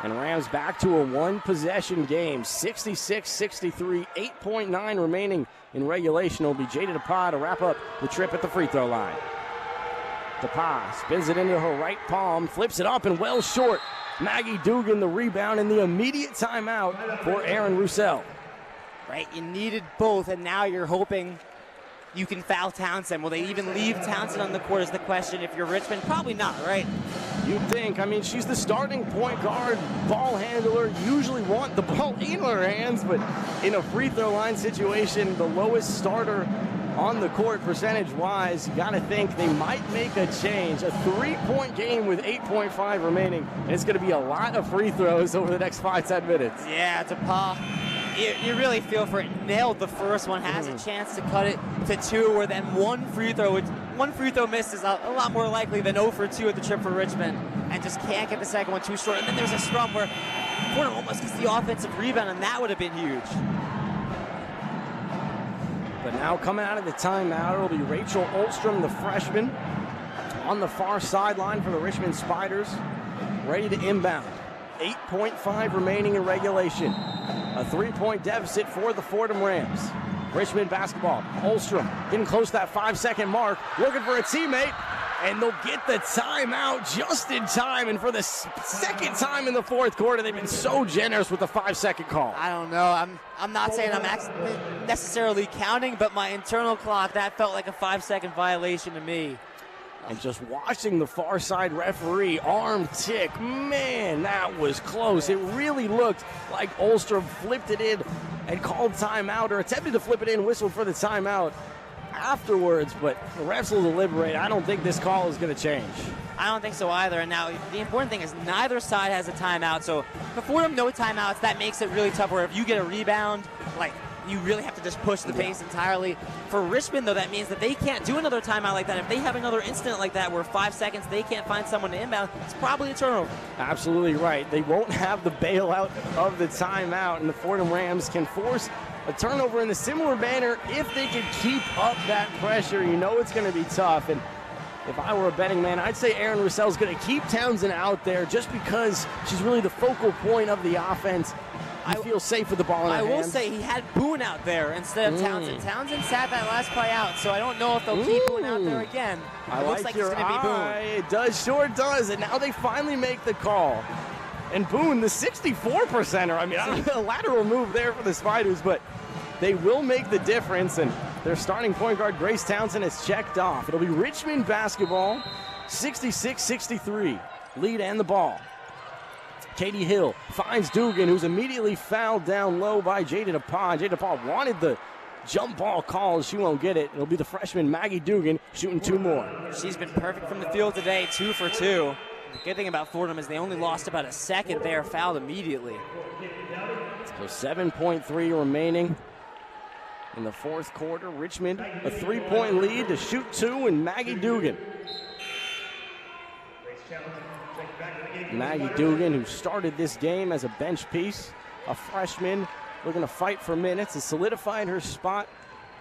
And Rams back to a 1-possession game, 66-63, 8.9 remaining in regulation. It'll be Jada DePauw to wrap up the trip at the free throw line. DePauw spins it into her right palm, flips it up and well short. Maggie Dugan the rebound and the immediate timeout for Aaron Roussel. Right, you needed both, and now you're hoping you can foul Townsend. Will they even leave Townsend on the court is the question. If you're Richmond, probably not, right? You'd think. I mean, she's the starting point guard, ball handler, usually want the ball in her hands, but in a free throw line situation, the lowest starter on the court percentage-wise, you got to think they might make a change. A 3-point game with 8.5 remaining, and it's going to be a lot of free throws over the next 5-10 minutes. Yeah, DePaul, you really feel for it. Nailed the first one, has a chance to cut it to 2, or then one free throw miss is a lot more likely than 0 for 2 at the trip for Richmond, and just can't get the second one too short. And then there's a scrum where Fordham almost gets the offensive rebound, and that would have been huge. But now coming out of the timeout, it'll be Rachel Olstrom, the freshman, on the far sideline for the Richmond Spiders, ready to inbound. 8.5 remaining in regulation. A 3-point deficit for the Fordham Rams. Richmond basketball. Olstrom getting close to that 5-second mark, looking for a teammate, and they'll get the timeout just in time. And for the second time in the fourth quarter, they've been so generous with the 5-second call. I don't know. I'm not saying I'm necessarily counting, but my internal clock, that felt like a 5-second violation to me. And just watching the far side referee arm tick, man, that was close. It really looked like Olstrom flipped it in and called timeout, or attempted to flip it in, whistled for the timeout afterwards, but the refs will deliberate. I don't think this call is going to change. I don't think so either. And now the important thing is neither side has a timeout. So for Fordham, no timeouts. That makes it really tough where if you get a rebound, like, you really have to just push the pace entirely. For Richmond, though, that means that they can't do another timeout like that. If they have another incident like that where 5 seconds they can't find someone to inbound, it's probably a turnover. Absolutely right. They won't have the bailout of the timeout, and the Fordham Rams can force a turnover in a similar manner if they can keep up that pressure. You know it's going to be tough. And if I were a betting man, I'd say Erin Russell's going to keep Townsend out there just because she's really the focal point of the offense. I feel safe with the ball in her hands. I will say he had Boone out there instead of Townsend. Townsend sat that last play out, so I don't know if they'll keep Boone out there again. It looks like it's going to be Boone. It does, sure does, and now they finally make the call. And Boone, the 64%er, I mean, a lateral move there for the Spiders, but they will make the difference, and their starting point guard, Grace Townsend, has checked off. It'll be Richmond basketball, 66-63, lead and the ball. Katie Hill finds Dugan, who's immediately fouled down low by Jada DePaul. Jada DePaul wanted the jump ball call. She won't get it. It'll be the freshman Maggie Dugan shooting 2 more. She's been perfect from the field today, 2 for 2. The good thing about Fordham is they only lost about a second there, fouled immediately. So 7.3 remaining in the fourth quarter. Richmond, a 3-point lead to shoot 2, and Maggie Dugan. Maggie Dugan, who started this game as a bench piece, a freshman looking to fight for minutes, has solidified her spot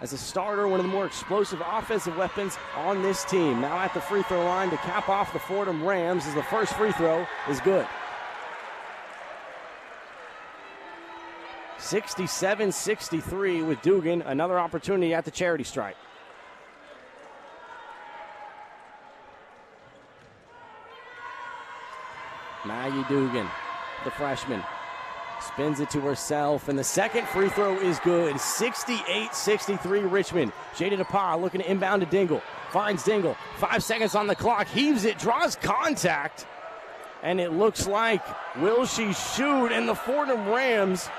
as a starter, one of the more explosive offensive weapons on this team. Now at the free throw line to cap off the Fordham Rams as the first free throw is good. 67-63 with Dugan, another opportunity at the charity stripe. Maggie Dugan, the freshman, spins it to herself, and the second free throw is good. 68-63 Richmond. Jada DePaul looking to inbound to Dingle. Finds Dingle. 5 seconds on the clock. Heaves it, draws contact, and it looks like, will she shoot? And the Fordham Rams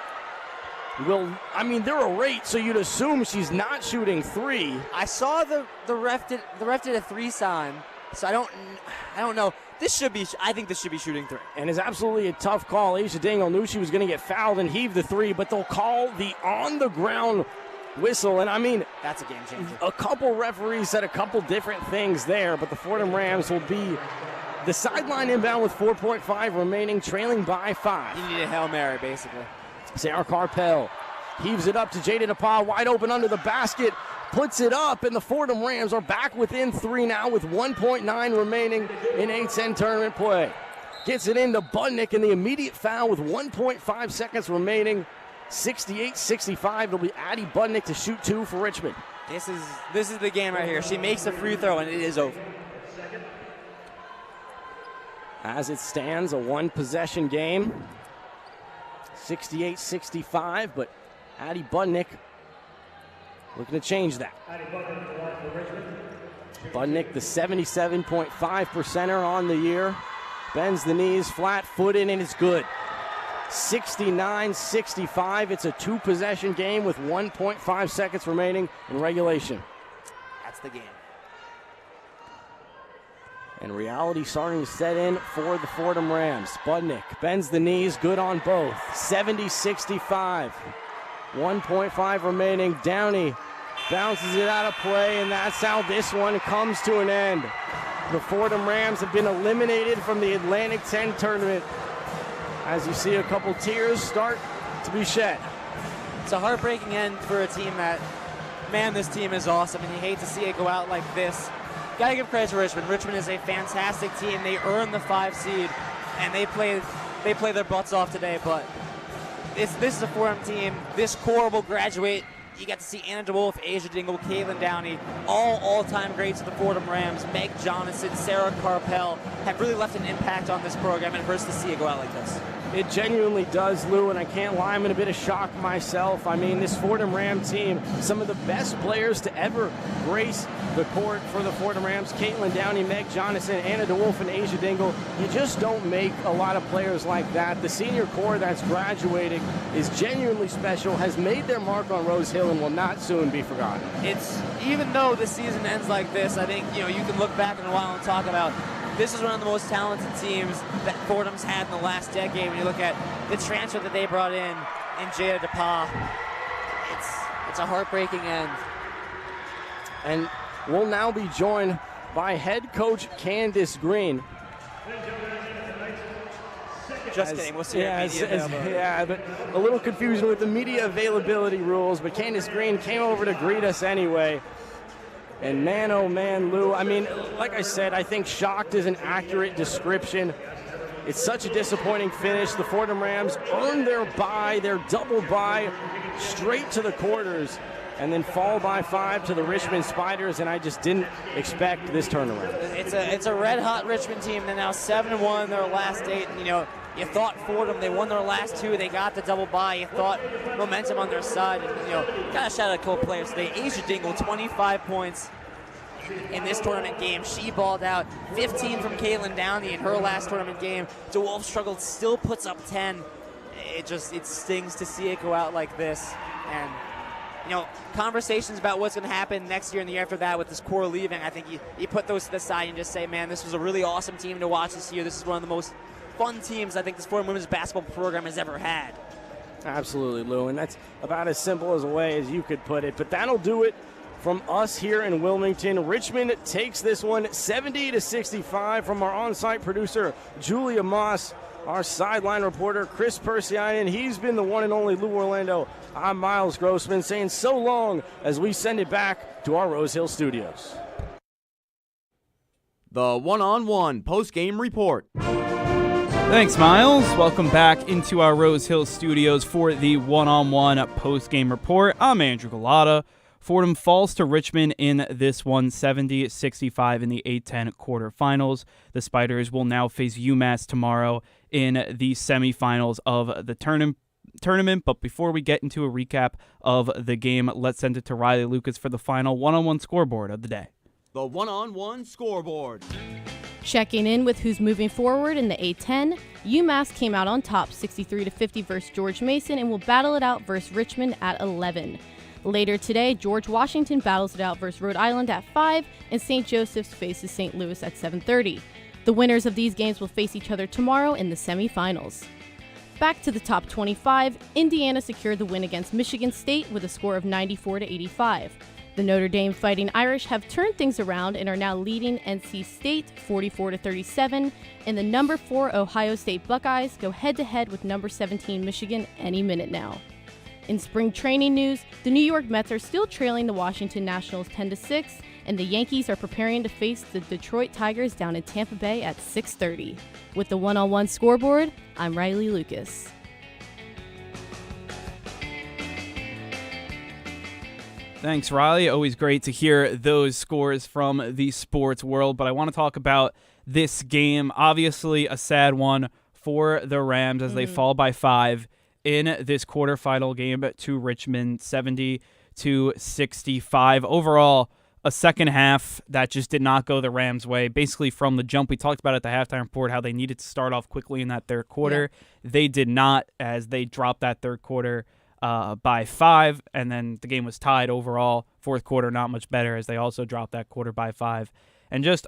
will, I mean, they're a rate, so you'd assume she's not shooting 3. I saw the ref did a 3 sign, so I don't know. I think this should be shooting 3. And it's absolutely a tough call. Aisha Dingle knew she was going to get fouled and heave the 3, but they'll call the on-the-ground whistle. And, I mean, that's a game changer. A couple referees said a couple different things there, but the Fordham Rams will be the sideline inbound with 4.5 remaining, trailing by 5. You need a Hail Mary, basically. Sarah Carpel heaves it up to Jada DePaul, wide open under the basket. Puts it up, and the Fordham Rams are back within 3 now with 1.9 remaining in A10 tournament play. Gets it into Budnick, and the immediate foul with 1.5 seconds remaining. 68-65. It'll be Addie Budnick to shoot 2 for Richmond. This is the game right here. She makes a free throw, and it is over. As it stands, a 1-possession game. 68-65, but Addie Budnick looking to change that. Budnick, the 77.5%er on the year, bends the knees, flat-footed, and it's good. 69-65. It's a two-possession game with 1.5 seconds remaining in regulation. That's the game. And reality starting to set in for the Fordham Rams. Budnick bends the knees, good on both. 70-65. 1.5 remaining. Downey bounces it out of play, and that's how this one comes to an end. The Fordham Rams have been eliminated from the Atlantic 10 tournament, as you see a couple tears start to be shed. It's a heartbreaking end for a team that, man, this team is awesome, and you hate to see it go out like this. Gotta give credit to Richmond. Richmond is a fantastic team. They earned the 5 seed, and they play their butts off today, but this is a Fordham team. This core will graduate. You got to see Anna DeWolf, Asia Dingle, Caitlin Downey, all-time greats of the Fordham Rams. Meg Jonathan, Sarah Carpel have really left an impact on this program, and it hurts to see it go out like this. It genuinely does, Lou, and I can't lie, I'm in a bit of shock myself. I mean, this Fordham Ram team, some of the best players to ever grace the court for the Fordham Rams, Caitlin Downey, Meg Jonathan, Anna DeWolf, and Asia Dingle. You just don't make a lot of players like that. The senior core that's graduating is genuinely special, has made their mark on Rose Hill, and will not soon be forgotten. It's, even though the season ends like this, I think, you can look back in a while and talk about this is one of the most talented teams that Fordham's had in the last decade. When you look at the transfer that they brought in Jada DePauw, it's a heartbreaking end. And we'll now be joined by head coach Candace Green. Just kidding. We'll see Yeah, but a little confusion with the media availability rules, but Candace Green came over to greet us anyway. And man, oh man, Lou, I mean, like I said, I think shocked is an accurate description. It's such a disappointing finish. The Fordham Rams earned their bye, their double bye, straight to the quarters, and then fall by 5 to the Richmond Spiders, and I just didn't expect this turnaround. It's a red-hot Richmond team. They're now 7-1 their last 8. You thought Fordham, they won their last 2. They got the double bye. You thought momentum on their side. And, got to shout out a couple players today. Asia Dingle, 25 points in this tournament game. She balled out. 15 from Caitlin Downey in her last tournament game. DeWolf struggled, still puts up 10. It stings to see it go out like this. And, conversations about what's going to happen next year and the year after that with this core leaving, I think you put those to the side and just say, man, this was a really awesome team to watch this year. This is one of the most fun teams I think this Fordham women's basketball program has ever had. Absolutely, Lou, and that's about as simple as a way as you could put it. But that'll do it from us here in Wilmington. Richmond takes this one 70-65 from our on-site producer, Julia Moss, our sideline reporter, Chris Persianen. He's been the one and only Lou Orlando. I'm Miles Grossman saying so long as we send it back to our Rose Hill studios. The one-on-one post-game report. Thanks, Miles. Welcome back into our Rose Hill studios for the one-on-one post-game report. I'm Andrew Gullotta. Fordham falls to Richmond in this one, 70-65 in the A10 quarterfinals. The Spiders will now face UMass tomorrow in the semifinals of the tournament. But before we get into a recap of the game, let's send it to Rilee Lucas for the final one-on-one scoreboard of the day. The one-on-one scoreboard. Checking in with who's moving forward in the A10, UMass came out on top 63-50 versus George Mason and will battle it out versus Richmond at 11. Later today, George Washington battles it out versus Rhode Island at 5, and St. Joseph's faces St. Louis at 7:30. The winners of these games will face each other tomorrow in the semifinals. Back to the top 25, Indiana secured the win against Michigan State with a score of 94-85. The Notre Dame Fighting Irish have turned things around and are now leading NC State 44-37, and the number 4 Ohio State Buckeyes go head-to-head with number 17 Michigan any minute now. In spring training news, the New York Mets are still trailing the Washington Nationals 10-6, and the Yankees are preparing to face the Detroit Tigers down in Tampa Bay at 6:30. With the one-on-one scoreboard, I'm Rilee Lucas. Thanks, Rilee. Always great to hear those scores from the sports world. But I want to talk about this game. Obviously, a sad one for the Rams as they fall by 5 in this quarterfinal game to Richmond, 70 65. Overall, a second half that just did not go the Rams' way. Basically, from the jump, we talked about at the halftime report how they needed to start off quickly in that third quarter. Yeah. They did not, as they dropped that third quarter by 5, and then the game was tied overall. Fourth quarter, not much better, as they also dropped that quarter by 5. And just,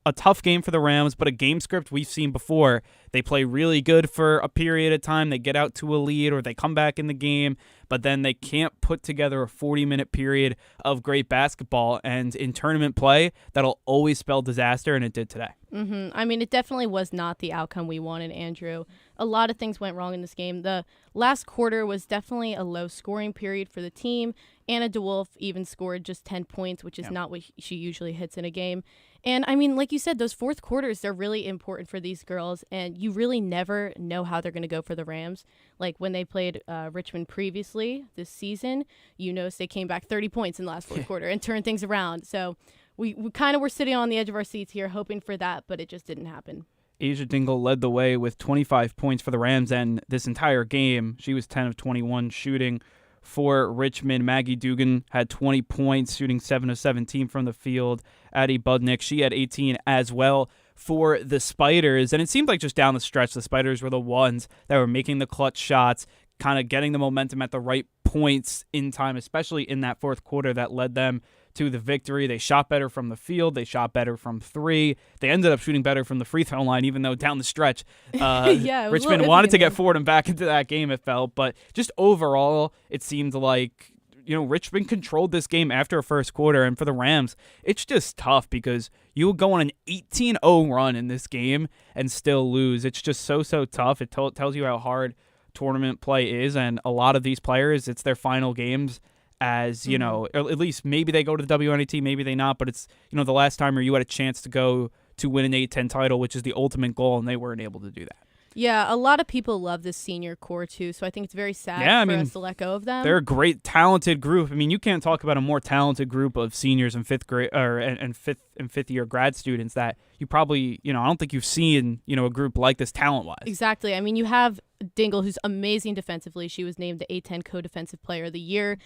a tough game for the Rams, but a game script we've seen before. They play really good for a period of time. They get out to a lead or they come back in the game, but then they can't put together a 40-minute period of great basketball. And in tournament play, that'll always spell disaster, and it did today. I mean, it definitely was not the outcome we wanted, Andrew. A lot of things went wrong in this game. The last quarter was definitely a low-scoring period for the team. Anna DeWolf even scored just 10 points, which is not what she usually hits in a game. And, I mean, like you said, those fourth quarters, they're really important for these girls, and you really never know how they're going to go for the Rams. Like when they played Richmond previously this season, you notice they came back 30 points in the last fourth quarter and turned things around. So we kind of were sitting on the edge of our seats here hoping for that, but it just didn't happen. Asia Dingle led the way with 25 points for the Rams, and this entire game, she was 10 of 21 shooting for Richmond. Maggie Dugan had 20 points, shooting 7 of 17 from the field. Addie Budnick, she had 18 as well for the Spiders. And it seemed like just down the stretch, the Spiders were the ones that were making the clutch shots, kind of getting the momentum at the right points in time, especially in that fourth quarter that led them to the victory. They shot better from the field. They shot better from 3. They ended up shooting better from the free throw line, even though down the stretch, Richmond wanted to get Fordham back into that game, it felt. But just overall, it seemed like, Richmond controlled this game after a first quarter. And for the Rams, it's just tough because you will go on an 18-0 run in this game and still lose. It's just so tough. It tells you how hard tournament play is. And a lot of these players, it's their final games. As, or at least maybe they go to the WNIT, maybe they not, but it's, the last time where you had a chance to go to win an A10 title, which is the ultimate goal, and they weren't able to do that. Yeah, a lot of people love this senior core, too, so I think it's very sad for us to let go of them. They're a great, talented group. I mean, you can't talk about a more talented group of seniors and fifth year grad students that you probably, I don't think you've seen, a group like this talent-wise. Exactly. I mean, you have Dingle, who's amazing defensively. She was named the A10 Co-Defensive Player of the Year.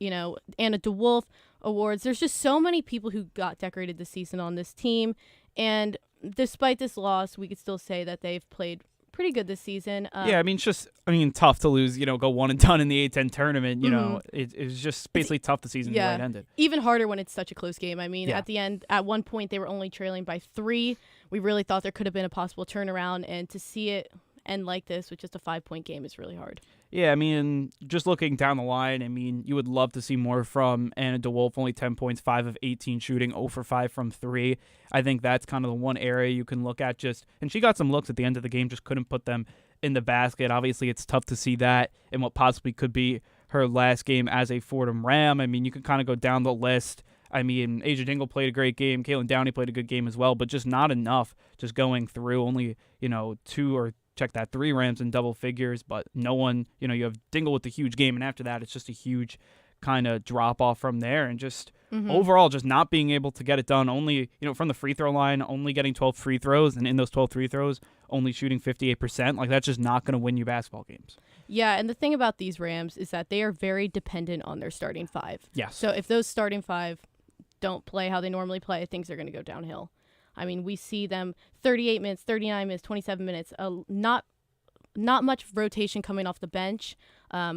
Anna DeWolf awards. There's just so many people who got decorated this season on this team. And despite this loss, we could still say that they've played pretty good this season. It's tough to lose, go 1 and done in the A10 tournament. It was just basically tough the season the way it ended. Even harder when it's such a close game. I mean, at the end, at one point, they were only trailing by 3. We really thought there could have been a possible turnaround. And to see it end like this with just a 5-point game is really hard. Yeah, I mean, just looking down the line, I mean, you would love to see more from Anna DeWolf, only 10 points, 5 of 18 shooting, 0 for 5 from 3. I think that's kind of the one area you can look at and she got some looks at the end of the game, just couldn't put them in the basket. Obviously, it's tough to see that in what possibly could be her last game as a Fordham Ram. I mean, you can kind of go down the list. I mean, Asia Dingle played a great game. Caitlin Downey played a good game as well, but just not enough just going through. Only, 2 or 3 Rams in double figures, but no one, you have Dingle with the huge game, and after that, it's just a huge kind of drop off from there, and just overall, just not being able to get it done. Only, from the free throw line, only getting 12 free throws, and in those 12 free throws, only shooting 58%. Like, that's just not going to win you basketball games. Yeah, and the thing about these Rams is that they are very dependent on their starting 5. Yeah. So if those starting 5 don't play how they normally play, things are going to go downhill. I mean, we see them 38 minutes, 39 minutes, 27 minutes, not much rotation coming off the bench.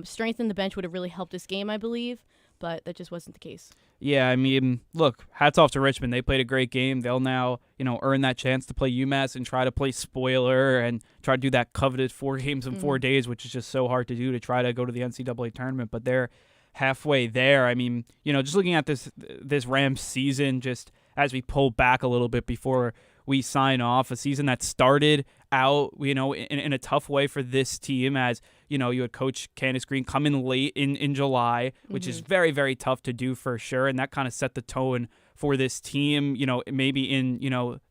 Strength in the bench would have really helped this game, I believe, but that just wasn't the case. Yeah, I mean, look, hats off to Richmond. They played a great game. They'll now, earn that chance to play UMass and try to play spoiler and try to do that coveted 4 games in 4 days, which is just so hard to do, to try to go to the NCAA tournament. But they're halfway there. I mean, just looking at this Rams season, just as we pull back a little bit before we sign off, a season that started out, in a tough way for this team, as, you had Coach Candace Green come in late in July, which is very, very tough to do for sure, and that kind of set the tone for this team, maybe in,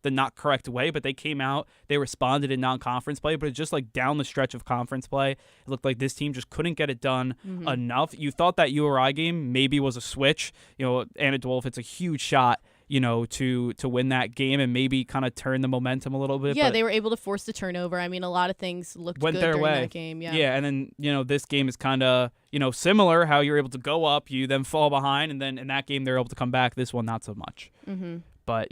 the not correct way, but they came out, they responded in non-conference play, but it's just like down the stretch of conference play, it looked like this team just couldn't get it done enough. You thought that URI game maybe was a switch. Anna DeWolf hits a huge shot, to win that game and maybe kind of turn the momentum a little bit. Yeah, but they were able to force the turnover. I mean, a lot of things looked went good their during way. that game. Yeah. Yeah, and then, this game is kind of, similar, how you're able to go up, you then fall behind, and then in that game they're able to come back. This one, not so much. Mm-hmm. But,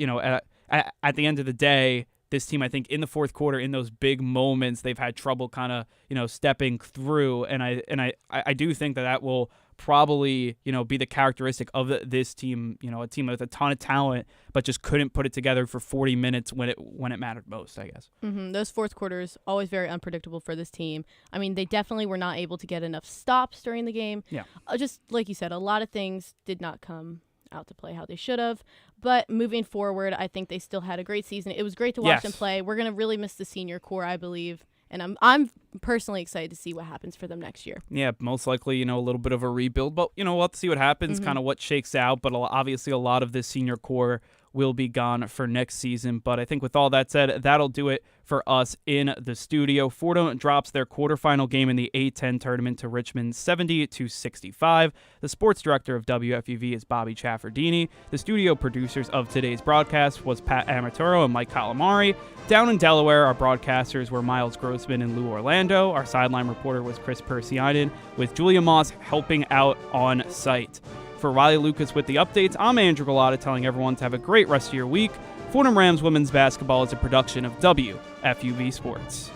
at the end of the day, this team, I think, in the fourth quarter, in those big moments, they've had trouble kind of, stepping through. And I do think that will probably, be the characteristic of this team, a team with a ton of talent, but just couldn't put it together for 40 minutes when it mattered most, I guess. Mm-hmm. Those fourth quarters, always very unpredictable for this team. I mean, they definitely were not able to get enough stops during the game. Yeah. Just like you said, a lot of things did not come out to play how they should have. But moving forward, I think they still had a great season. It was great to watch them play. We're going to really miss the senior core, I believe. And I'm personally excited to see what happens for them next year. Yeah, most likely, a little bit of a rebuild. But, we'll have to see what happens, kind of what shakes out. But obviously a lot of this senior core will be gone for next season. But I think with all that said, that'll do it for us in the studio. Fordham drops their quarterfinal game in the A10 tournament to Richmond 70-65. The sports director of WFUV is Bobby Chaffardini. The studio producers of today's broadcast was Pat Amaturo and Mike Calamari. Down in Delaware, our broadcasters were Miles Grossman and Lou Orlando. Our sideline reporter was Chris Persianen, with Julia Moss helping out on site. For Rilee Lucas with the updates, I'm Andrew Gullotta, telling everyone to have a great rest of your week. Fordham Rams women's basketball is a production of WFUV Sports.